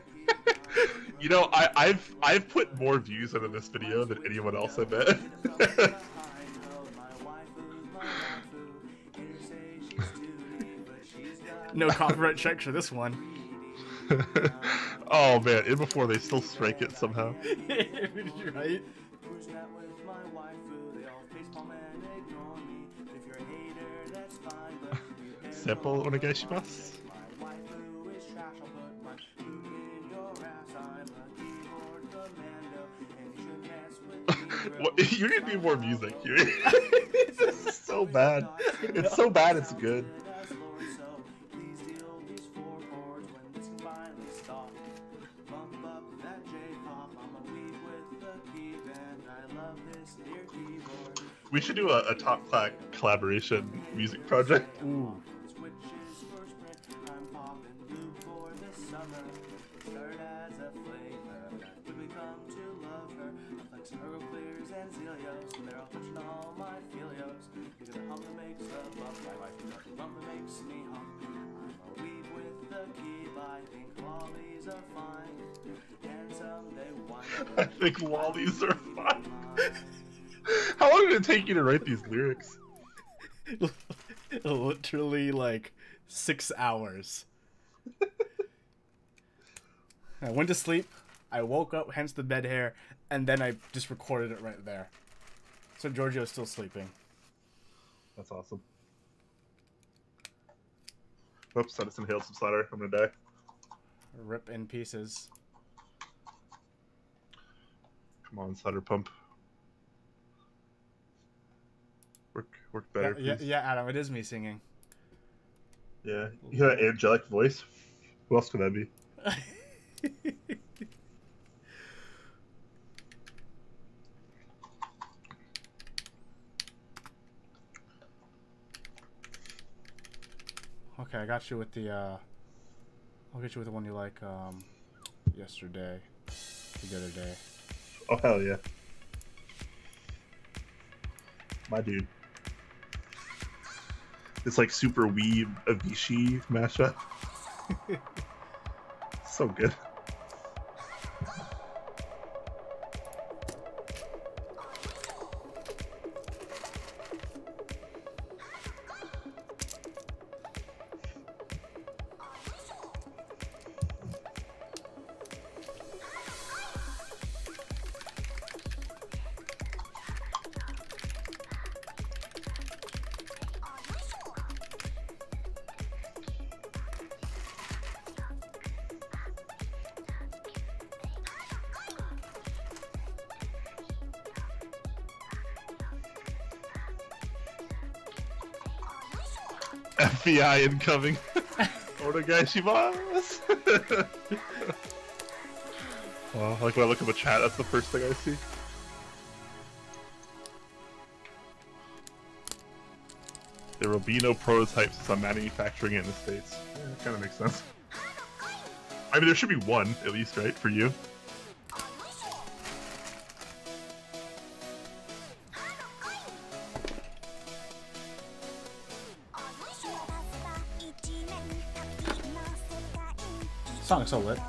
You know, I've put more views into this video than anyone else, I bet. No copyright checks for this one. Oh man, and before they still strike it somehow. Right? Sample onegaishimasu. What, you need to be more music here. This is so bad. It's so bad it's good. We should do a Top Clack collaboration music project. Ooh. I think lollies are fine. How long did it take you to write these lyrics? Literally like 6 hours. I went to sleep, I woke up, hence the bed hair, and then I just recorded it right there. So Giorgio's still sleeping. That's awesome. Oops, I just inhaled some cider. I'm gonna die. Rip in pieces. Come on, cider pump. Work better. Yeah, Adam, it is me singing. Yeah, you got an angelic voice. Who else could that be? Okay, I got you with the I'll get you with the one you like yesterday. The other day. Oh hell yeah. My dude. It's like super weeb Avicii mashup. So good. FBI incoming. Onegaishimasu. Well, like when I look at the chat, that's the first thing I see. There will be no prototypes since I'm manufacturing it in the States. Yeah, that kind of makes sense. I mean, there should be one, at least, right, for you? Song's so lit.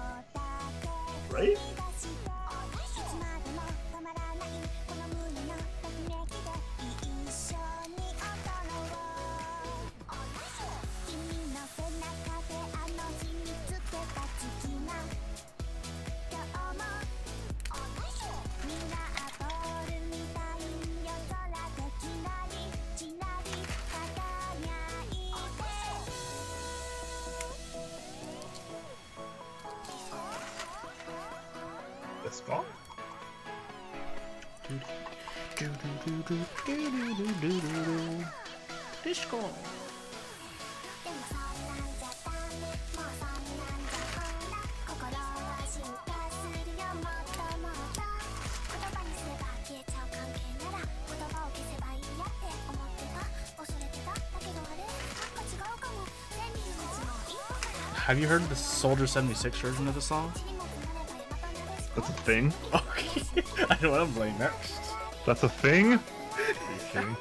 Right? Let's go. Disco. Have you heard the Soldier 76 version of the song? That's a thing? Okay. I know what I'm playing next. That's a thing? Are you kidding?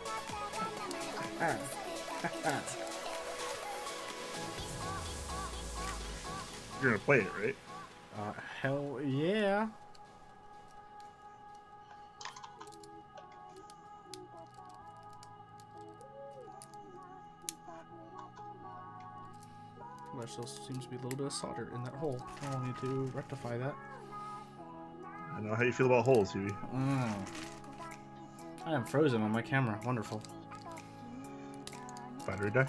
You're gonna play it, right? Hell yeah. There still seems to be a little bit of solder in that hole. I'll need to rectify that. I know how you feel about holes, Huey. I am frozen on my camera. Wonderful. Battery die?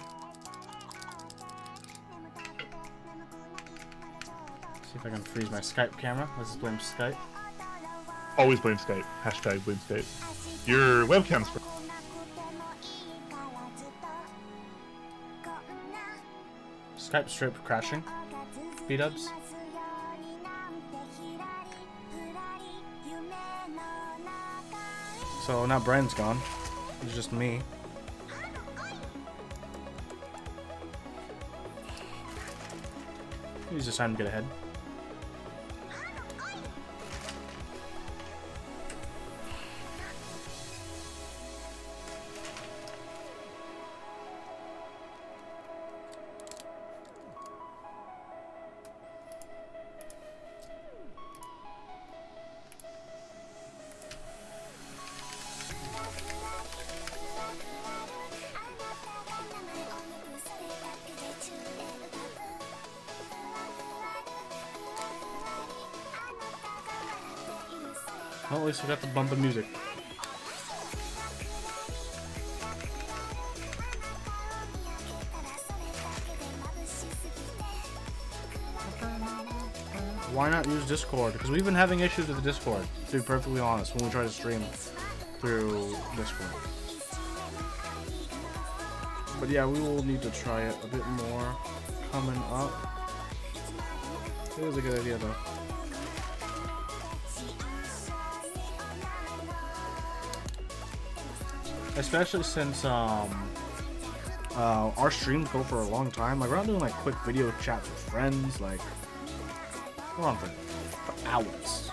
See if I can freeze my Skype camera. Let's blame Skype. Always blame Skype. Hashtag blame Skype. Your webcam's for Skype strip crashing. B-dubs. So now Brian's gone. It's just me. It's just time to get ahead. Well, at least we got the bump of music. Why not use Discord? Because we've been having issues with the Discord, to be perfectly honest, when we try to stream through Discord. But yeah, we will need to try it a bit more coming up. It was a good idea though. Especially since our streams go for a long time. Like, we're not doing like quick video chats with friends. Like, we're on for hours.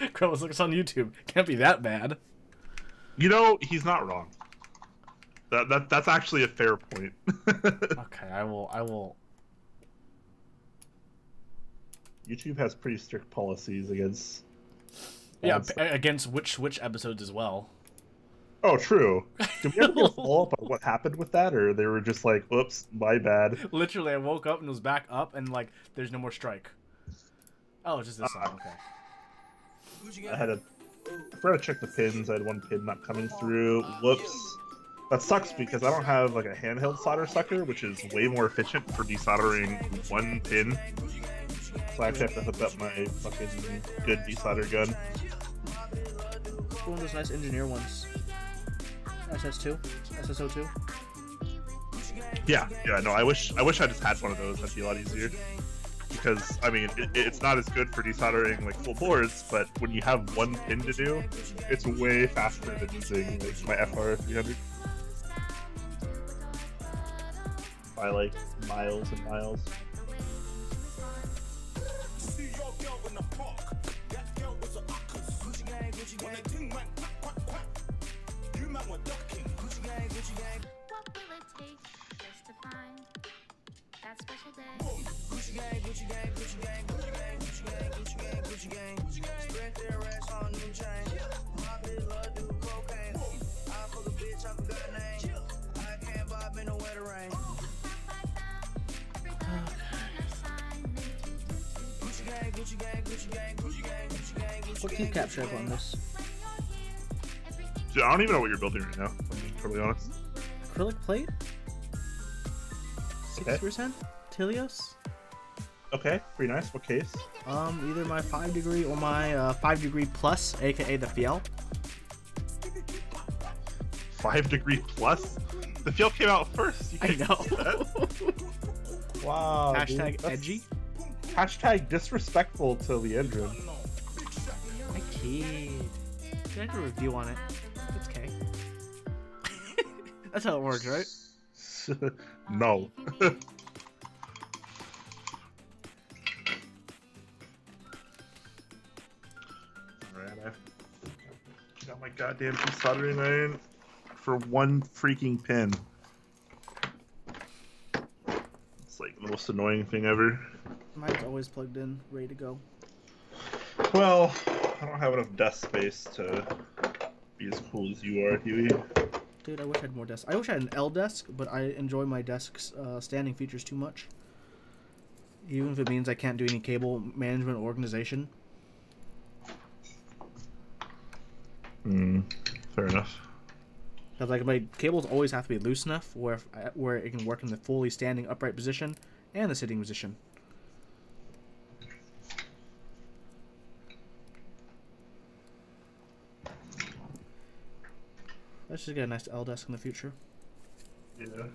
Krellis, look us on YouTube. Can't be that bad. You know, he's not wrong. That's actually a fair point. Okay, I will. YouTube has pretty strict policies against. Yeah, against which episodes as well. Oh, true. Did we ever get a follow-up on what happened with that, or they were just like, "Oops, my bad"? Literally, I woke up and was back up, and like, there's no more strike. Oh, it's just this song. Okay. I forgot to check the pins. I had one pin not coming through. Whoops. That sucks because I don't have like a handheld solder sucker, which is way more efficient for desoldering one pin. So I actually have to hook up my fucking good desolder gun. One of those nice engineer ones. SS2, SSO2. Yeah. No, I wish I just had one of those. That'd be a lot easier. Because I mean, it's not as good for desoldering like full boards, but when you have one pin to do, it's way faster than using like, my FR300 by like miles and miles. What Keycap should I put on this? Dude, I don't even know what you're building right now, if I'm being totally honest. Acrylic plate? Okay. 6%? Tilios? Okay, pretty nice. What case? Either my 5 degree or my 5 degree plus, aka the Fiel. 5 degree plus? The Fiel came out first. You I can't know. do that. Wow. Hashtag dude, edgy. Hashtag disrespectful to Leandrin. I kid. Can I do a review on it? It's okay. That's how it works, right? No. Alright, I got my goddamn soldering iron for one freaking pin. It's like the most annoying thing ever. Mine's always plugged in, ready to go. Well, I don't have enough desk space to be as cool as you are, Huey. Dude, I wish I had more desks. I wish I had an L desk, but I enjoy my desk's standing features too much. Even if it means I can't do any cable management or organization. Fair enough. Because like my cables always have to be loose enough where it can work in the fully standing upright position and the sitting position. Let's just get a nice L desk in the future. Yeah.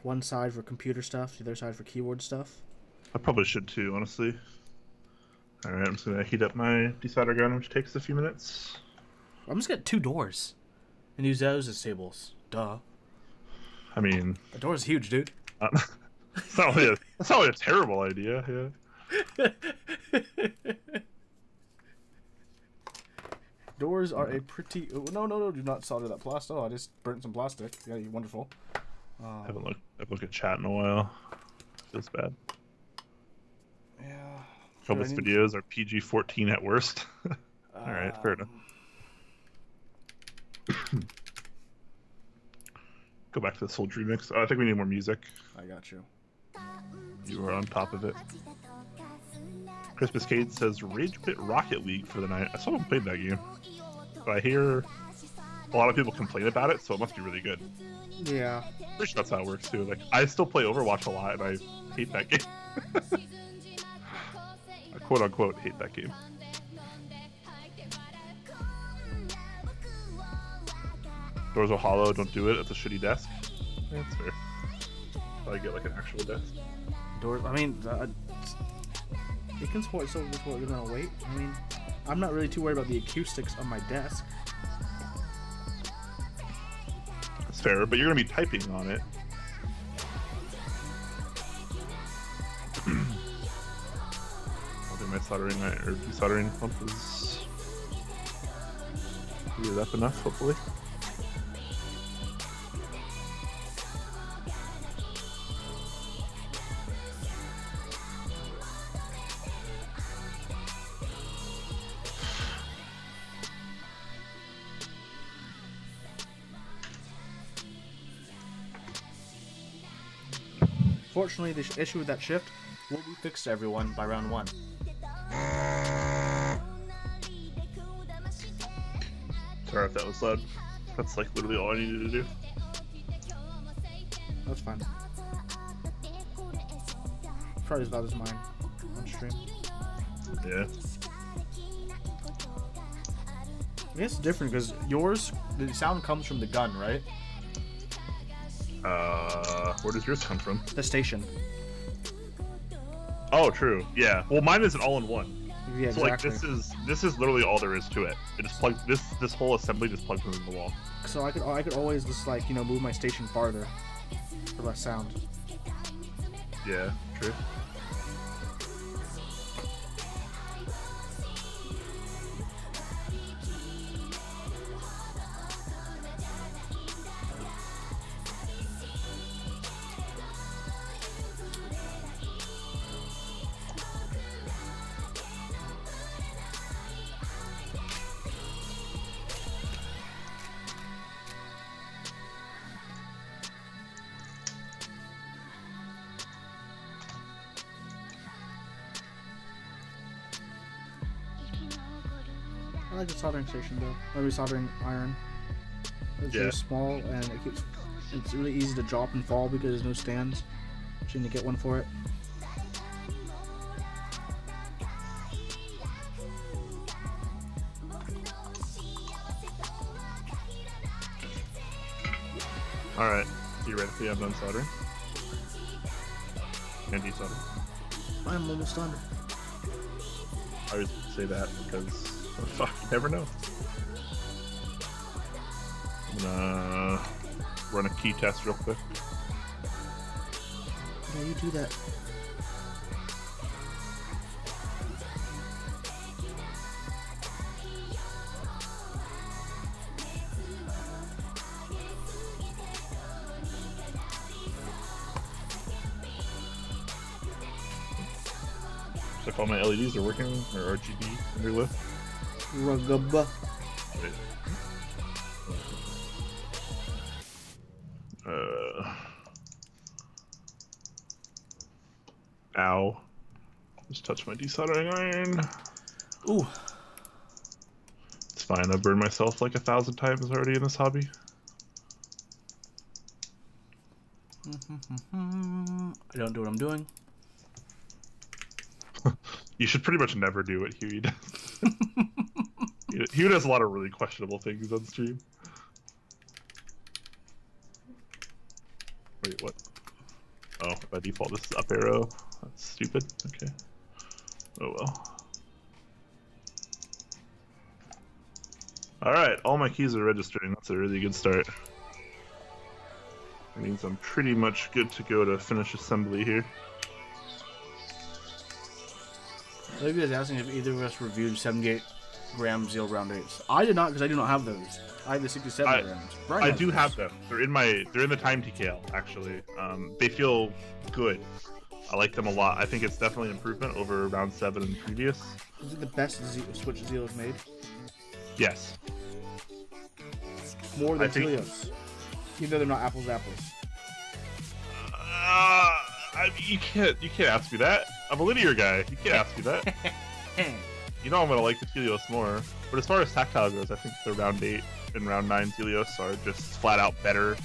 One side for computer stuff, the other side for keyboard stuff. I probably should too, honestly. Alright, I'm just gonna heat up my desolder gun, which takes a few minutes. I'm just gonna get 2 doors and use those as tables. Duh. I mean, The door's huge, dude. that's not really a terrible idea, yeah. Doors are a pretty... Oh, no, do not solder that plastic. Oh, I just burnt some plastic. Yeah, you're wonderful. I haven't looked at chat in a while. Feels bad. Yeah. Phobos videos are PG-14 at worst. Alright, fair enough. Go back to the Soldering mix. I think we need more music. I got you. You are on top of it. Christmas Cade says Rage Pit Rocket League for the night. I still haven't played that game. But I hear a lot of people complain about it, so it must be really good. Yeah. Pretty sure that's how it works too. Like, I still play Overwatch a lot, and I hate that game. I quote unquote hate that game. Doors are hollow, don't do it. It's a shitty desk. Yeah, that's fair. Probably get like an actual desk. Doors, I mean, it can support the amount of weight. I mean, I'm not really too worried about the acoustics of my desk. That's fair, but you're gonna be typing on it. my soldering or desoldering pump is heated up enough, hopefully. Fortunately, the issue with that shift will be fixed to everyone by round 1. Sorry if that was loud. That's like literally all I needed to do. That's fine. Probably as loud as mine on stream. Yeah. I guess it's different because yours, the sound comes from the gun, right? Where does yours come from? The station. Oh, true. Yeah. Well, mine is an all-in-one. Yeah, So exactly. like this is literally all there is to it. It just plugs this whole assembly just plugs into the wall. So I could always just like, you know, move my station farther for less sound. Yeah, true. I like the soldering station though. Maybe soldering iron. It's Yeah. very small and it's really easy to drop and fall because there's no stands. So you need to get one for it. Alright. Theoretically, I'm done soldering. And desoldering. I'm almost done. I always say that because fuck, you never know. I'm gonna run a key test real quick. Yeah, you do that. Check all my LEDs are working, or RGB under lift. Rugaba. Wait. Ow. Just touched my desoldering iron. Ooh. It's fine, I've burned myself like 1,000 times already in this hobby. I don't do what I'm doing. You should pretty much never do what Huey does. Huey does a lot of really questionable things on stream. Wait, what? Oh, by default this is up arrow. That's stupid. Okay. Oh well. Alright, all my keys are registering. That's a really good start. That means I'm pretty much good to go to finish assembly here. Olivia is asking if either of us reviewed 78 gram Zeal round 8s. I did not because I do not have those. I have the 67 grams. Brian I has do those. have them. They're in the time TKL actually. They feel good. I like them a lot. I think it's definitely an improvement over round 7 and previous. Is it the best Switch Zeal has made? Yes. More than I think- Helios. Even though they're not apples to apples. I mean, you can't ask me that. I'm a linear guy. You can't ask me that. You know I'm gonna like the Helios more. But as far as tactile goes, I think the round 8 and round 9 Helios are just flat out better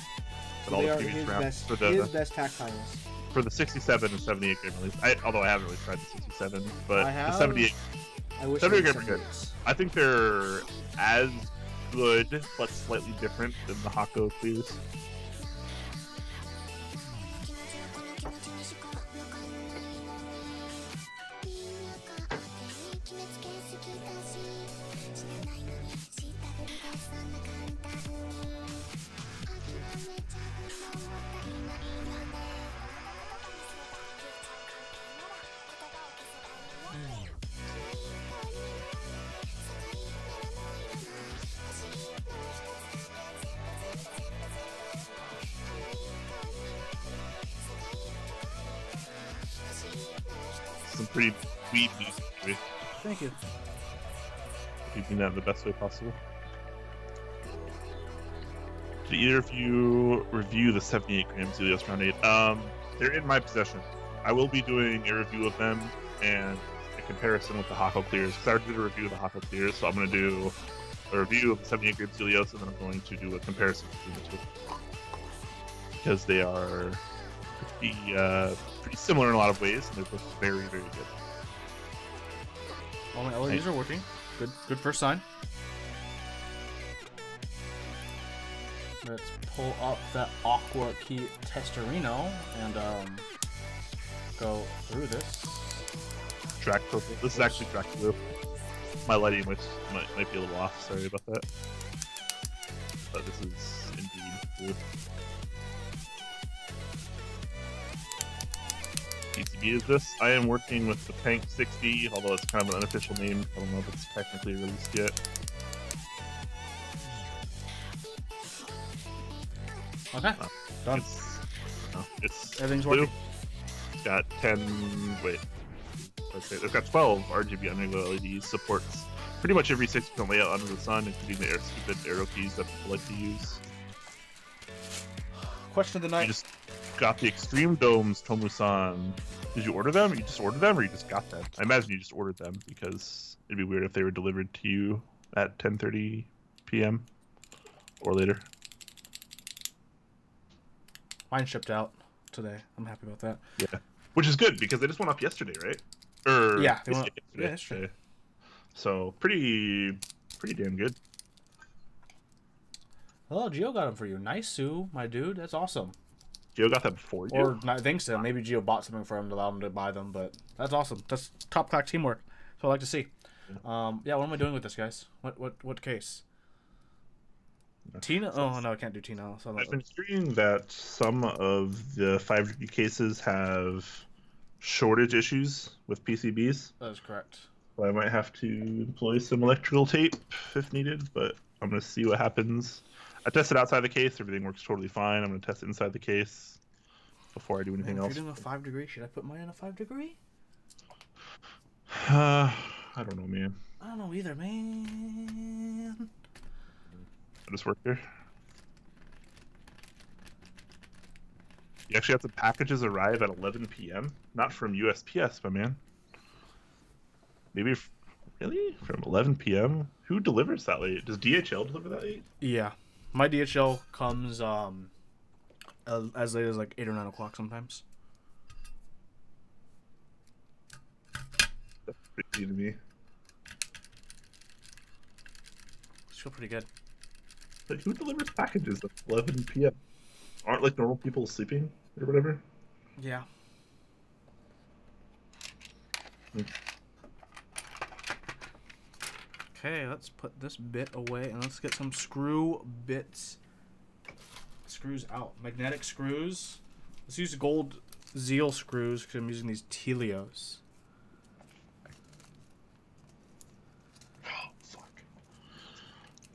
than all They the are previous his rounds. best, For his the best tactiles. for the 67 and 78 gram at least. Although I haven't really tried the 67, but I have. the 78. I wish 78 I gram had are good. 78s. I think they're as good, but slightly different than the Hako clears. some pretty sweet music. Thank you. You mean that in the best way possible. Did either of you review the 78 gram Zelios Round 8? They're in my possession. I will be doing a review of them and a comparison with the Hako Clears. I already did a review of the Hako Clears, so I'm going to do a review of the 78 gram Zelios, and then I'm going to do a comparison between the two. Because they are pretty similar in a lot of ways, and they're both very, very good. All my LEDs are working. Good first sign. Let's pull up that Aqua Key Testerino and go through this. Track purple. This is actually track blue. My lighting might be a little off. Sorry about that. But this is indeed blue. PCB is this. I am working with the Tank 60, although it's kind of an unofficial name. I don't know if it's technically released yet. Okay, done. It's Everything's blue. working. It's got 10. Wait. Okay, it's got 12 RGB underglow LEDs. Supports pretty much every 6-pin layout under the sun, including the stupid arrow keys that people like to use. Question of the night. You just got the Extreme Domes, Tomu-san. Did you order them? You just ordered them, or you just got them? I imagine you just ordered them because it'd be weird if they were delivered to you at 10:30 p.m. or later. Mine shipped out today. I'm happy about that. Yeah, which is good because they just went up yesterday, right? Yeah, they went yesterday. up. Yeah, yesterday. So pretty damn good. Oh, Gio got them for you. Nice, Sue, my dude. That's awesome. Gio got that before you? Or not think so. Maybe Gio bought something for him to allow him to buy them, but that's awesome. That's top Clack teamwork. That's what I like to see. Yeah, what am I doing with this, guys? What case? Tina? Oh no, I can't do Tina. So I've been hearing that some of the 5 cases have shortage issues with PCBs. that is correct. So I might have to employ some electrical tape if needed, but I'm going to see what happens. I tested outside the case. Everything works totally fine. I'm going to test it inside the case before I do anything else. If you're doing a 5 degree, should I put mine in a 5 degree? I don't know, man. I don't know either, man. I just work there. You actually have the packages arrive at 11 p.m. Not from USPS, my man. Maybe really from 11 p.m. Who delivers that late? Does DHL deliver that late? Yeah, my DHL comes as late as like 8 or 9 o'clock sometimes. That's pretty to me. It's feel pretty good. Like, who delivers packages at 11 p.m.? Aren't like normal people sleeping or whatever? Yeah. Okay, let's put this bit away and let's get some screws out. Magnetic screws. Let's use gold Zeal screws because I'm using these Telios. Oh, fuck.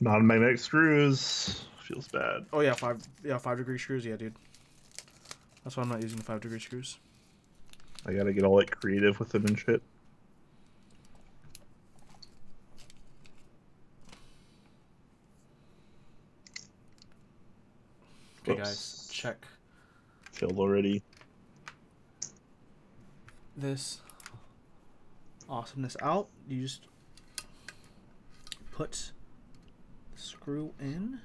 Non-magnetic screws. Feels bad. Oh yeah, 5 degree screws, yeah, dude. That's why I'm not using the 5 degree screws. I gotta get all like creative with them and shit. Okay, guys, check Failed already. this awesomeness out. You just put the screw in,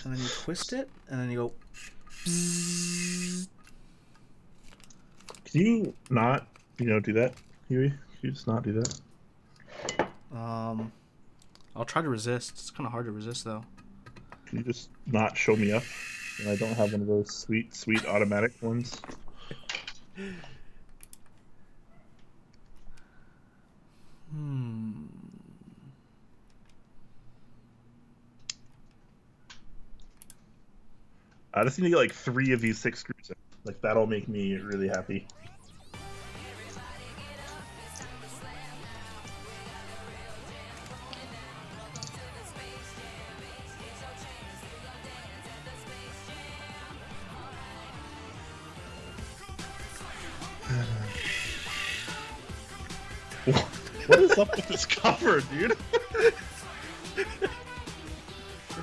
and then you twist it, and then you go. Can you not, do that, Huey? Can you just not do that? I'll try to resist. It's kind of hard to resist, though. Can you just not show me up? And I don't have one of those sweet automatic ones. I just need to get like 3 of these 6 screws in. Like, that'll make me really happy. What is up with this cover, dude? This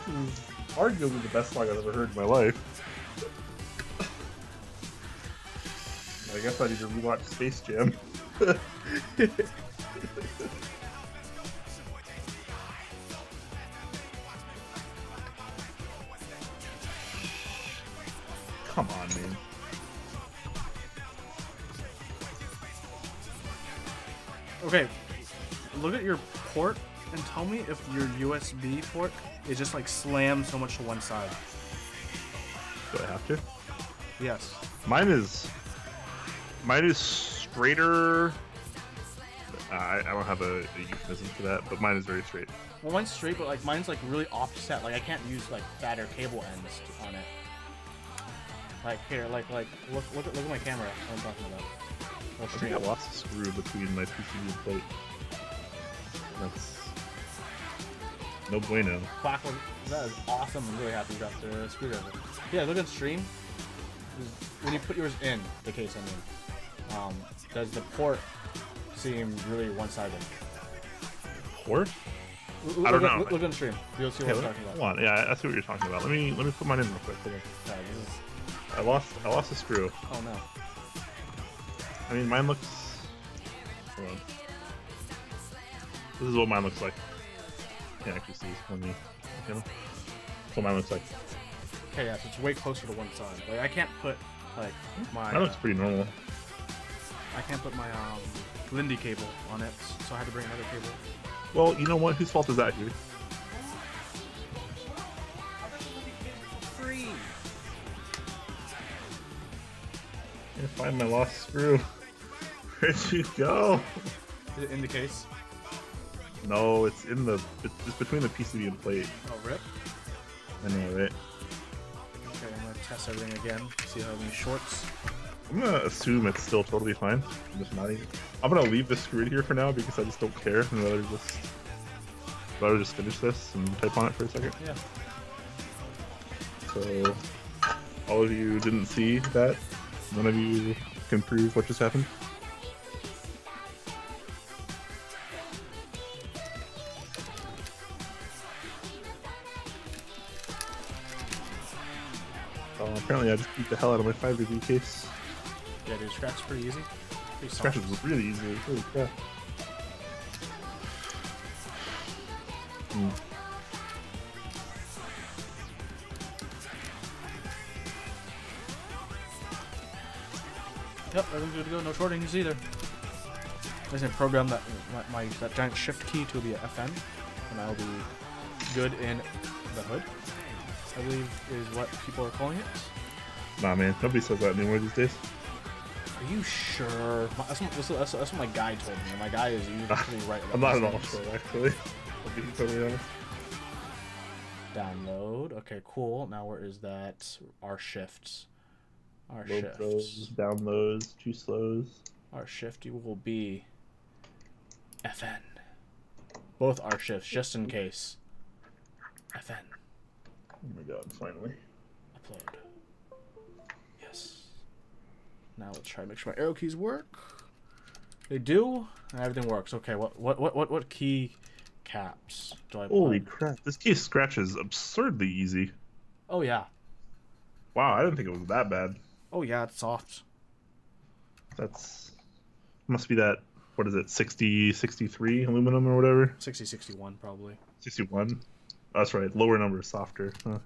is arguably the best song I've ever heard in my life. I guess I need to rewatch Space Jam. Come on, man. Okay, look at your port and tell me if your USB port is just like slammed so much to one side. Do I have to? Yes. Mine is straighter. I don't have a euphemism for that, but mine is very straight. Well, mine's straight, but like mine's like really offset. Like I can't use like fatter cable ends on it. Like here, like look at my camera. What I'm talking about. I think I lost a screw between my PCB and plate. That's no bueno. Clack, that is awesome. I'm really happy you got the screwdriver. Yeah, look at the stream. When you put yours in the case, I mean, does the port seem really one-sided? Port? I don't know. Look on the stream. You'll see what I'm talking about. Hold on. Yeah, I see what you're talking about. Let me put mine in real quick. Hold on. Yeah, I lost a screw. oh no. I mean, mine looks. Hold on. This is what mine looks like. Can't actually see this on the camera. That's what mine looks like. Okay, yeah, so it's way closer to one side. Like I can't put like my. That looks pretty normal. I can't put my Lindy cable on it, so I had to bring another cable. Well, you know what? Whose fault is that, here? Free. Can't find my lost screw. Where'd you go? Is it in the case? No, it's in the. It's between the PCB and plate. Oh, rip. I know, right? Okay, I'm gonna test everything again. See how many shorts. I'm gonna assume it's still totally fine. I'm just not even. I'm gonna leave this screw here for now because I just don't care. I'd rather just finish this and type on it for a second. Yeah. So, all of you didn't see that. None of you can prove what just happened. Apparently I just beat the hell out of my 5-degree case. Yeah, dude, scratch is pretty easy. Pretty Scratch soft. is really easy. Holy crap. Yep, everything's good to go. No shortings either. I just program that that giant shift key to be a FN, and I'll be good in the hood. I believe is what people are calling it. Nah, man. Nobody says that anymore these days. Are you sure? That's what my guy told me. My guy is usually pretty right about I'm not these at all things. sure, actually. I'll be totally honest. Download. Okay, cool. Now where is that? Our shifts. Our Low shifts. throws, down lows, too slows. Our shift will be FN. Both our shifts, just in case. FN. Oh my god, finally. Upload. Yes. Now let's try to make sure my arrow keys work. They do, and everything works. Okay, what key caps do I Holy put? crap, this case scratches absurdly easy. Oh yeah. Wow, I didn't think it was that bad. Oh yeah, it's soft. That's must be that, what is it, 60, 63 aluminum or whatever? 60, 61 probably. 61? That's right, lower number is softer. Huh.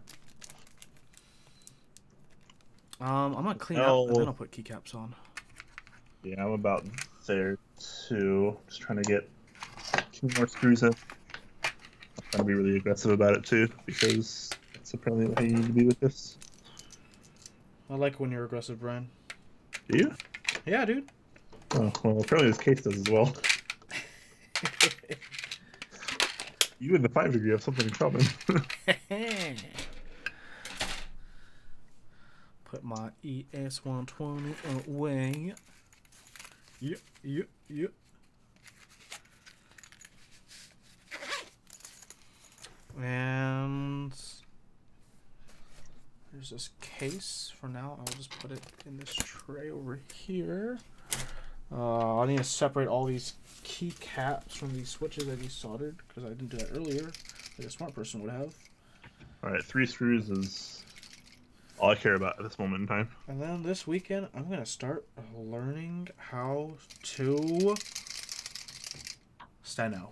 I'm gonna clean up and then I'll put keycaps on. Yeah, I'm about there too. Just trying to get 2 more screws in. I'm trying to be really aggressive about it too, because that's apparently how you need to be with this. I like when you're aggressive, Brian. Do you? Yeah, dude. Oh, well, apparently this case does as well. You and the 5-degree have something in common. Put my ES120 away. Yep. And there's this case for now. I'll just put it in this tray over here. I need to separate all these keycaps from these switches I just soldered because I didn't do that earlier, like a smart person would have. All right, 3 screws is all I care about at this moment in time. And then this weekend, I'm gonna start learning how to steno.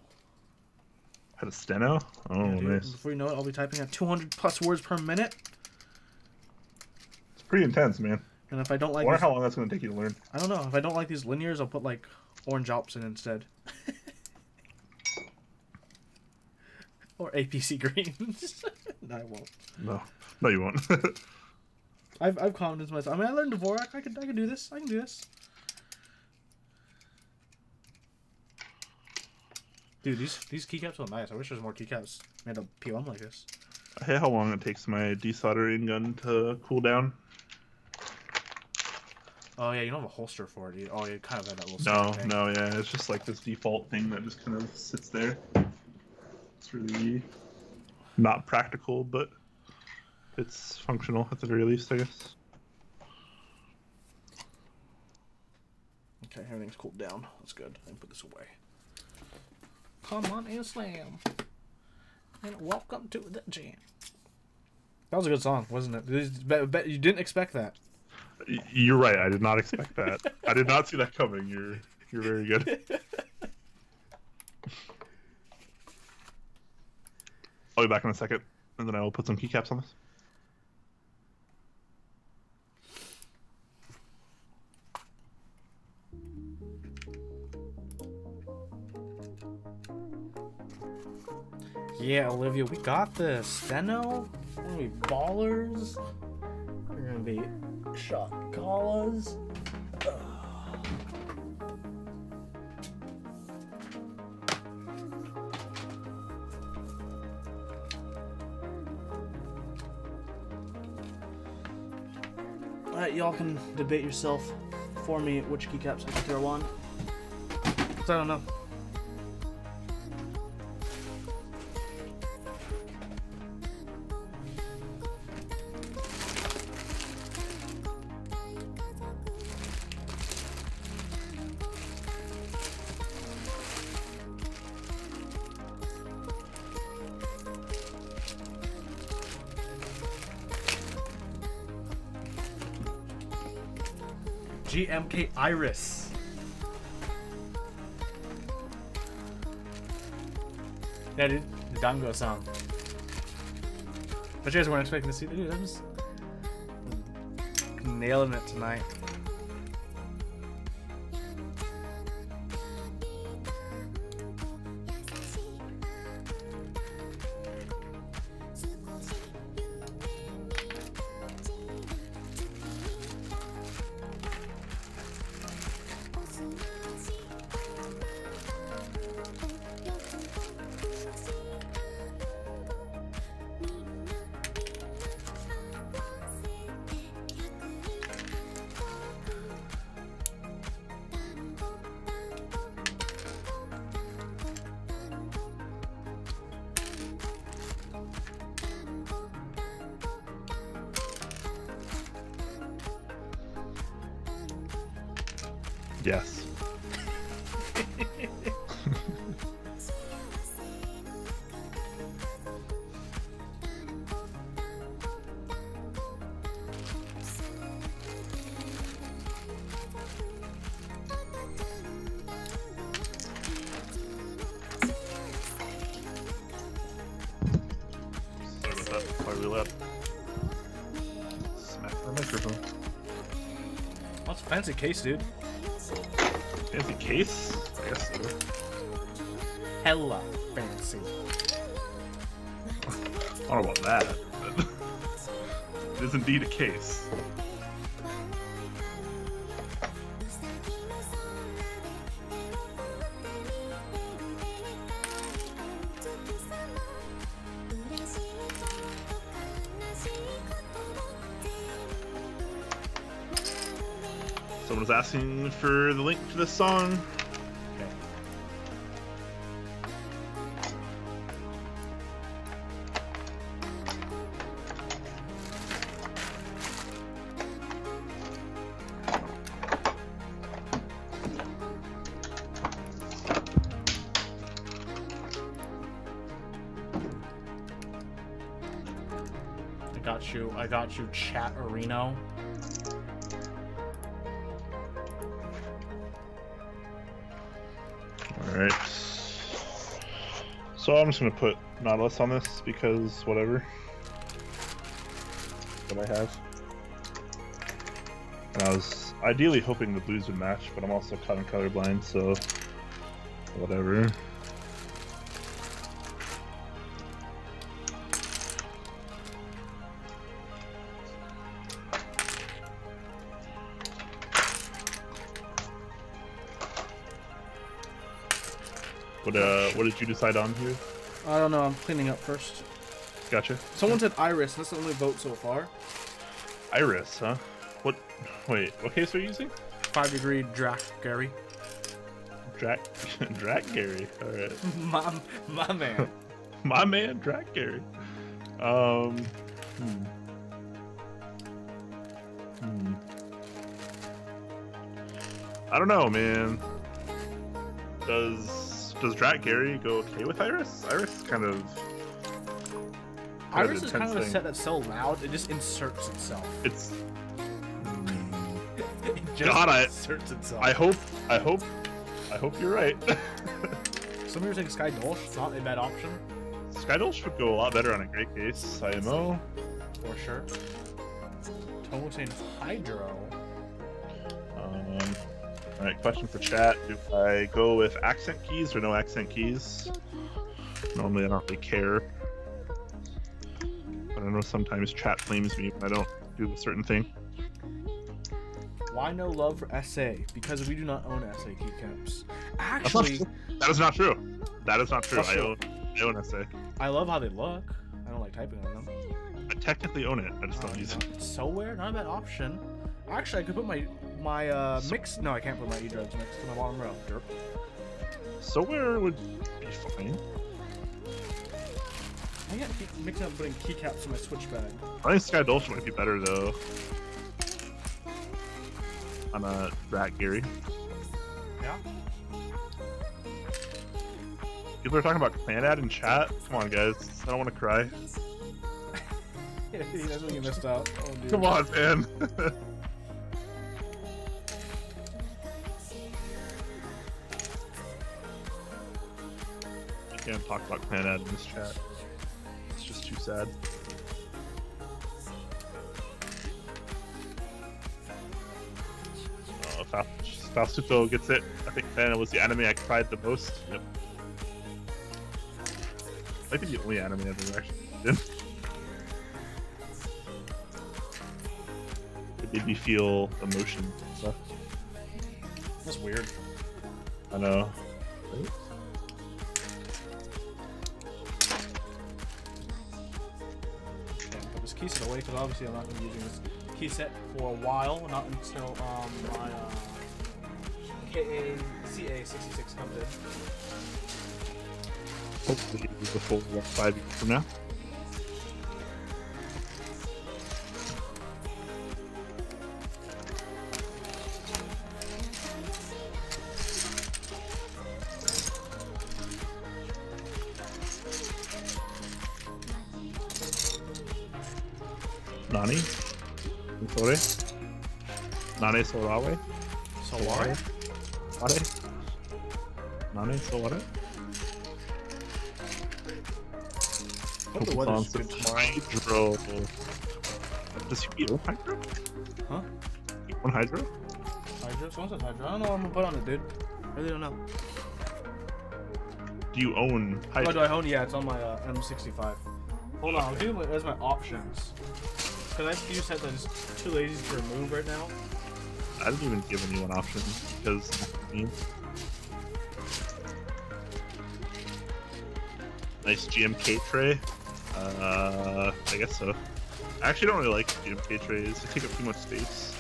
How to steno? Oh, Yeah, dude, nice. before you know it, I'll be typing at 200 plus words per minute. It's pretty intense, man. And if I don't I like, wonder these, how long that's going to take you to learn. I don't know. If I don't like these linears, I'll put like orange Alps in instead, or APC greens. No, I won't. No, you won't. I've confidence in myself. I mean, I learned Dvorak. I can do this. I can do this. Dude, these keycaps are nice. I wish there's more keycaps made of PLM like this. I hate how long it takes my desoldering gun to cool down. Oh yeah, you don't have a holster for it. Oh, you kind of have that little. No, thing. no, yeah, it's just like this default thing that just kind of sits there. It's really not practical, but it's functional at the very least, I guess. Okay, everything's cooled down. That's good. I can put this away. Come on and slam. And welcome to the jam. That was a good song, wasn't it? Bet you didn't expect that. You're right. I did not expect that. I did not see that coming. You're very good. I'll be back in a second, and then I will put some keycaps on this. Yeah, Olivia, we got this. Steno? We're gonna be ballers. We're gonna be shot callas. Alright, y'all can debate yourself for me which keycaps I can throw on. 'Cause I don't know. GMK Iris. Yeah, dude. The Dango song. But you guys weren't expecting to see. Dude, I'm just nailing it tonight. Yes. Sorry about that. Probably really loud. Smack the microphone. That's a fancy case, dude. Fancy case? I guess so. Hella fancy. I don't know about that, but it is indeed a case. Someone was asking for the link to this song. Okay. got you. I got you, Chat Areno. Alright. So I'm just gonna put Nautilus on this because whatever. What I have. And I was ideally hoping the blues would match, but I'm also caught in colorblind, so whatever. What did you decide on here? I don't know. I'm cleaning up first. Gotcha. Someone said Iris. That's the only vote so far. Iris, huh? What? Wait, what case are you using? 5 degree Drac Gary. Drac Gary. All right. My man. My man, Drac Gary. I don't know, man. Does Drac Gary go okay with Iris? Iris is kind of. Iris is kind of a set that's so loud it just inserts itself. It's. It just God, inserts itself. I hope you're right. Some people think Sky Dolch is not a bad option. Skydolch would go a lot better on a great case, IMO. For sure. Tomo saying Hydro. Alright, question for chat. Do I go with accent keys or no accent keys? Normally I don't really care. But I know sometimes chat flames me when I don't do a certain thing. Why no love for SA? Because we do not own SA keycaps. Actually, that is not true. That is not true. I own SA. I love how they look. I don't like typing on them. I technically own it. I just don't use it. SoWare, not a bad option. Actually, I could put my mix. No, I can't put my eDrugs next to my bottom row. Derp. SoWare would be fine. I can't keep mixing up putting keycaps in my switch bag. I think Skydolch might be better though. On a Rat Gary. Yeah. People are talking about clan ad in chat. Come on, guys. I don't want to cry. That's when you missed out. Oh, dude. Come on, man. I can't talk about clan ad in this chat. It's just too sad. Oh, Faustuto gets it. I think clan ad was the anime I cried the most. Yep. Might be the only anime I've ever actually did. It made me feel emotion and stuff. That's weird. I know. Right? Put this key set away because obviously I'm not going to be using this key set for a while. Not until my CA66 comes in. Hopefully it was a full 5 years from now. Nani? Sore? Nane Sorawe? Solare? Are? Nane Sore? Hope the weather's good tomorrow. Hydro. Does he own Hydro? Huh? You own Hydro? Hydro? Someone said Hydro. I don't know what I'm gonna put on it, dude. I really don't know. Do you own Hydro? Oh, do I own? Yeah, it's on my M65. Hold on, I'll do it as my options. Because I have few sets I'm just too lazy to remove right now. I didn't even give anyone options because nice GMK tray. I guess so. I actually don't really like GMK trays. They take up too much space.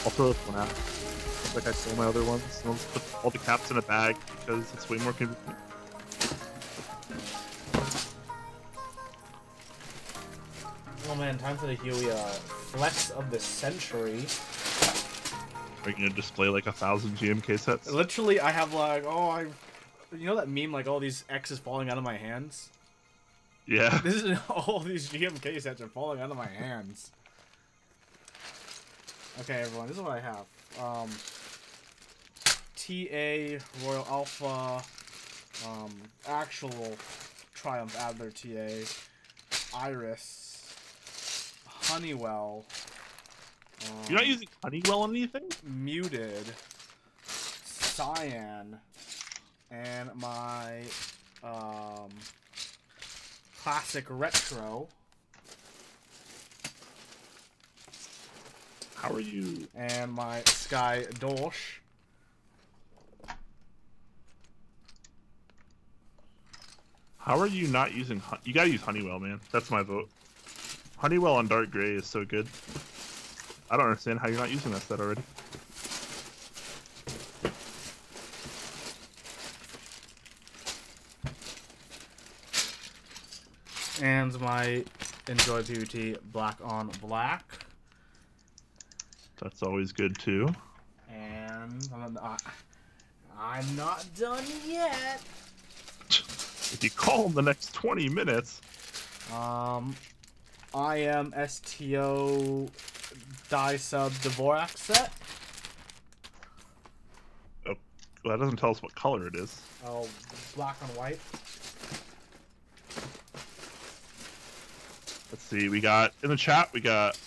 I'll throw this one out. Looks like I stole my other ones. I'll just put all the caps in a bag because it's way more convenient. Oh man, time for the Huey flex of the century. Are you gonna display like 1,000 GMK sets? Literally, I have like, you know that meme, like all these X's falling out of my hands? Yeah. This is all these GMK sets are falling out of my hands. Okay, everyone, this is what I have. TA, Royal Alpha, actual Triumph Adler TA, Iris, Honeywell. You're not using Honeywell on anything? Muted, Cyan, and my classic retro. How are you? And my Sky Dolch. How are you not using? You gotta use Honeywell, man. That's my vote. Honeywell on dark gray is so good. I don't understand how you're not using that set already. And my Enjoy PVT black on black. That's always good too. And I'm not done yet. If you call in the next 20 minutes. I am STO die sub Dvorak set. Oh, well, that doesn't tell us what color it is. Oh, black on white. Let's see. We got in the chat. We got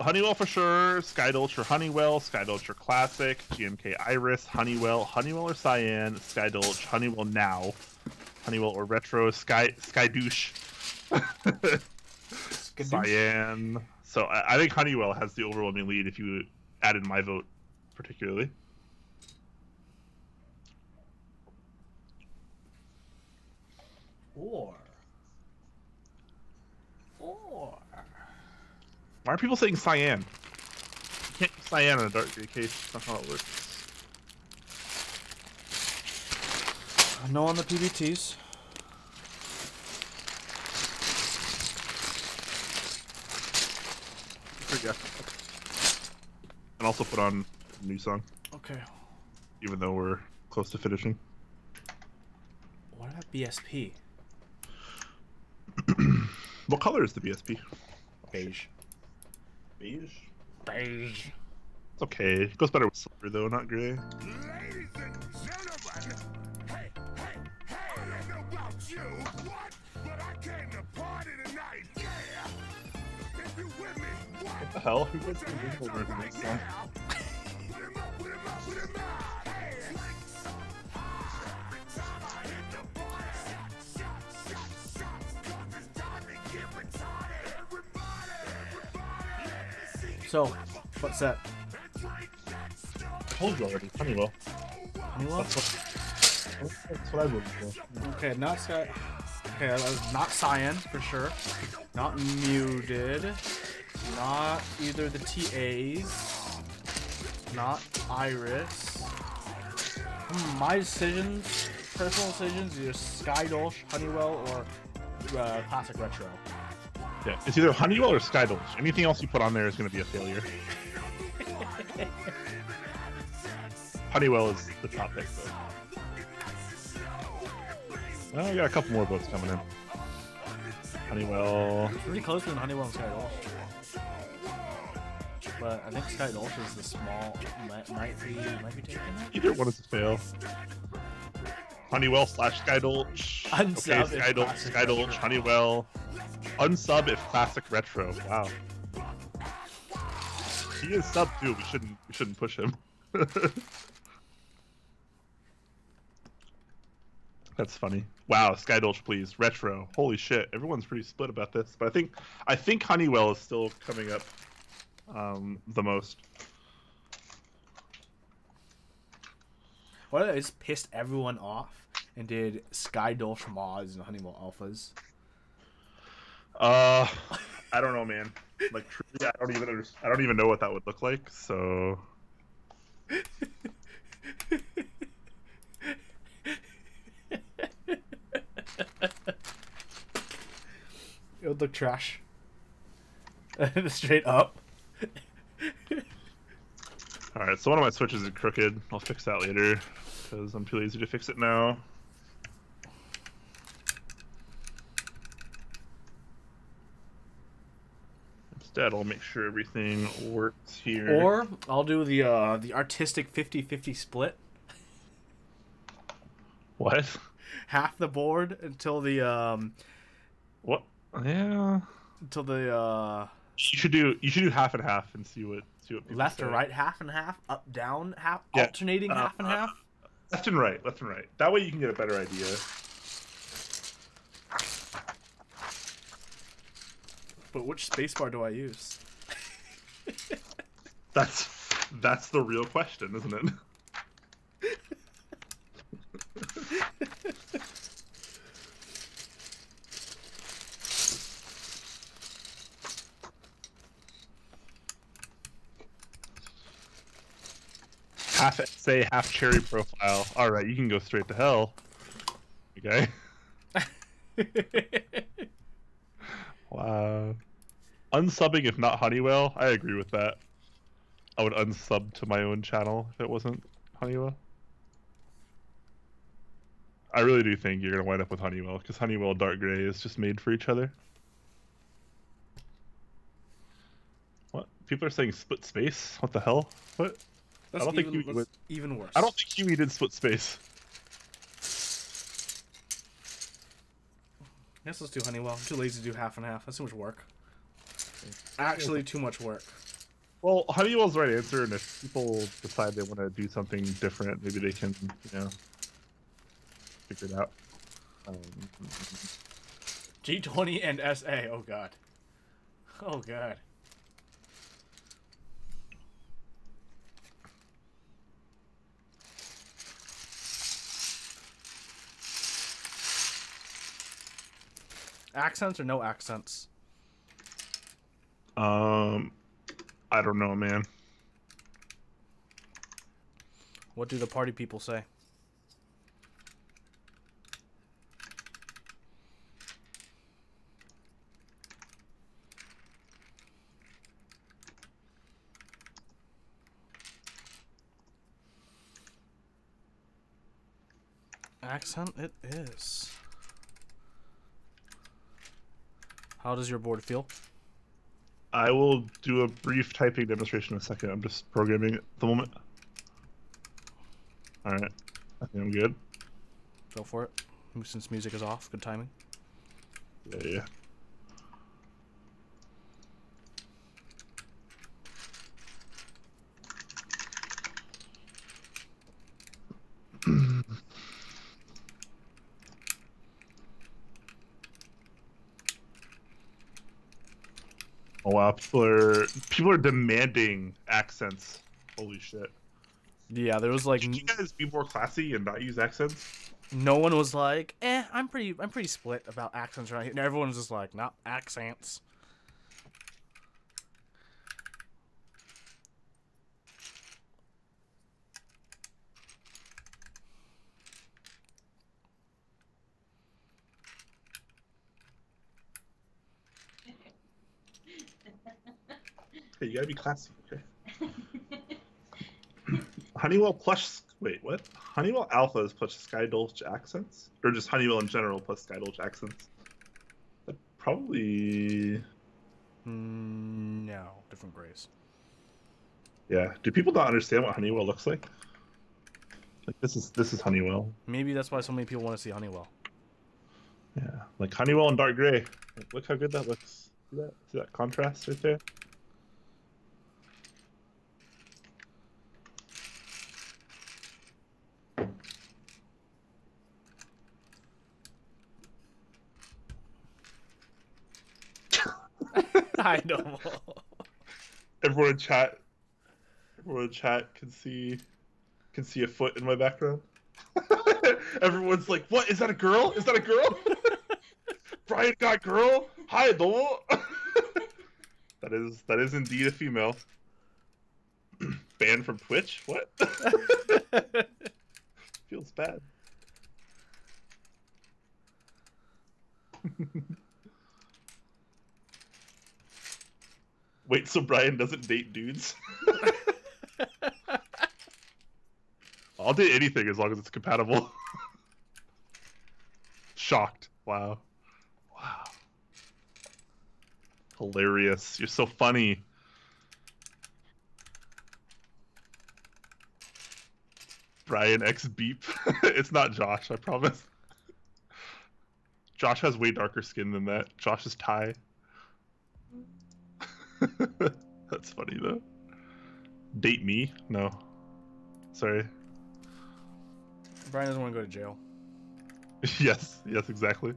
Honeywell for sure. Sky Dolch or Honeywell. Sky Dolch or Classic. GMK Iris. Honeywell. Honeywell or Cyan. Sky Dolch. Honeywell now. Honeywell or Retro. Sky Douche. Cyan. So I think Honeywell has the overwhelming lead if you added my vote particularly. Or. Why are people saying Cyan? You can't use Cyan in a dark gray case. That's not how it works. No on the PBTs. And also put on a new song. Okay. Even though we're close to finishing. What about BSP? What color is the BSP? Beige. Beige? Beige. It's okay. It goes better with silver though, not gray. Ladies and gentlemen, hey, I don't know about you, what? But I came to party tonight, yeah. If you with me, what? What the hell? Who gets the visual version of this song? Put him up, put him up, put him up. Hey, every time I hit the bar, shot, 'cause it's time to get retarded. Everybody, let me see. So, what set? I told you already. Honeywell. Honeywell? That's what I voted for. Okay, not Sky. Okay, that was not Cyan for sure. Not Muted. Not either the TAs. Not Iris. My decisions, personal decisions, either Sky Dolch, Honeywell, or Classic Retro. Yeah, it's either Honeywell or Sky Dolch. Anything else you put on there is going to be a failure. Honeywell is the top pick, though. Oh, we got a couple more votes coming in. Honeywell. It's pretty close between Honeywell and Sky Dolch. But I think Sky Dolch is the small, might be taking it. Either one is a fail. Honeywell / Sky Dolch. Unsub Okay, if Sky Dolch, Classic Sky Dolch, Retro. Honeywell. Unsub if Classic Retro. Wow. He is sub too. We shouldn't push him. That's funny. Wow, Sky Dolch, please. Retro. Holy shit. Everyone's pretty split about this, but I think Honeywell is still coming up the most. What if I just pissed everyone off and did Sky Dolch mods and Honeywell alphas? I don't know, man. Like truly, I don't even know what that would look like, so It would look trash. Straight up. Alright, so one of my switches is crooked. I'll fix that later, because I'm too lazy to fix it now. instead, I'll make sure everything works here. Or I'll do the artistic 50-50 split. What? Half the board until the What? Yeah. until the You should do half and half and see what people left say. to right half and half, up down half, Yeah. alternating half and half. Left and right, left and right. That way you can get a better idea. But which spacebar do I use? That's the real question, isn't it? Half cherry profile. All right, you can go straight to hell. Okay. Wow. Unsubbing if not Honeywell. I agree with that. I would unsub to my own channel if it wasn't Honeywell. I really do think you're gonna wind up with Honeywell because Honeywell and Dark Gray is just made for each other. What? People are saying split space? What the hell? What? That's I don't think you would. Even worse. I don't think Huey did split space. Yes, let's do Honeywell. I'm too lazy to do half and half. That's too much work. Actually, too much work. Well, Honeywell's the right answer, and if people decide they want to do something different, maybe they can, figure it out. G20 and SA. Oh god. Oh god. Accents or no accents? I don't know, man. What do the party people say? Accent it is. How does your board feel? I will do a brief typing demonstration in a second. I'm just programming at the moment. Alright. I think I'm good. Go for it. Since music is off, good timing. Yeah. Oh wow, people are demanding accents. Holy shit. Yeah, there was like Can you guys be more classy and not use accents? no one was like, I'm pretty split about accents right here. And everyone was just like, not accents. Hey, you gotta be classy, okay? Honeywell plus, wait, what? Honeywell Alphas plus Sky Dolch accents? Or just Honeywell in general plus Sky Dolch accents? That probably... No, different grays. Yeah. Do people not understand what Honeywell looks like? Like, this is Honeywell. Maybe that's why so many people want to see Honeywell. Yeah. Like, Honeywell and dark gray. Like, look how good that looks. See that? See that contrast right there? I know. Everyone in chat can see a foot in my background. Everyone's like, "What? Is that a girl? Is that a girl?" Brian got girl. Hi, domo. That is indeed a female. Banned from Twitch? What? Feels bad. Wait, so Brian doesn't date dudes? I'll date anything as long as it's compatible. Shocked. Wow. Wow. Hilarious. You're so funny. Brian X Beep. It's not Josh, I promise. Josh has way darker skin than that. Josh is Thai. That's funny though. Date me? No. Sorry. Brian doesn't want to go to jail. Yes, exactly.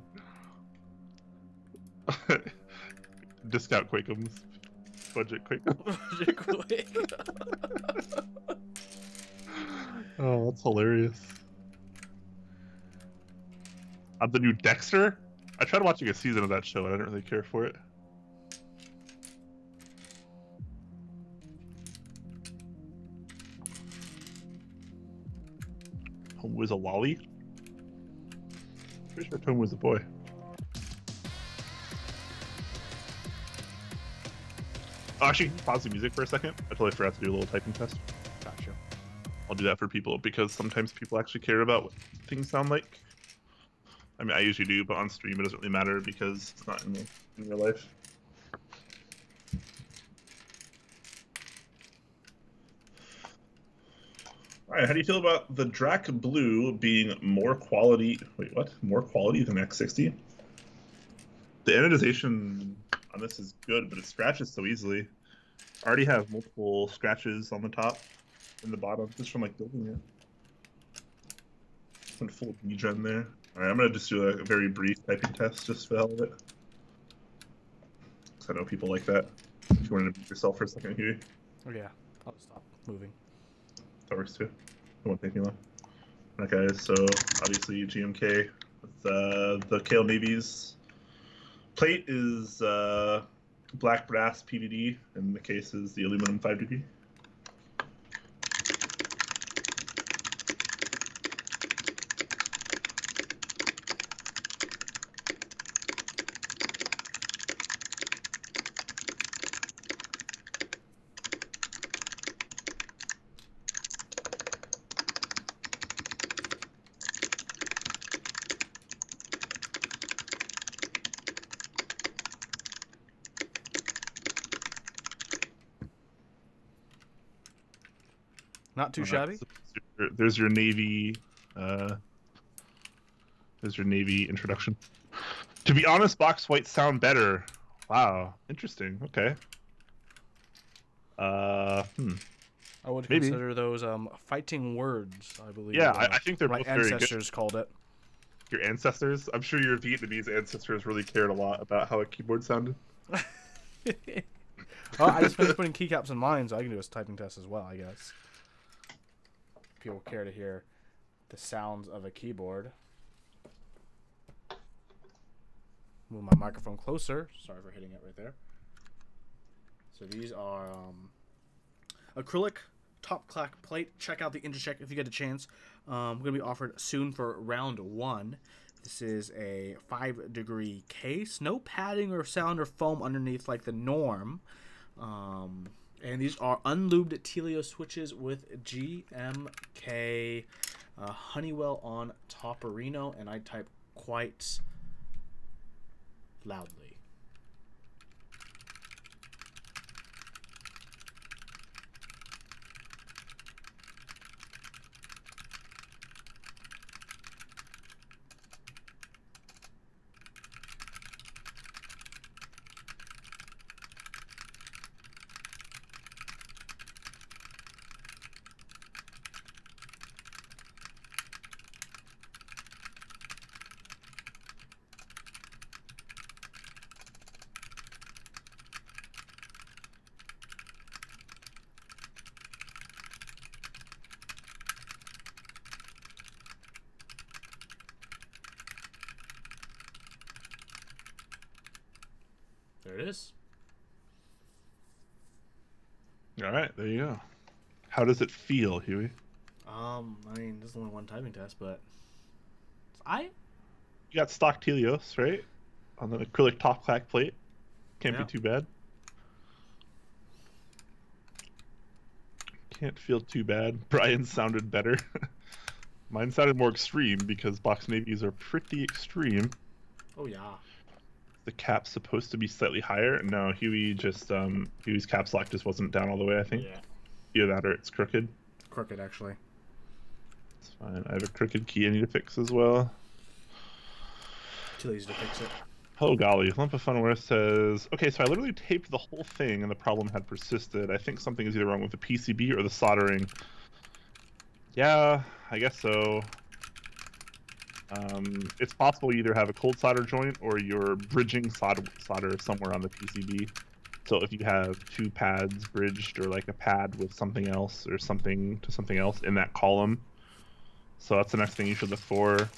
Discount Quakeums. Budget Quakeums. Oh, that's hilarious. I'm the new Dexter? I tried watching a season of that show and I didn't really care for it. Home was a lolly? Pretty sure Tom was a boy. Oh, actually, can you pause the music for a second? I totally forgot to do a little typing test. Gotcha. I'll do that for people because sometimes people actually care about what things sound like. I mean, I usually do, but on stream it doesn't really matter because it's not in real life. Alright, how do you feel about the Drac Blue being more quality... Wait, what? More quality than X60? The anodization on this is good, but it scratches so easily. I already have multiple scratches on the top and the bottom just from like building it. Went full regen there. Alright, I'm gonna just do a very brief typing test just for the hell of it. Because I know people like that. If you wanted to beat yourself for a second here. Oh yeah, I'll stop moving. That works too. It won't take me long. Alright guys, so obviously GMK with the Kale Navy's plate is black brass PVD, and the case is the aluminum 5°. Not too shabby. There's your Navy. There's your Navy introduction. To be honest, box whites sound better. Wow, interesting. Okay. I would Maybe. consider those fighting words, I believe. Yeah, I think they're my both very good. ancestors called it. Your ancestors? I'm sure your Vietnamese ancestors really cared a lot about how a keyboard sounded. Well, I just finished putting keycaps in mine, so I can do a typing test as well, I guess. People care to hear the sounds of a keyboard. Move my microphone closer. Sorry for hitting it right there. So these are acrylic top clack plate. Check out the Intercheck if you get a chance. Going to be offered soon for round 1. This is a 5° case. No padding or sound or foam underneath like the norm. And these are unlubed Telio switches with GMK Honeywell on Toporino, and I type quite loudly. There it is. All right, there you go. How does it feel, Huey? I mean, there's only one typing test, but You got stock Telios, right? On the acrylic top clack plate. Can't be too bad. Can't feel too bad. Brian sounded better. Mine sounded more extreme because box navies are pretty extreme. Oh yeah. the cap's supposed to be slightly higher. No, Huey just Huey's caps lock just wasn't down all the way, I think. Yeah. Either that or it's crooked. Crooked, actually. It's fine. I have a crooked key I need to fix as well. Too lazy to fix it. Oh golly, Lump of Funware says, okay, so I literally taped the whole thing and the problem had persisted. I think something is either wrong with the PCB or the soldering. Yeah, I guess so. It's possible you either have a cold solder joint or you're bridging solder somewhere on the PCB. So if you have two pads bridged or like a pad with something else or something to something else in that column. So that's the next thing you should look for.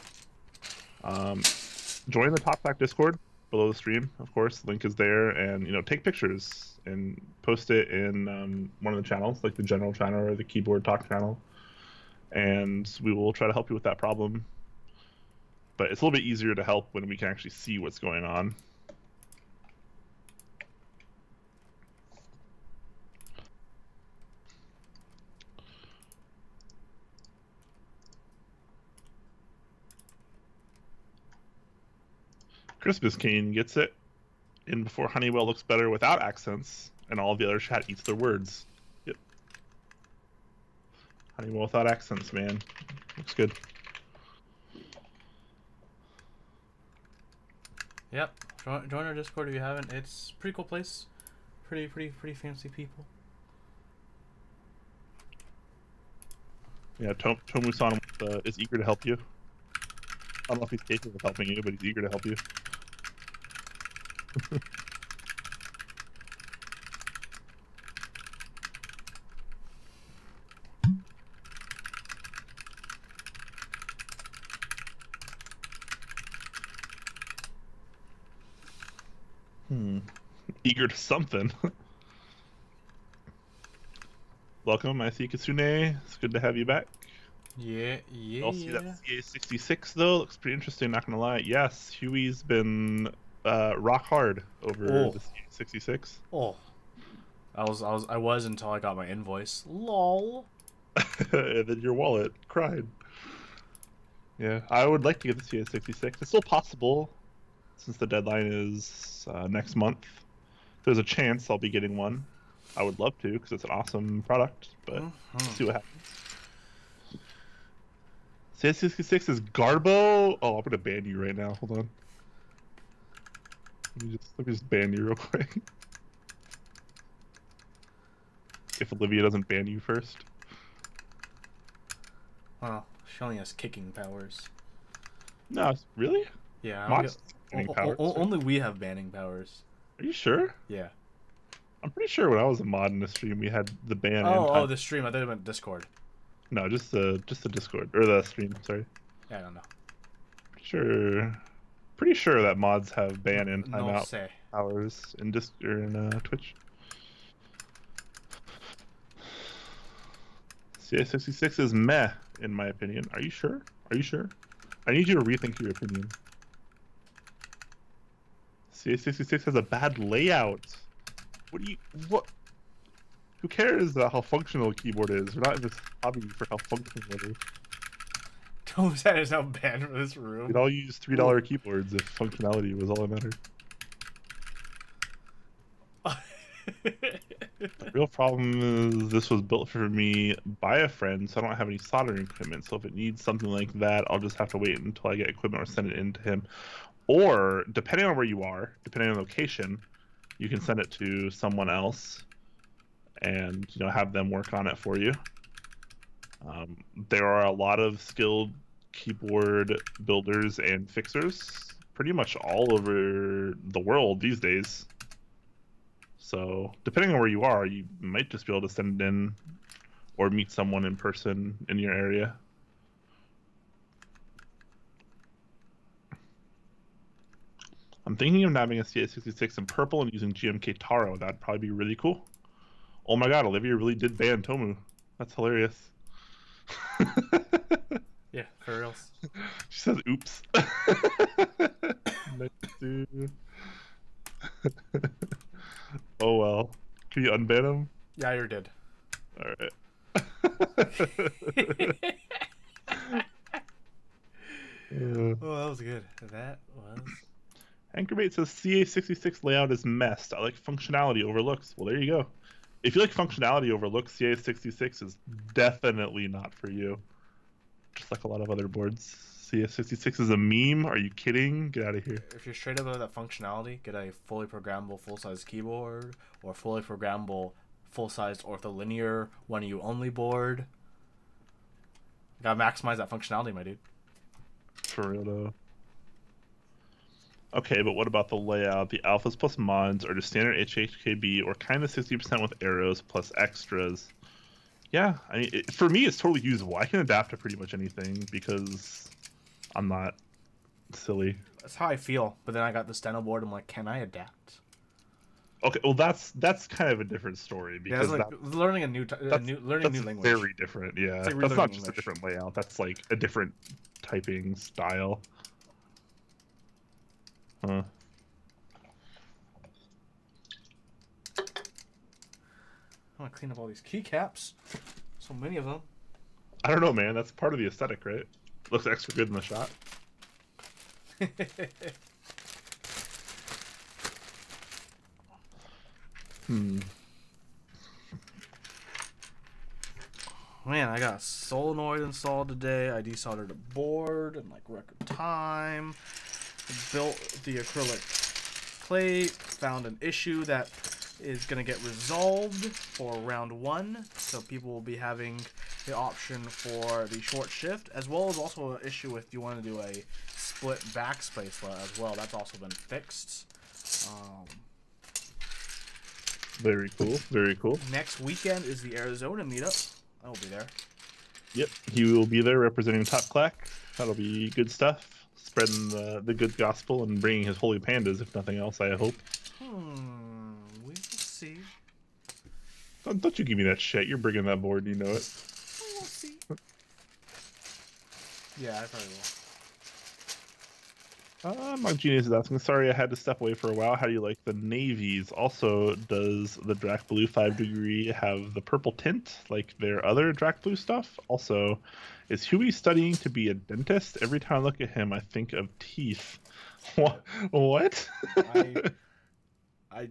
Join the TalkBack Discord below the stream, of course. The link is there, and take pictures and post it in one of the channels, like the general channel or the keyboard talk channel, and we will try to help you with that problem. But it's a little bit easier to help when we can actually see what's going on. Christmas Cane gets it in before Honeywell looks better without accents, and all the other chat eats their words. Yep. Honeywell without accents, man. Looks good. Yep. Join our Discord if you haven't. It's a pretty cool place. Pretty fancy people. Yeah, Tomu-san is eager to help you. I don't know if he's capable of helping you, but he's eager to help you. Eager to something. Welcome, I see Kasune. It's good to have you back. Yeah. I'll see that CA66 though. Looks pretty interesting, not gonna lie. Yes, Huey's been rock hard over the CA66. Oh. I was until I got my invoice. LOL. And then your wallet cried. Yeah, I would like to get the CA66. It's still possible, since the deadline is next month. There's a chance I'll be getting one. I would love to, because it's an awesome product, but we'll see what happens. CA66 is Garbo. Oh, I'm gonna ban you right now. Hold on. Let me just ban you real quick. If Olivia doesn't ban you first. Well, she only has kicking powers. No, really? Yeah. Powers. Only we have banning powers. Are you sure? Yeah. I'm pretty sure when I was a mod in the stream, we had the ban. Oh, the stream. I thought it meant Discord. No, just the Discord or the stream. Sorry. Yeah, I don't know. Pretty sure that mods have ban and timeout say. powers in Twitch. CA66 is meh, in my opinion. Are you sure? Are you sure? I need you to rethink your opinion. CA66 has a bad layout. What? Who cares about how functional a keyboard is? We're not in this hobby for how functional it is. That is now banned from this room. We'd all use $3 keyboards if functionality was all that mattered. The real problem is this was built for me by a friend, so I don't have any soldering equipment. So if it needs something like that, I'll just have to wait until I get equipment or send it in to him. Or, depending on where you are, depending on location, you can send it to someone else and have them work on it for you. There are a lot of skilled keyboard builders and fixers pretty much all over the world these days. So depending on where you are, you might just be able to send it in or meet someone in person in your area. I'm thinking of having a CA66 in purple and using GMK Taro. That'd probably be really cool. Oh my god, Olivia really did ban Tomu. That's hilarious. Yeah, for reals. She says, oops. Nice to... Oh well. Can you unban him? Yeah, I already did. Alright. Oh, that was good. That was Anchorbait says CA66 layout is messed. I like functionality over looks. Well, there you go. If you like functionality over looks, CA66 is definitely not for you. Just like a lot of other boards. CA66 is a meme? Are you kidding? Get out of here. If you're straight up about that functionality, get a fully programmable full-size keyboard or fully programmable full-size ortholinear one-U only board. Gotta maximize that functionality, my dude. For real though. Okay, but what about the layout? The alphas plus mods or the standard HHKB or kind of 60% with arrows plus extras. Yeah, I mean, for me, it's totally usable. I can adapt to pretty much anything because I'm not silly. That's how I feel. But then I got the steno board. I'm like, can I adapt? Okay, well that's kind of a different story because yeah, it's like learning a new language. Very different. Yeah, like that's not just a different layout. That's like a different typing style. Huh. I want to clean up all these keycaps. So many of them. I don't know, man. That's part of the aesthetic, right? Looks extra good in the shot. Man, I got a solenoid installed today. I desoldered a board in like record time. Built the acrylic plate. Found an issue that is going to get resolved for round 1. So people will be having the option for the short shift, as well as also an issue if you want to do a split backspace as well. That's also been fixed. Very cool. Very cool. Next weekend is the Arizona meetup. I will be there. Yep, he will be there representing Top Clack. That'll be good stuff. Spreading the good gospel and bringing his holy pandas, if nothing else, I hope. We will see. Don't you give me that shit. You're bringing that board, you know it. We'll see. Yeah, I probably will. My genius is asking, sorry I had to step away for a while. How do you like the navies? Also, does the Drac Blue 5 degree have the purple tint like their other Drac Blue stuff? Also, is Huey studying to be a dentist? Every time I look at him, I think of teeth. What? I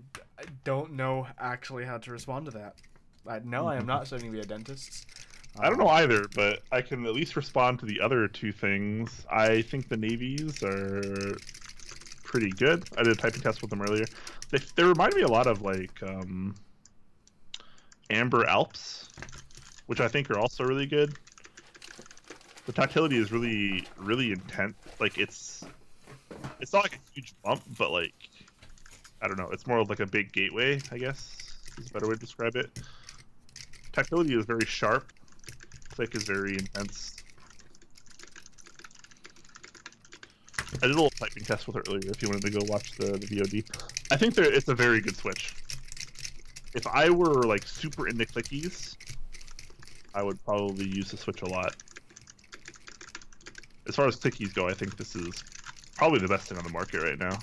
don't know actually how to respond to that. No, I am not studying to be a dentist. I don't know either, but I can at least respond to the other two things. I think the navies are pretty good. I did a typing test with them earlier. They remind me a lot of like Amber Alps, which I think are also really good. The tactility is really, really intense. Like it's not like a huge bump, but like I don't know. It's more of like a big gateway, I guess is a better way to describe it. Tactility is very sharp. Click is very intense. I did a little typing test with it earlier if you wanted to go watch the VOD. I think it's a very good switch. If I were like super into clickies, I would probably use the switch a lot. As far as clickies go, I think this is probably the best thing on the market right now.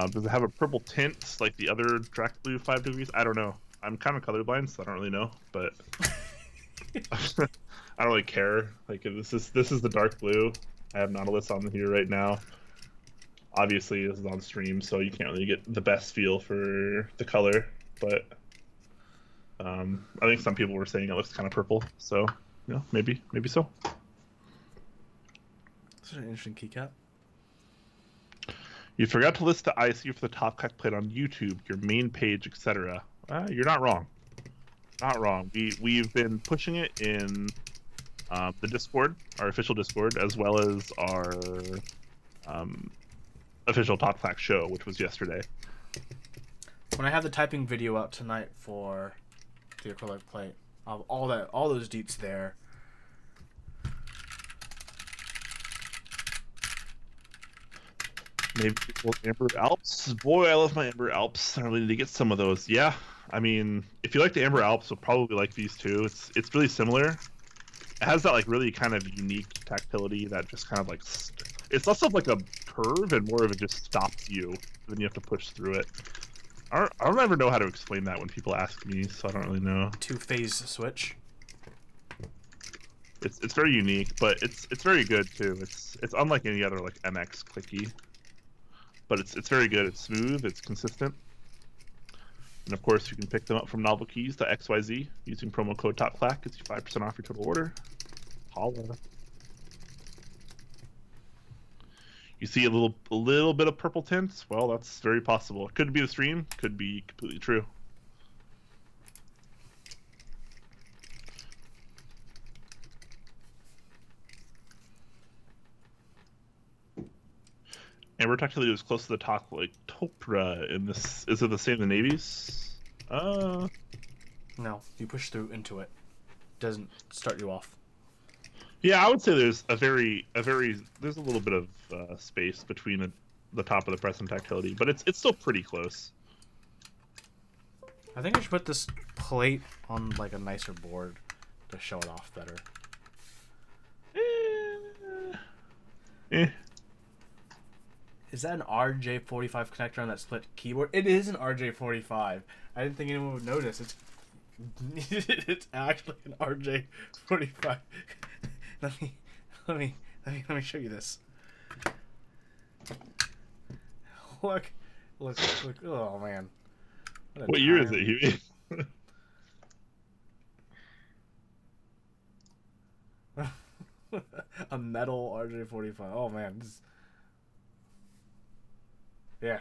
Does it have a purple tint like the other Drac Blue 5 degrees? I don't know. I'm kind of colorblind, so I don't really know. But I don't really care. Like this is the dark blue. I have Nautilus on here right now. Obviously, this is on stream, so you can't really get the best feel for the color. But I think some people were saying it looks kind of purple. So you know, maybe so. That's an interesting keycap. You forgot to list the IC for the Top Clack plate on YouTube, your main page, etc. You're not wrong. Not wrong. We've been pushing it in the Discord, our official Discord, as well as our official Top Clack show, which was yesterday. When I have the typing video out tonight for the acrylic plate, I'll have all those deets there. Maybe Amber Alps. Boy, I love my Amber Alps. I really need to get some of those. Yeah, I mean, if you like the Amber Alps, you'll probably like these too. It's really similar. It has that like really kind of unique tactility that just kind of like it's less of like a curve and more of it just stops you. Then you have to push through it. I don't ever know how to explain that when people ask me, so I don't really know. Two-phase switch. It's very unique, but it's very good too. It's unlike any other like MX clicky, but it's very good. It's smooth. It's consistent. And of course, you can pick them up from novelkeys.xyz using promo code TopClack. Gets you 5% off your total order. Holla. You see a little bit of purple tints? Well, that's very possible. It could be the stream. Could be completely true. And we're actually was close to the top, like Topra in this. Is it the same in the navies? No, you push through into it. Doesn't start you off. Yeah, I would say there's there's a little bit of space between the top of the press and tactility, but it's still pretty close. I think I should put this plate on like a nicer board to show it off better. Is that an RJ45 connector on that split keyboard? It is an RJ45. I didn't think anyone would notice. It's actually an RJ45. Let me show you this. Look. Oh man. What year is it, Huey? A metal RJ45. Oh man. Yeah.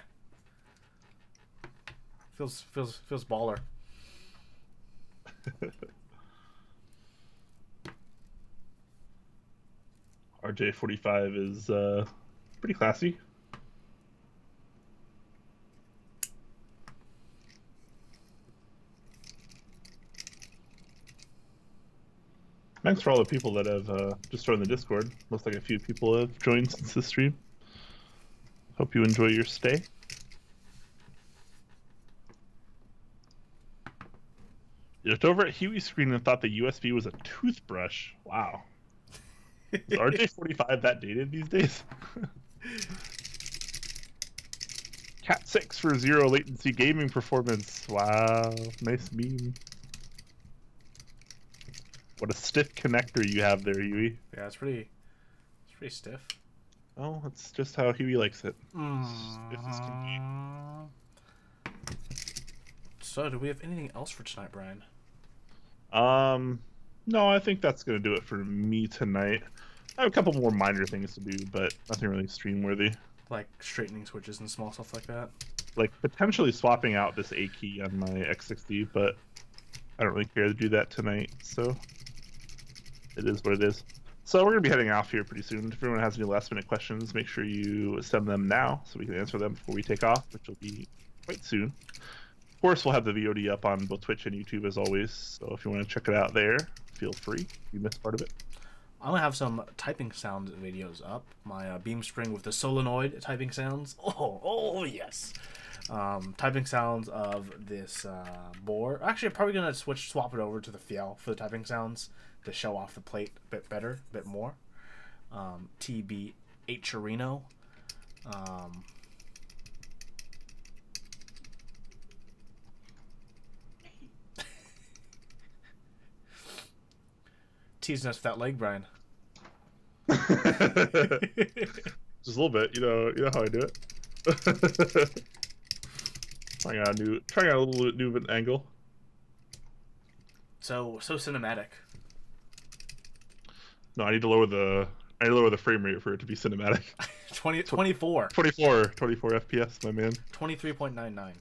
Feels baller. RJ45 is pretty classy. Thanks for all the people that have just joined the Discord. Looks like a few people have joined since the stream. Hope you enjoy your stay. You looked over at Huey's screen and thought the USB was a toothbrush. Wow. Is RJ45 that dated these days? Cat 6 for 0 latency gaming performance. Wow. Nice meme. What a stiff connector you have there, Huey. Yeah, it's pretty stiff. Oh, that's just how Huey likes it. So, do we have anything else for tonight, Brian? No, I think that's gonna do it for me tonight. I have a couple more minor things to do, but nothing really stream worthy. Like straightening switches and small stuff like that? Like potentially swapping out this A key on my X60, but I don't really care to do that tonight, so it is what it is. So we're going to be heading off here pretty soon. If anyone has any last minute questions, make sure you send them now so we can answer them before we take off, which will be quite soon. Of course, we'll have the VOD up on both Twitch and YouTube as always, so if you want to check it out there, feel free if you missed part of it. I'm going to have some typing sound videos up. My beam spring with the solenoid typing sounds. Oh yes. Typing sounds of this board. Actually, I'm probably going to swap it over to the Fiel for the typing sounds to show off the plate a bit better, a bit more. TB H-Areno. Teasing us with that leg, Brian. Just a little bit, you know how I do it. trying out a little new angle. So cinematic. No, I need to lower the frame rate for it to be cinematic. 24 FPS, my man. 23.99.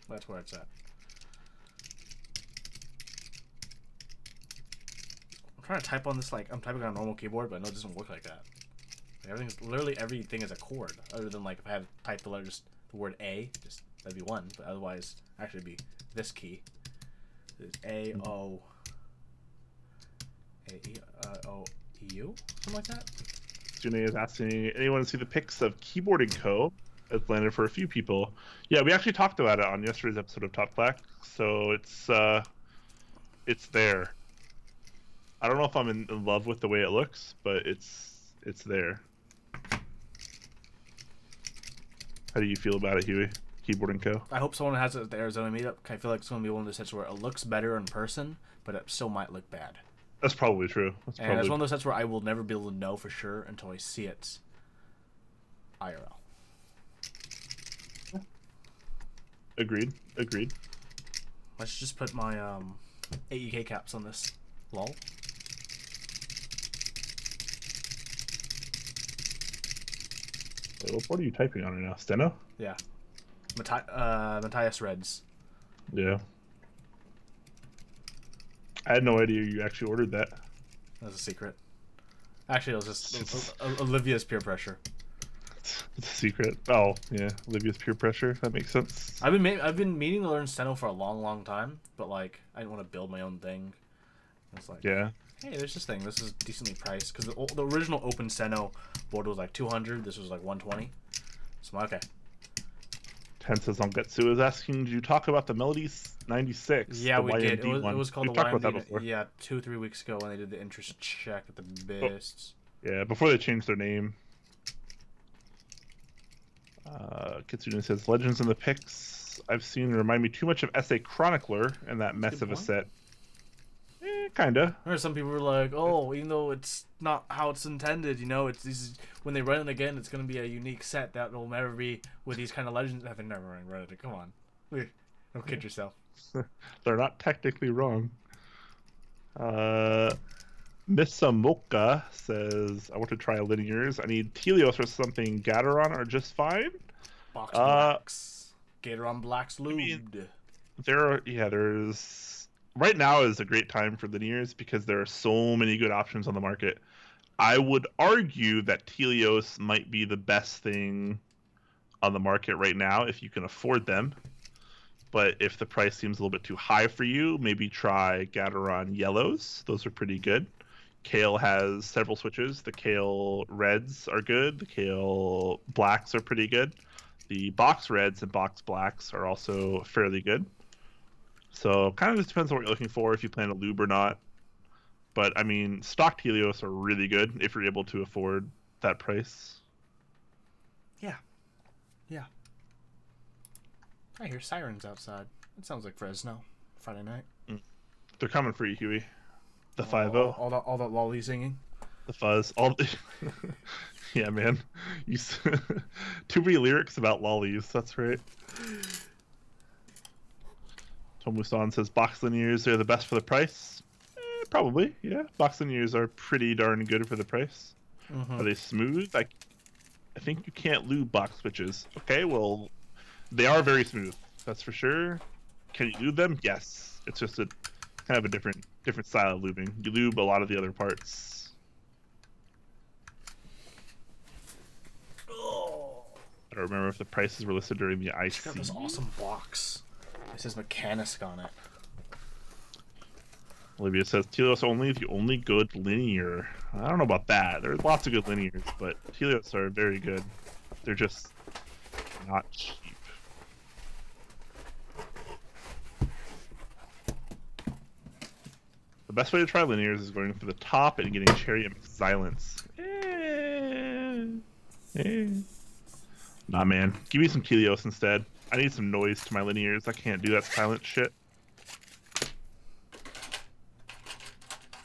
That's where it's at. I'm trying to type on this like I'm typing on a normal keyboard, but no, it doesn't work like that. Literally everything is a chord, other than like if I had to type the letter, just the word A, just that'd be one, but otherwise actually it'd be this key. It's A O U, something like that. June is asking anyone to see the pics of Keyboard & Co. It's landed for a few people. Yeah, we actually talked about it on yesterday's episode of Top Clack, so it's there. I don't know if I'm in love with the way it looks, but it's there. How do you feel about it, Huey? Keyboard & Co. I hope someone has it at the Arizona meetup. I feel like it's going to be one of those sets where it looks better in person, but it still might look bad. That's probably true. That's And probably it's one of those sets where I will never be able to know for sure until I see it IRL. agreed. Agreed. Let's just put my AE Keycaps on this. Lol. Wait, what board are you typing on right now? Steno? Yeah. Matthias Reds. Yeah. I had no idea you actually ordered that. That's a secret. Actually, it was just Olivia's peer pressure. It's a secret. Oh, yeah. Olivia's peer pressure. That makes sense. I've been meaning to learn steno for a long time, but like I didn't want to build my own thing. It's like, Yeah. hey, there's this thing. This is decently priced because the original open steno board was like 200. This was like 120. So I'm like, okay. Ten says on Getsu is asking, did you talk about the Melody 96? Yeah, the we did. YMD It was called We've the talked about that YMD. before. Yeah, 2-3 weeks ago when they did the interest check at the Bists. Yeah, before they changed their name. Kitsune says, Legends in the Picks I've seen remind me too much of SA Chronicler and that mess Good of a point. set. Kinda. I heard some people were like, "Oh, even though it's not how it's intended, you know, it's these when they run it again, it's gonna be a unique set that will never be with these kind of legends." I've never run it. Come on, don't kid yourself. They're not technically wrong. Misamoka says, I want to try linears. I need Telios or something. Gataron are just fine. Box blacks, Gatoron blacks lubed. mean, there's right now is a great time for linears because there are so many good options on the market. I would argue that Telios might be the best thing on the market right now if you can afford them. But if the price seems a little bit too high for you, maybe try Gatoron yellows. Those are pretty good. Kale has several switches. The Kale reds are good. The Kale blacks are pretty good. The box reds and box blacks are also fairly good. So kind of just depends on what you're looking for, if you plan to lube or not. But I mean, stock Telios are really good if you're able to afford that price. Yeah. I hear sirens outside. It sounds like Fresno. Friday night. They're coming for you, Huey. The 5-0. All that lolly singing. The fuzz. All the... Yeah, man. Too many lyrics about lollies. That's right. Tomusan says box linears are the best for the price. Probably, yeah. Box linears are pretty darn good for the price. Are they smooth? I think you can't lube box switches. Okay, well, they are very smooth. That's for sure. Can you lube them? Yes. It's just a kind of a different style of lubing. You lube a lot of the other parts. I don't remember if the prices were listed during the IC. Check out this awesome box. It says Mechanisk on it. Olivia says Telios only, the only good linear. I don't know about that. There's lots of good linears, but Telios are very good. They're just not cheap. The best way to try linears is going for the top and getting Cherry and Silence. Nah, man. Give me some Telios instead. I need some noise to my linears. I can't do that silent shit.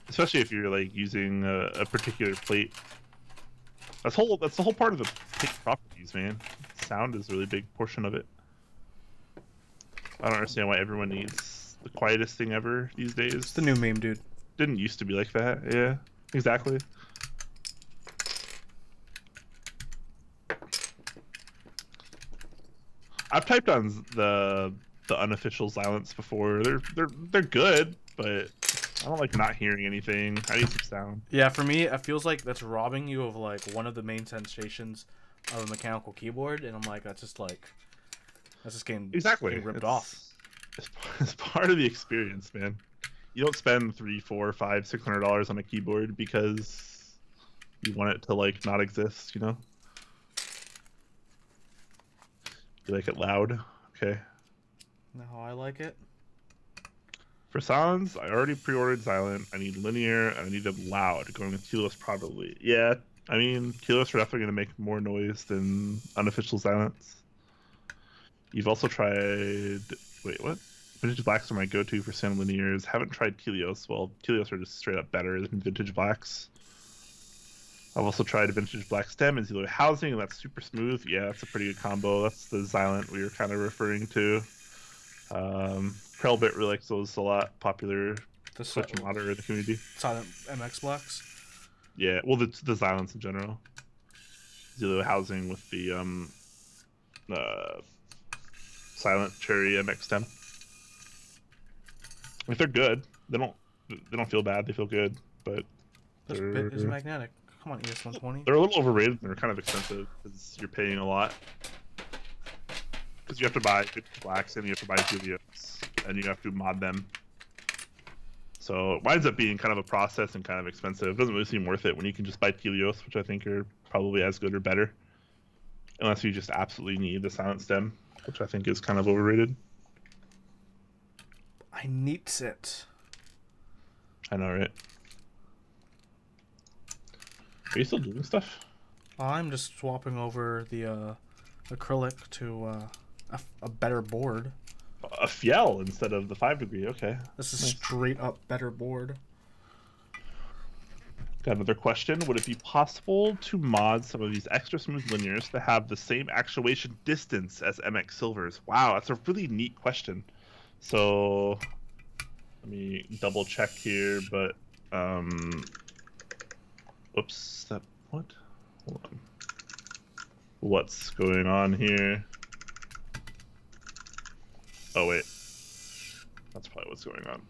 Especially if you're like using a particular plate. That's the whole part of the plate properties, man. Sound is a really big portion of it. I don't understand why everyone needs the quietest thing ever these days. It's the new meme, dude. Didn't used to be like that. Yeah, exactly. I've typed on the unofficial silence before. They're good, but I don't like not hearing anything. I need some sound. Yeah, for me, it feels like that's robbing you of like one of the main sensations of a mechanical keyboard, and I'm like, that's just getting getting ripped off. It's part of the experience, man. You don't spend $300, $400, $500, $600 on a keyboard because you want it to like not exist, you know? You like it loud? Okay. Know how I like it? For sounds, I already pre-ordered silent. I need linear, and I need it loud. Going with Telios probably. Yeah, I mean, Telios are definitely going to make more noise than unofficial silence. You've also tried... Wait, what? Vintage blacks are my go-to for sand linears. Haven't tried Telios. Well, Telios are just straight up better than vintage blacks. I've also tried a vintage black stem and zero housing, and that's super smooth. Yeah, that's a pretty good combo. That's the Xylent we were kind of referring to. Krellbit really likes those a lot. Popular Switch modder in the community. Silent MX blacks. Yeah, well, the Xylents in general. Zero housing with the Silent Cherry MX stem. I mean, they're good. They don't feel bad. They feel good, but This bit is magnetic. Come on, ES120. they're a little overrated and they're kind of expensive because you're paying a lot. Because you have to buy 50 blacks and you have to buy Julius and you have to mod them. So it winds up being kind of a process and kind of expensive. It doesn't really seem worth it when you can just buy Telios, which I think are probably as good or better. Unless you just absolutely need the Silent Stem, which I think is kind of overrated. I needs it. I know, right? Are you still doing stuff? I'm just swapping over the acrylic to a better board. A Fiel instead of the 5 degree, okay. This is straight up better board. Got another question. Would it be possible to mod some of these extra smooth linears to have the same actuation distance as MX Silvers? Wow, that's a really neat question. So let me double check here, but whoops, what? Hold on. What's going on here? Oh wait. That's probably what's going on.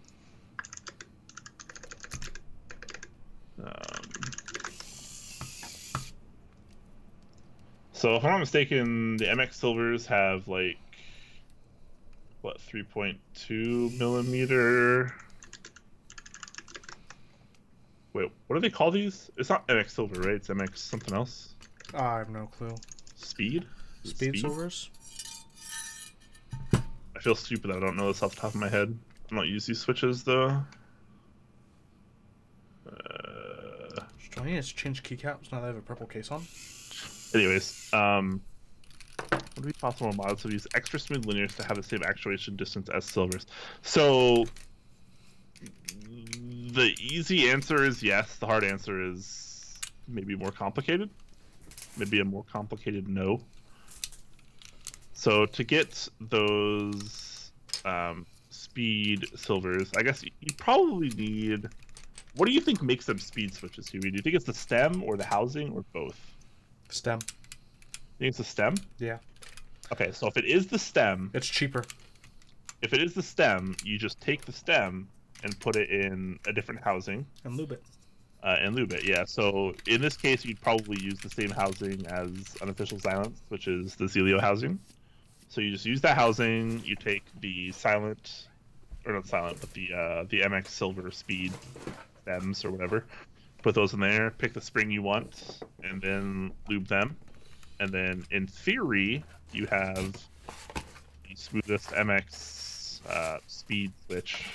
So if I'm not mistaken, the MX Silvers have like what, 3.2 millimeter. Wait, what do they call these? It's not MX Silver, right? It's MX something else. I have no clue. Speed? Speed Silvers? I feel stupid that I don't know this off the top of my head. I don't use these switches though. Do I need to change keycaps now that I have a purple case on? Anyways, would it be possible to mod so these extra smooth linears to have the same actuation distance as silvers? So the easy answer is yes. The hard answer is maybe more complicated. Maybe a more complicated no. So to get those speed silvers, I guess you probably need... What do you think makes them speed switches, Huey? Do you think it's the stem or the housing or both? Stem. You think it's the stem? Yeah. Okay, so if it is the stem... It's cheaper. If it is the stem, you just take the stem and put it in a different housing. And lube it. And lube it, yeah. So in this case, you'd probably use the same housing as unofficial Xylent, which is the Zelio housing. So you just use that housing, you take the Silent, or not Silent, but the MX Silver Speed stems or whatever, put those in there, pick the spring you want, and then lube them. And then in theory, you have the smoothest MX speed switch.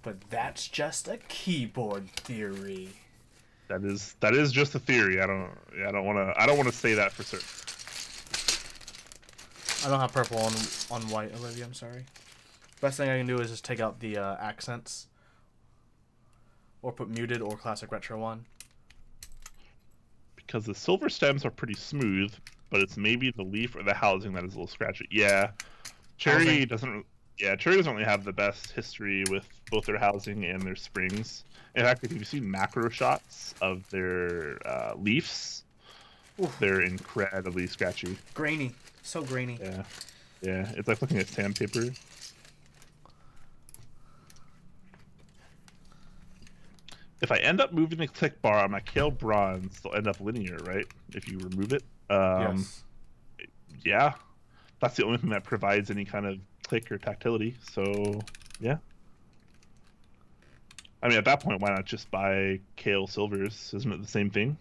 But that's just a keyboard theory. That is just a theory. I don't want to say that for certain. I don't have purple on white, Olivia. I'm sorry. Best thing I can do is just take out the accents, or put muted or classic retro on. Because the silver stems are pretty smooth, but it's maybe the leaf or the housing that is a little scratchy. Yeah, Cherry doesn't really have the best history with both their housing and their springs. In fact, if you've seen macro shots of their leaves, they're incredibly scratchy. Grainy, so grainy. Yeah, it's like looking at sandpaper. If I end up moving the click bar on my Kale Bronze, they'll end up linear, right? If you remove it. Yes. Yeah, that's the only thing that provides any kind of click or tactility. So, yeah. I mean, at that point, why not just buy Kale Silvers? Isn't it the same thing?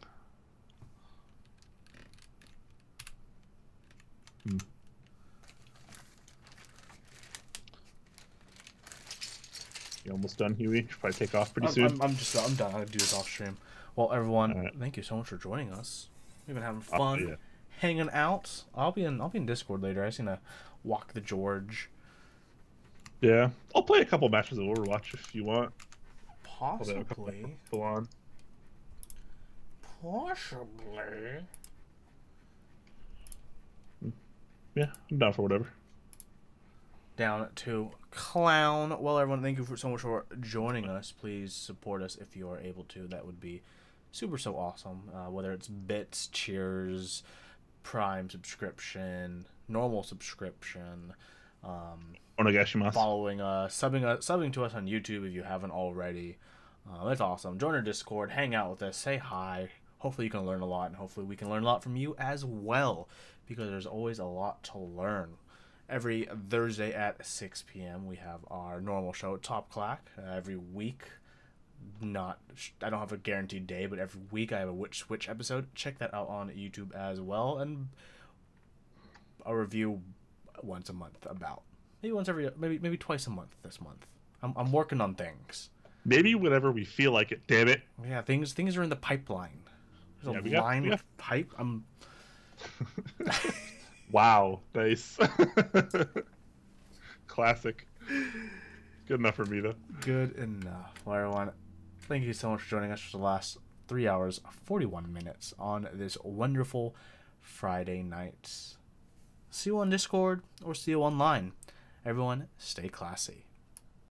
You almost done, Huey? Should probably take off pretty soon. I'm done. I'll do this off stream. Well, everyone, thank you so much for joining us. We've been having fun, hanging out. I'll be in Discord later. I just gonna walk the George. Yeah, I'll play a couple matches of Overwatch if you want. Possibly. Full on. Possibly. Yeah, I'm down for whatever. Down to clown. Well, everyone, thank you so much for joining us. Please support us if you are able to. That would be so awesome. Whether it's bits, cheers, Prime subscription, normal subscription, following us, subbing to us on YouTube if you haven't already. That's awesome. Join our Discord, hang out with us, say hi. Hopefully you can learn a lot, and hopefully we can learn a lot from you as well, because there's always a lot to learn. Every Thursday at 6 p.m. we have our normal show, Top Clack. Every week, I don't have a guaranteed day, but every week I have a Which Switch episode. Check that out on YouTube as well, and a review once a month about. Maybe twice a month this month. I'm working on things. Maybe whenever we feel like it. Damn it. Yeah, things are in the pipeline. There's Yeah, a line with pipe. Wow, nice. Classic. Good enough for me, though. Good enough. Well, everyone, thank you so much for joining us for the last 3 hours, 41 minutes on this wonderful Friday night. See you on Discord or see you online. Everyone, stay classy.